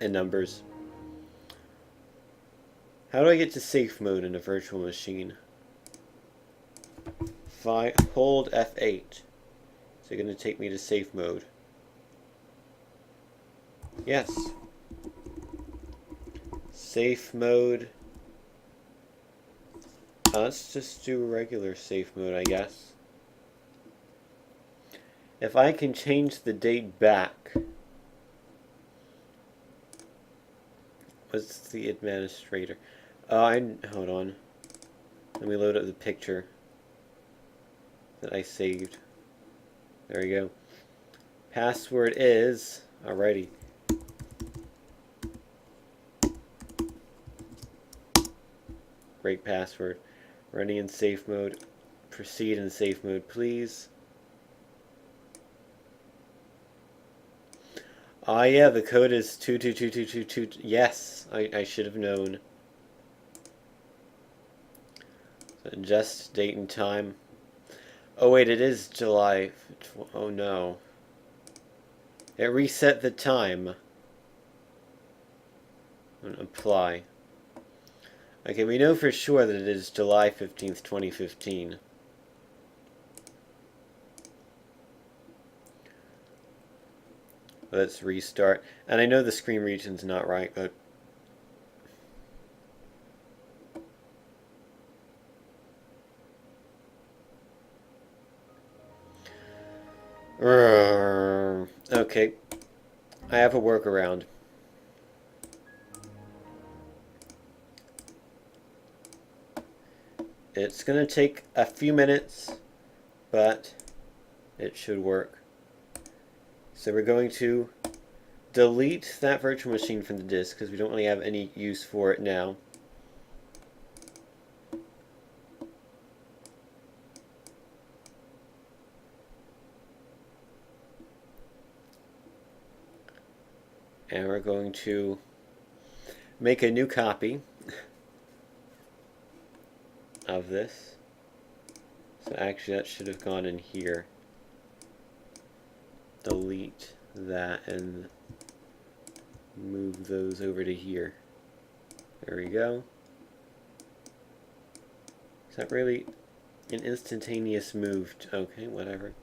and numbers. How do I get to safe mode in a virtual machine? If I hold F8, is it going to take me to safe mode? Yes. Safe mode. Let's just do regular safe mode, I guess. If I can change the date back. What's the administrator? Hold on. Let me load up the picture that I saved. There we go. Password is, alrighty. Great password. Running in safe mode. Proceed in safe mode, please. Ah, yeah, the code is 222222. Yes, I should have known. So adjust date and time. Oh wait, it is July. Oh no. It reset the time. And apply. Okay, we know for sure that it is July 15th, 2015. Let's restart. And I know the screen region's not right, but Okay, I have a workaround. It's gonna take a few minutes, but it should work. So we're going to delete that virtual machine from the disk because we don't really have any use for it now. And we're going to make a new copy of this. So actually that should have gone in here. Delete that and move those over to here. There we go. Is that really an instantaneous move? Okay, whatever.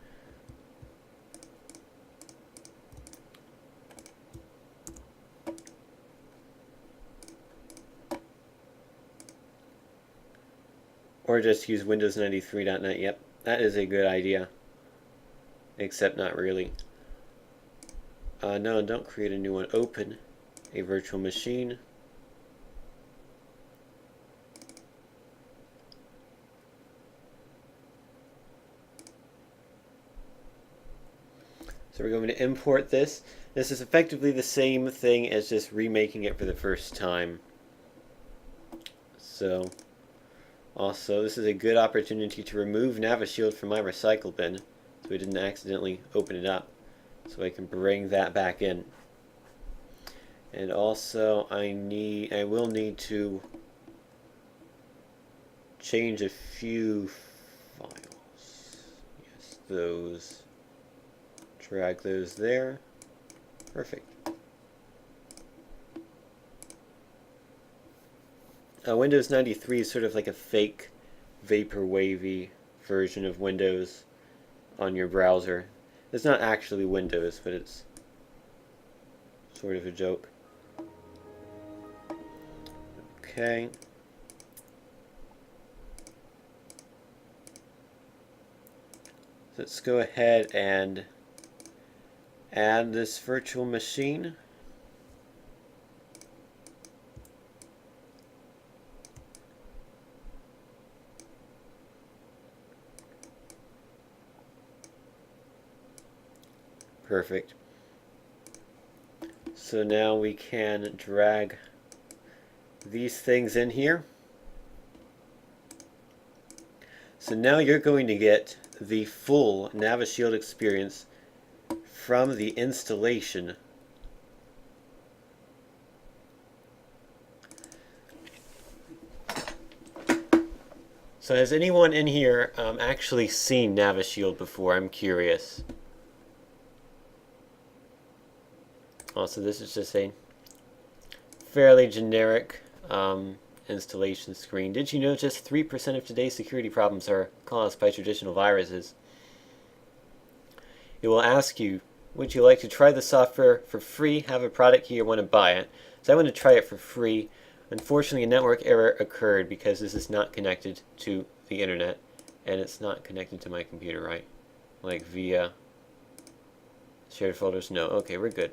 Or just use Windows 93.net. Yep, that is a good idea. Except not really. No, don't create a new one. Open a virtual machine. So we're going to import this. This is effectively the same thing as just remaking it for the first time. So, also, this is a good opportunity to remove NaviShield from my recycle bin, so we didn't accidentally open it up. So I can bring that back in. And also, I will need to change a few files. Yes, those. Drag those there. Perfect. Windows 93 is sort of like a fake vaporwavy version of Windows on your browser. It's not actually Windows, but it's sort of a joke. Okay. Let's go ahead and add this virtual machine. Perfect. So now we can drag these things in here. So now you're going to get the full NaviShield experience from the installation. So has anyone in here actually seen NaviShield before? I'm curious. Also, this is just a fairly generic installation screen. Did you know just 3% of today's security problems are caused by traditional viruses? It will ask you, would you like to try the software for free, have a product key, or want to buy it? So I want to try it for free. Unfortunately, a network error occurred because this is not connected to the internet, and it's not connected to my computer, right? Like via shared folders? No. Okay, we're good.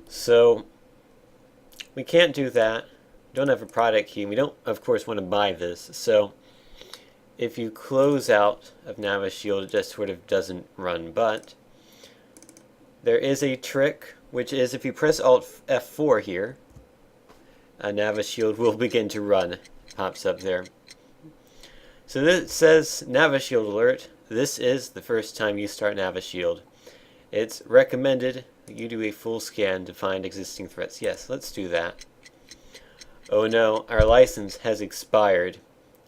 So we can't do that. Don't have a product key. We don't, of course, want to buy this. So if you close out of NaviShield, it just sort of doesn't run. But there is a trick, which is if you press Alt F4 here, NaviShield will begin to run. Pops up there. So this says NaviShield alert. This is the first time you start NaviShield. It's recommended that you do a full scan to find existing threats. Yes, let's do that. Oh no, our license has expired,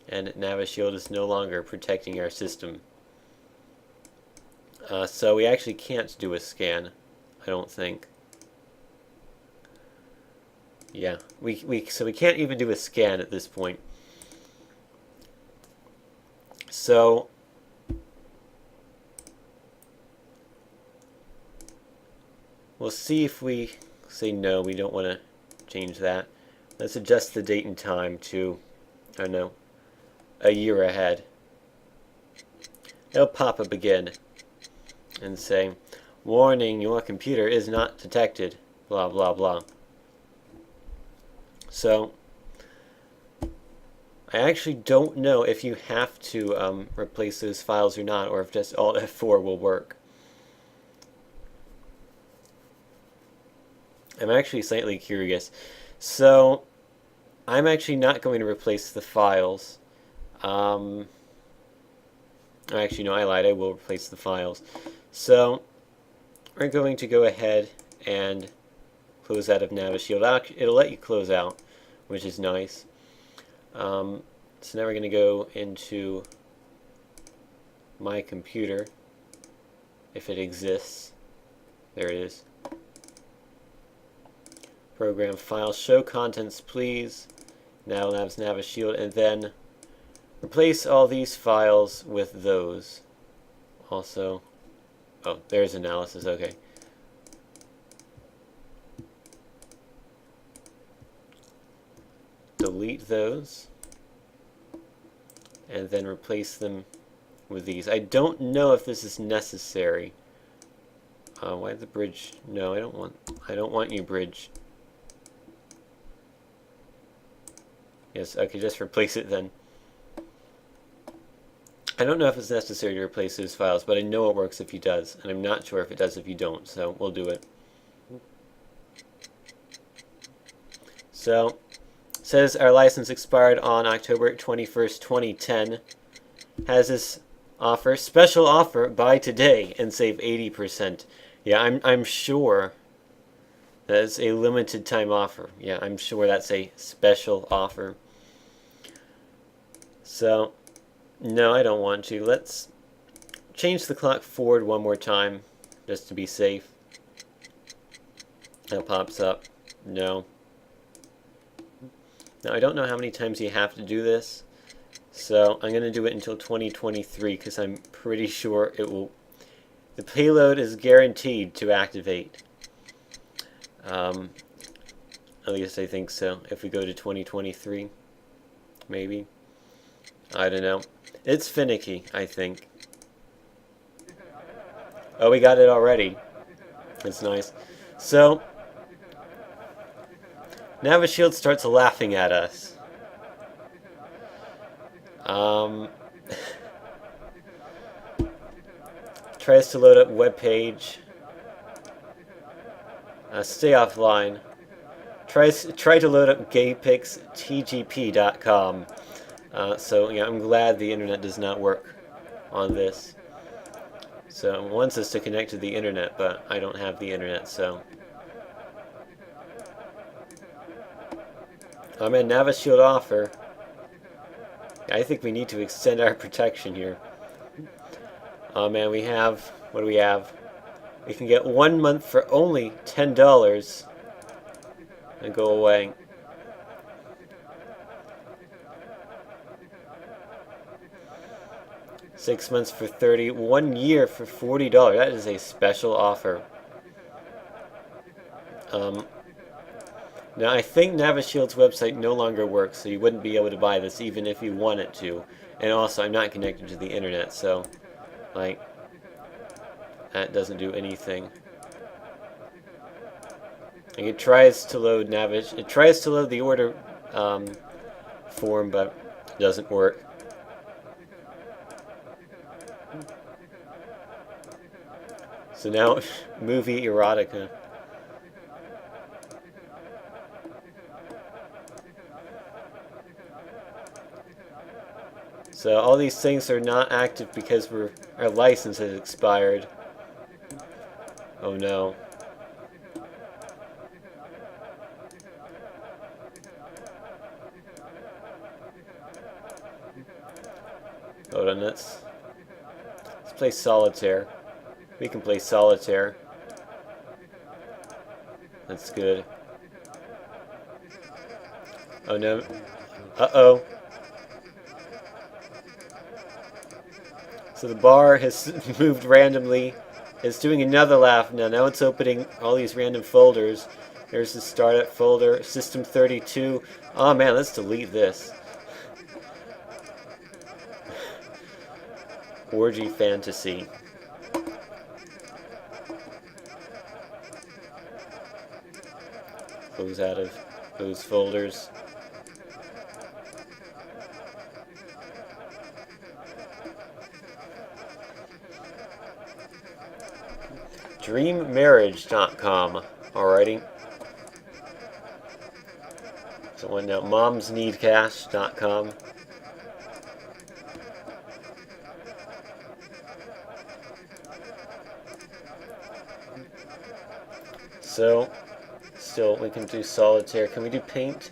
and NaviShield is no longer protecting our system. So we actually can't do a scan, I don't think. Yeah, so we can't even do a scan at this point. So we'll see if we say no, we don't want to change that. Let's adjust the date and time to, I don't know, a year ahead. it'll pop up again and say, warning, your computer is not detected, blah blah blah. So I actually don't know if you have to replace those files or not, or if just Alt F4 will work. I'm actually slightly curious. So I'm actually not going to replace the files. Actually, no, I lied. I will replace the files. So we're going to go ahead and close out of Navishield. It'll let you close out, which is nice. So now we're going to go into my computer, if it exists. There it is. Program file, show contents please. Now labs Navishield, and then replace all these files with those. Also, oh, there's analysis, okay. Delete those, and then replace them with these. I don't know if this is necessary. Why the bridge? No, I don't want you, bridge. Yes, okay, just replace it then. I don't know if it's necessary to replace those files, but I know it works if he does, and I'm not sure if it does if you don't, so we'll do it. So, it says our license expired on October 21st, 2010. Has this offer, special offer, buy today and save 80%. Yeah, I'm sure that's a limited time offer. Yeah, I'm sure that's a special offer. So, no, I don't want to. Let's change the clock forward one more time, just to be safe. That pops up. No. Now, I don't know how many times you have to do this, so I'm going to do it until 2023, because I'm pretty sure it will... The payload is guaranteed to activate. At least I think so. If we go to 2023, maybe. I don't know. It's finicky, I think. Oh, we got it already. That's nice. So, Navishield starts laughing at us. Tries to load up web page. Stay offline. Try to load up gaypixtgp.com. So yeah, I'm glad the internet does not work on this. So it wants us to connect to the internet, but I don't have the internet, so. I'm in Navishield offer. I think we need to extend our protection here. Oh man, we have, what do we have? We can get 1 month for only $10 and go away. $6 months for $30, 1 year for $40. That is a special offer. Now I think Navishield's website no longer works, so you wouldn't be able to buy this even if you wanted to. And also, I'm not connected to the internet, so like that doesn't do anything. Like, it tries to load it tries to load the order form, but it doesn't work. So now, movie erotica. So all these things are not active because our license has expired. Oh no. Hold on, let's play solitaire. We can play solitaire. That's good. Oh no. Uh-oh. So the bar has moved randomly. It's doing another laugh now. Now it's opening all these random folders. There's the startup folder, System 32. Oh man, let's delete this. Orgy Fantasy. Close out of those folders. DreamMarriage.com. Alrighty. So one now, momsneedcash.com. So, still, we can do solitaire. Can we do paint?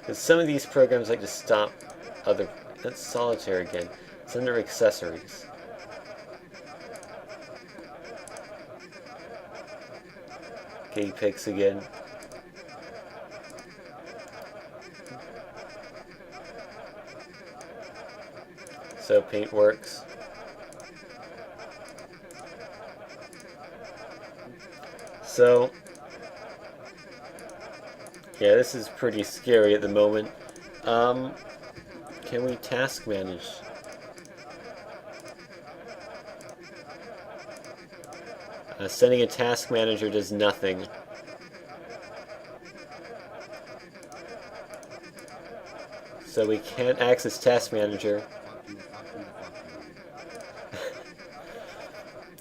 Because some of these programs like to stop other... That's solitaire again. It's under accessories. Guinea pigs again. So paint works. So, yeah, this is pretty scary at the moment. Can we task manage? Sending a task manager does nothing. So we can't access task manager.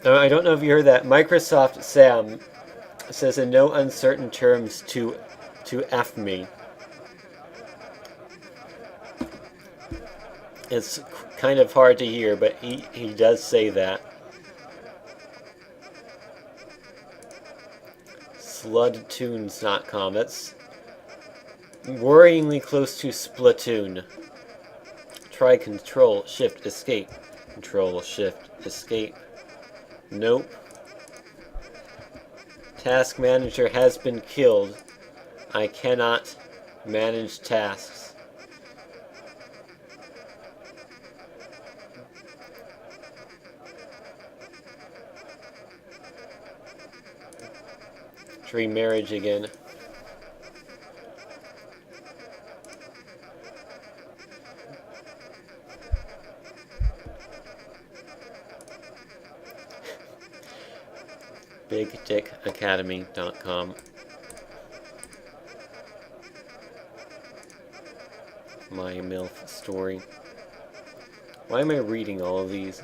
I don't know if you heard that. Microsoft Sam says in no uncertain terms to F me. It's kind of hard to hear, but he does say that. Sludtunes.com. That's worryingly close to Splatoon. Try Control Shift Escape. Control Shift Escape. Nope. Task Manager has been killed. I cannot manage tasks. Dream marriage again. BigDickAcademy.com. My MILF story. Why am I reading all of these?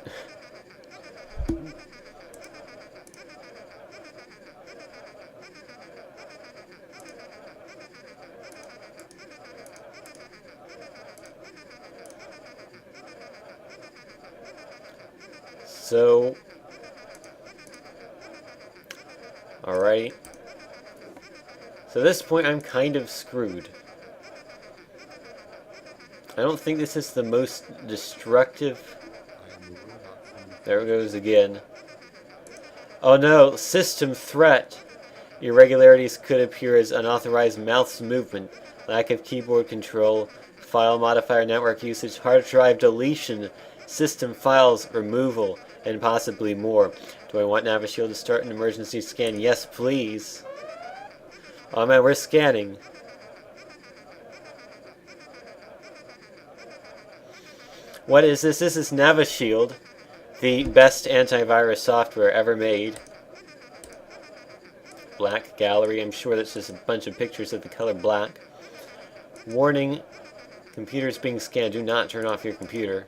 So, alright. So at this point I'm kind of screwed. I don't think this is the most destructive. There it goes again. Oh no, system threat. Irregularities could appear as unauthorized mouse movement, lack of keyboard control, file modifier network usage, hard drive deletion, system files removal, and possibly more. Do I want Navishield to start an emergency scan? Yes, please. Oh man, we're scanning. What is this? This is Navishield, the best antivirus software ever made. Black gallery. I'm sure that's just a bunch of pictures of the color black. Warning, computers being scanned. Do not turn off your computer.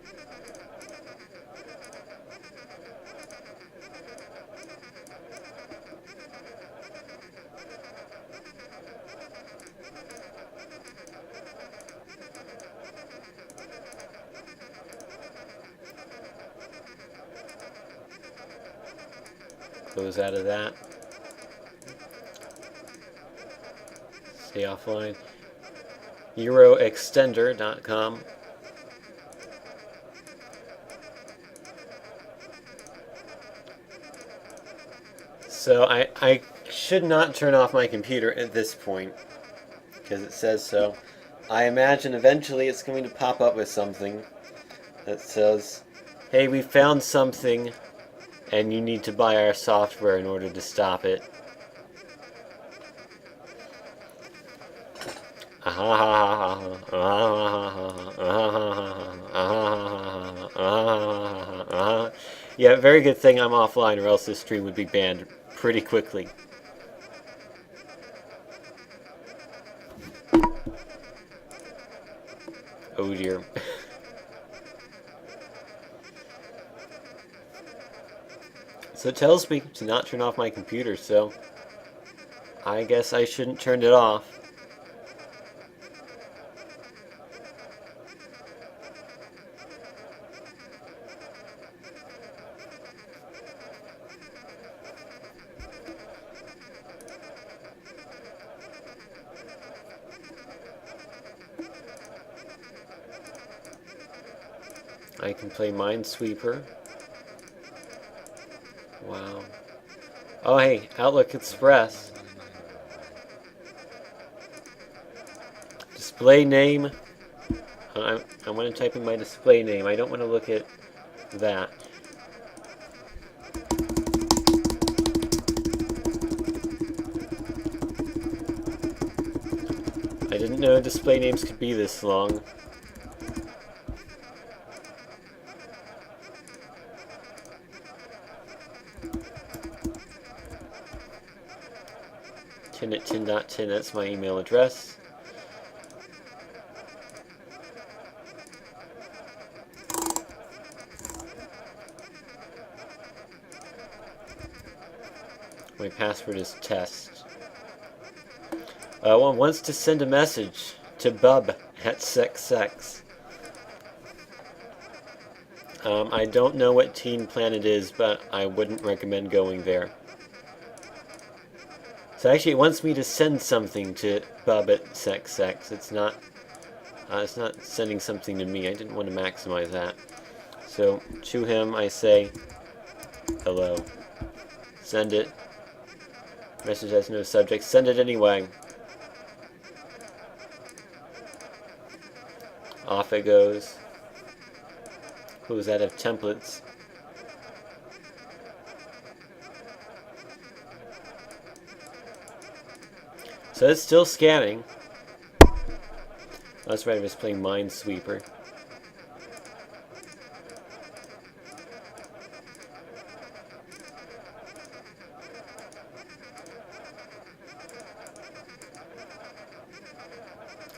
Close out of that. Stay offline. Euroextender.com. So I should not turn off my computer at this point, because it says so. I imagine eventually it's going to pop up with something that says, hey, we found something, and you need to buy our software in order to stop it. Yeah, very good thing I'm offline, or else this stream would be banned pretty quickly. Oh dear. So it tells me to not turn off my computer, so I guess I shouldn't turn it off. I can play Minesweeper. Wow. Oh hey, Outlook Express. Display name. I want to type in my display name. I don't want to look at that. I didn't know display names could be this long. tin@tin.tin, that's my email address. My password is test. One wants to send a message to bub@sexsex. I don't know what Teen Planet is, but I wouldn't recommend going there. So actually, it wants me to send something to bub@sexsex. It's not sending something to me. I didn't want to maximize that. So to him, I say, hello. Send it. Message has no subject. Send it anyway. Off it goes. Close out of templates. So it's still scanning. Oh, that's right, I was playing Minesweeper.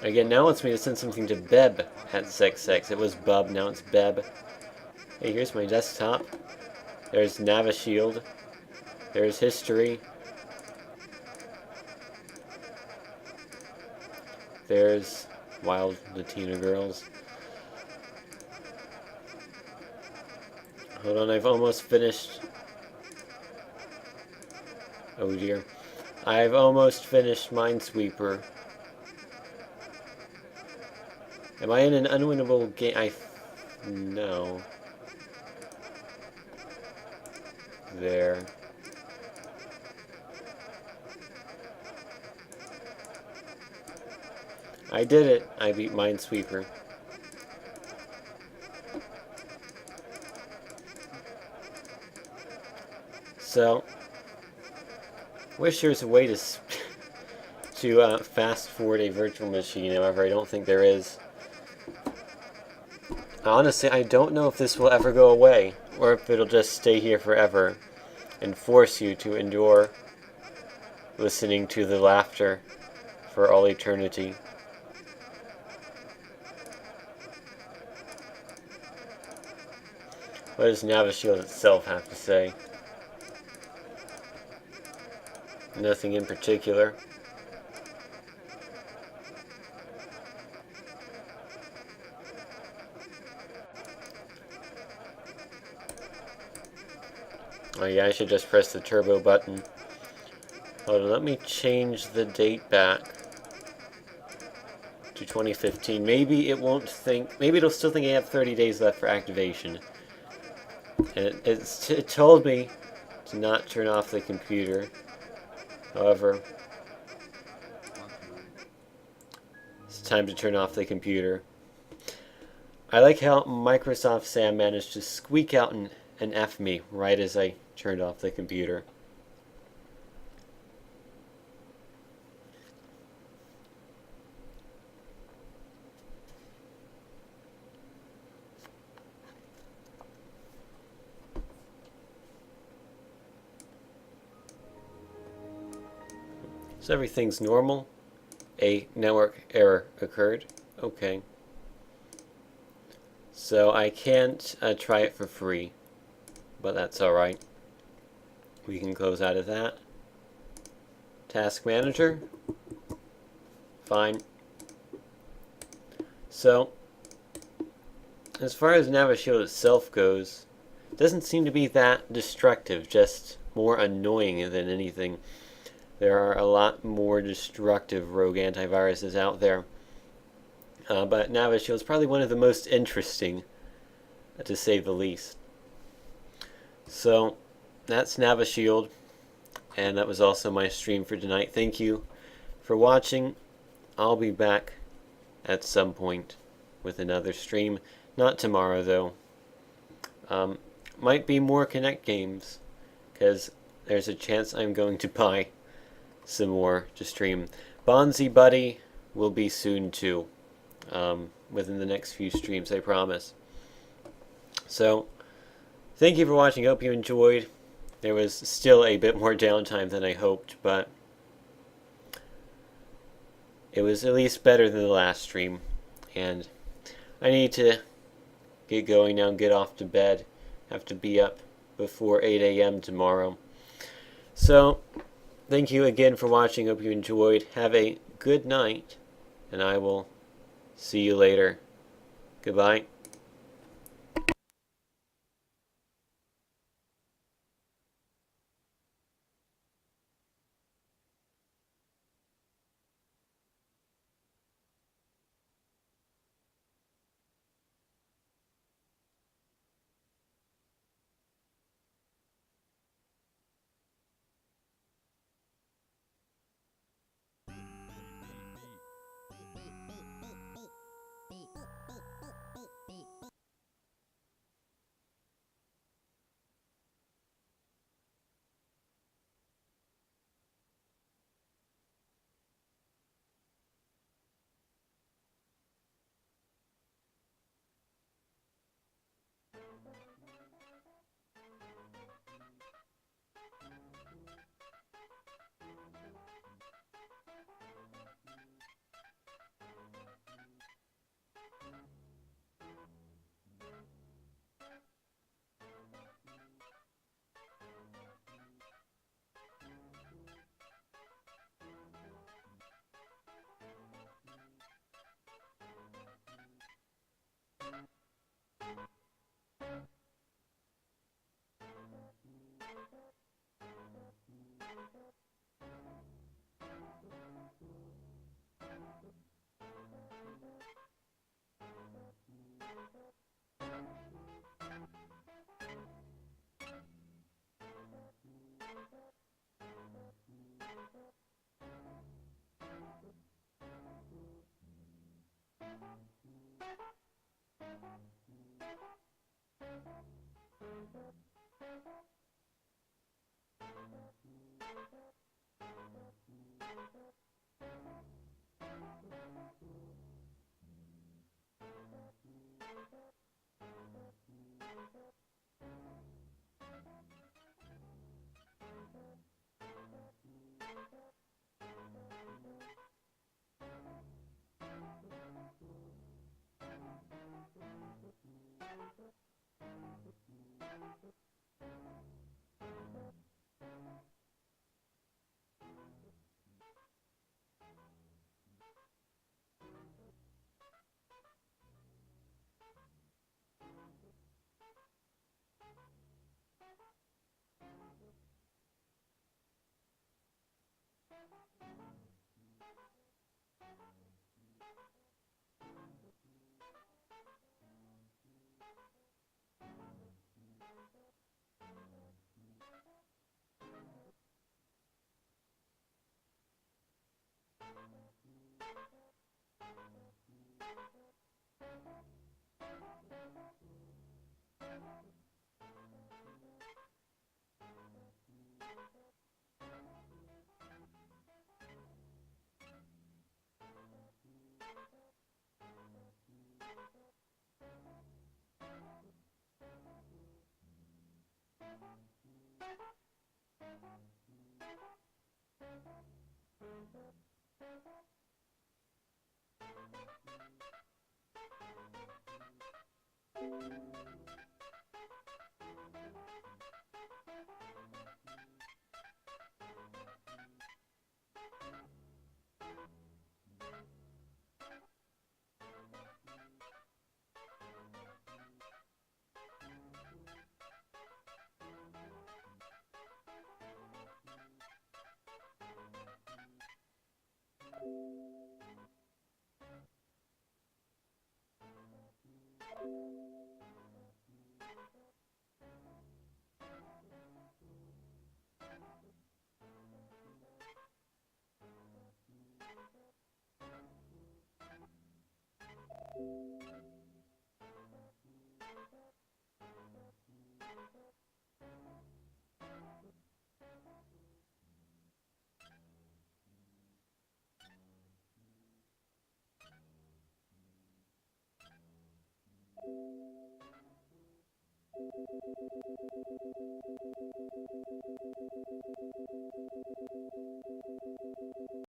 Again, now it wants me to send something to Beb@sexsex. It was Bub, now it's Beb. Hey, here's my desktop. There's Navishield. There's history. There's Wild Latina Girls. Hold on, I've almost finished. Oh dear. I've almost finished Minesweeper. Am I in an unwinnable game? No. There. I did it. I beat Minesweeper. So, wish there's a way to fast forward a virtual machine. However, I don't think there is. Honestly, I don't know if this will ever go away, or if it'll just stay here forever and force you to endure listening to the laughter for all eternity. What does Navishield itself have to say? Nothing in particular. Oh yeah, I should just press the turbo button. Hold on, let me change the date back to 2015. Maybe it won't think, maybe it'll still think I have 30 days left for activation. And it told me to not turn off the computer. However, it's time to turn off the computer. I like how Microsoft Sam managed to squeak out an F me right as I turned off the computer. So everything's normal. A network error occurred. Okay. So I can't try it for free, but that's alright. We can close out of that. Task Manager. Fine. So, as far as Navishield itself goes, it doesn't seem to be that destructive, just more annoying than anything. There are a lot more destructive rogue antiviruses out there. But Navishield is probably one of the most interesting, to say the least. So, that's Navishield, and that was also my stream for tonight. Thank you for watching. I'll be back at some point with another stream. Not tomorrow, though. Might be more Connect games, because there's a chance I'm going to buy some more to stream. Bonzi Buddy will be soon, too. Within the next few streams, I promise. So, thank you for watching. Hope you enjoyed. There was still a bit more downtime than I hoped, but it was at least better than the last stream. And I need to get going now and get off to bed. Have to be up before 8 a.m. tomorrow. So, thank you again for watching. Hope you enjoyed. Have a good night, and I will see you later. Goodbye.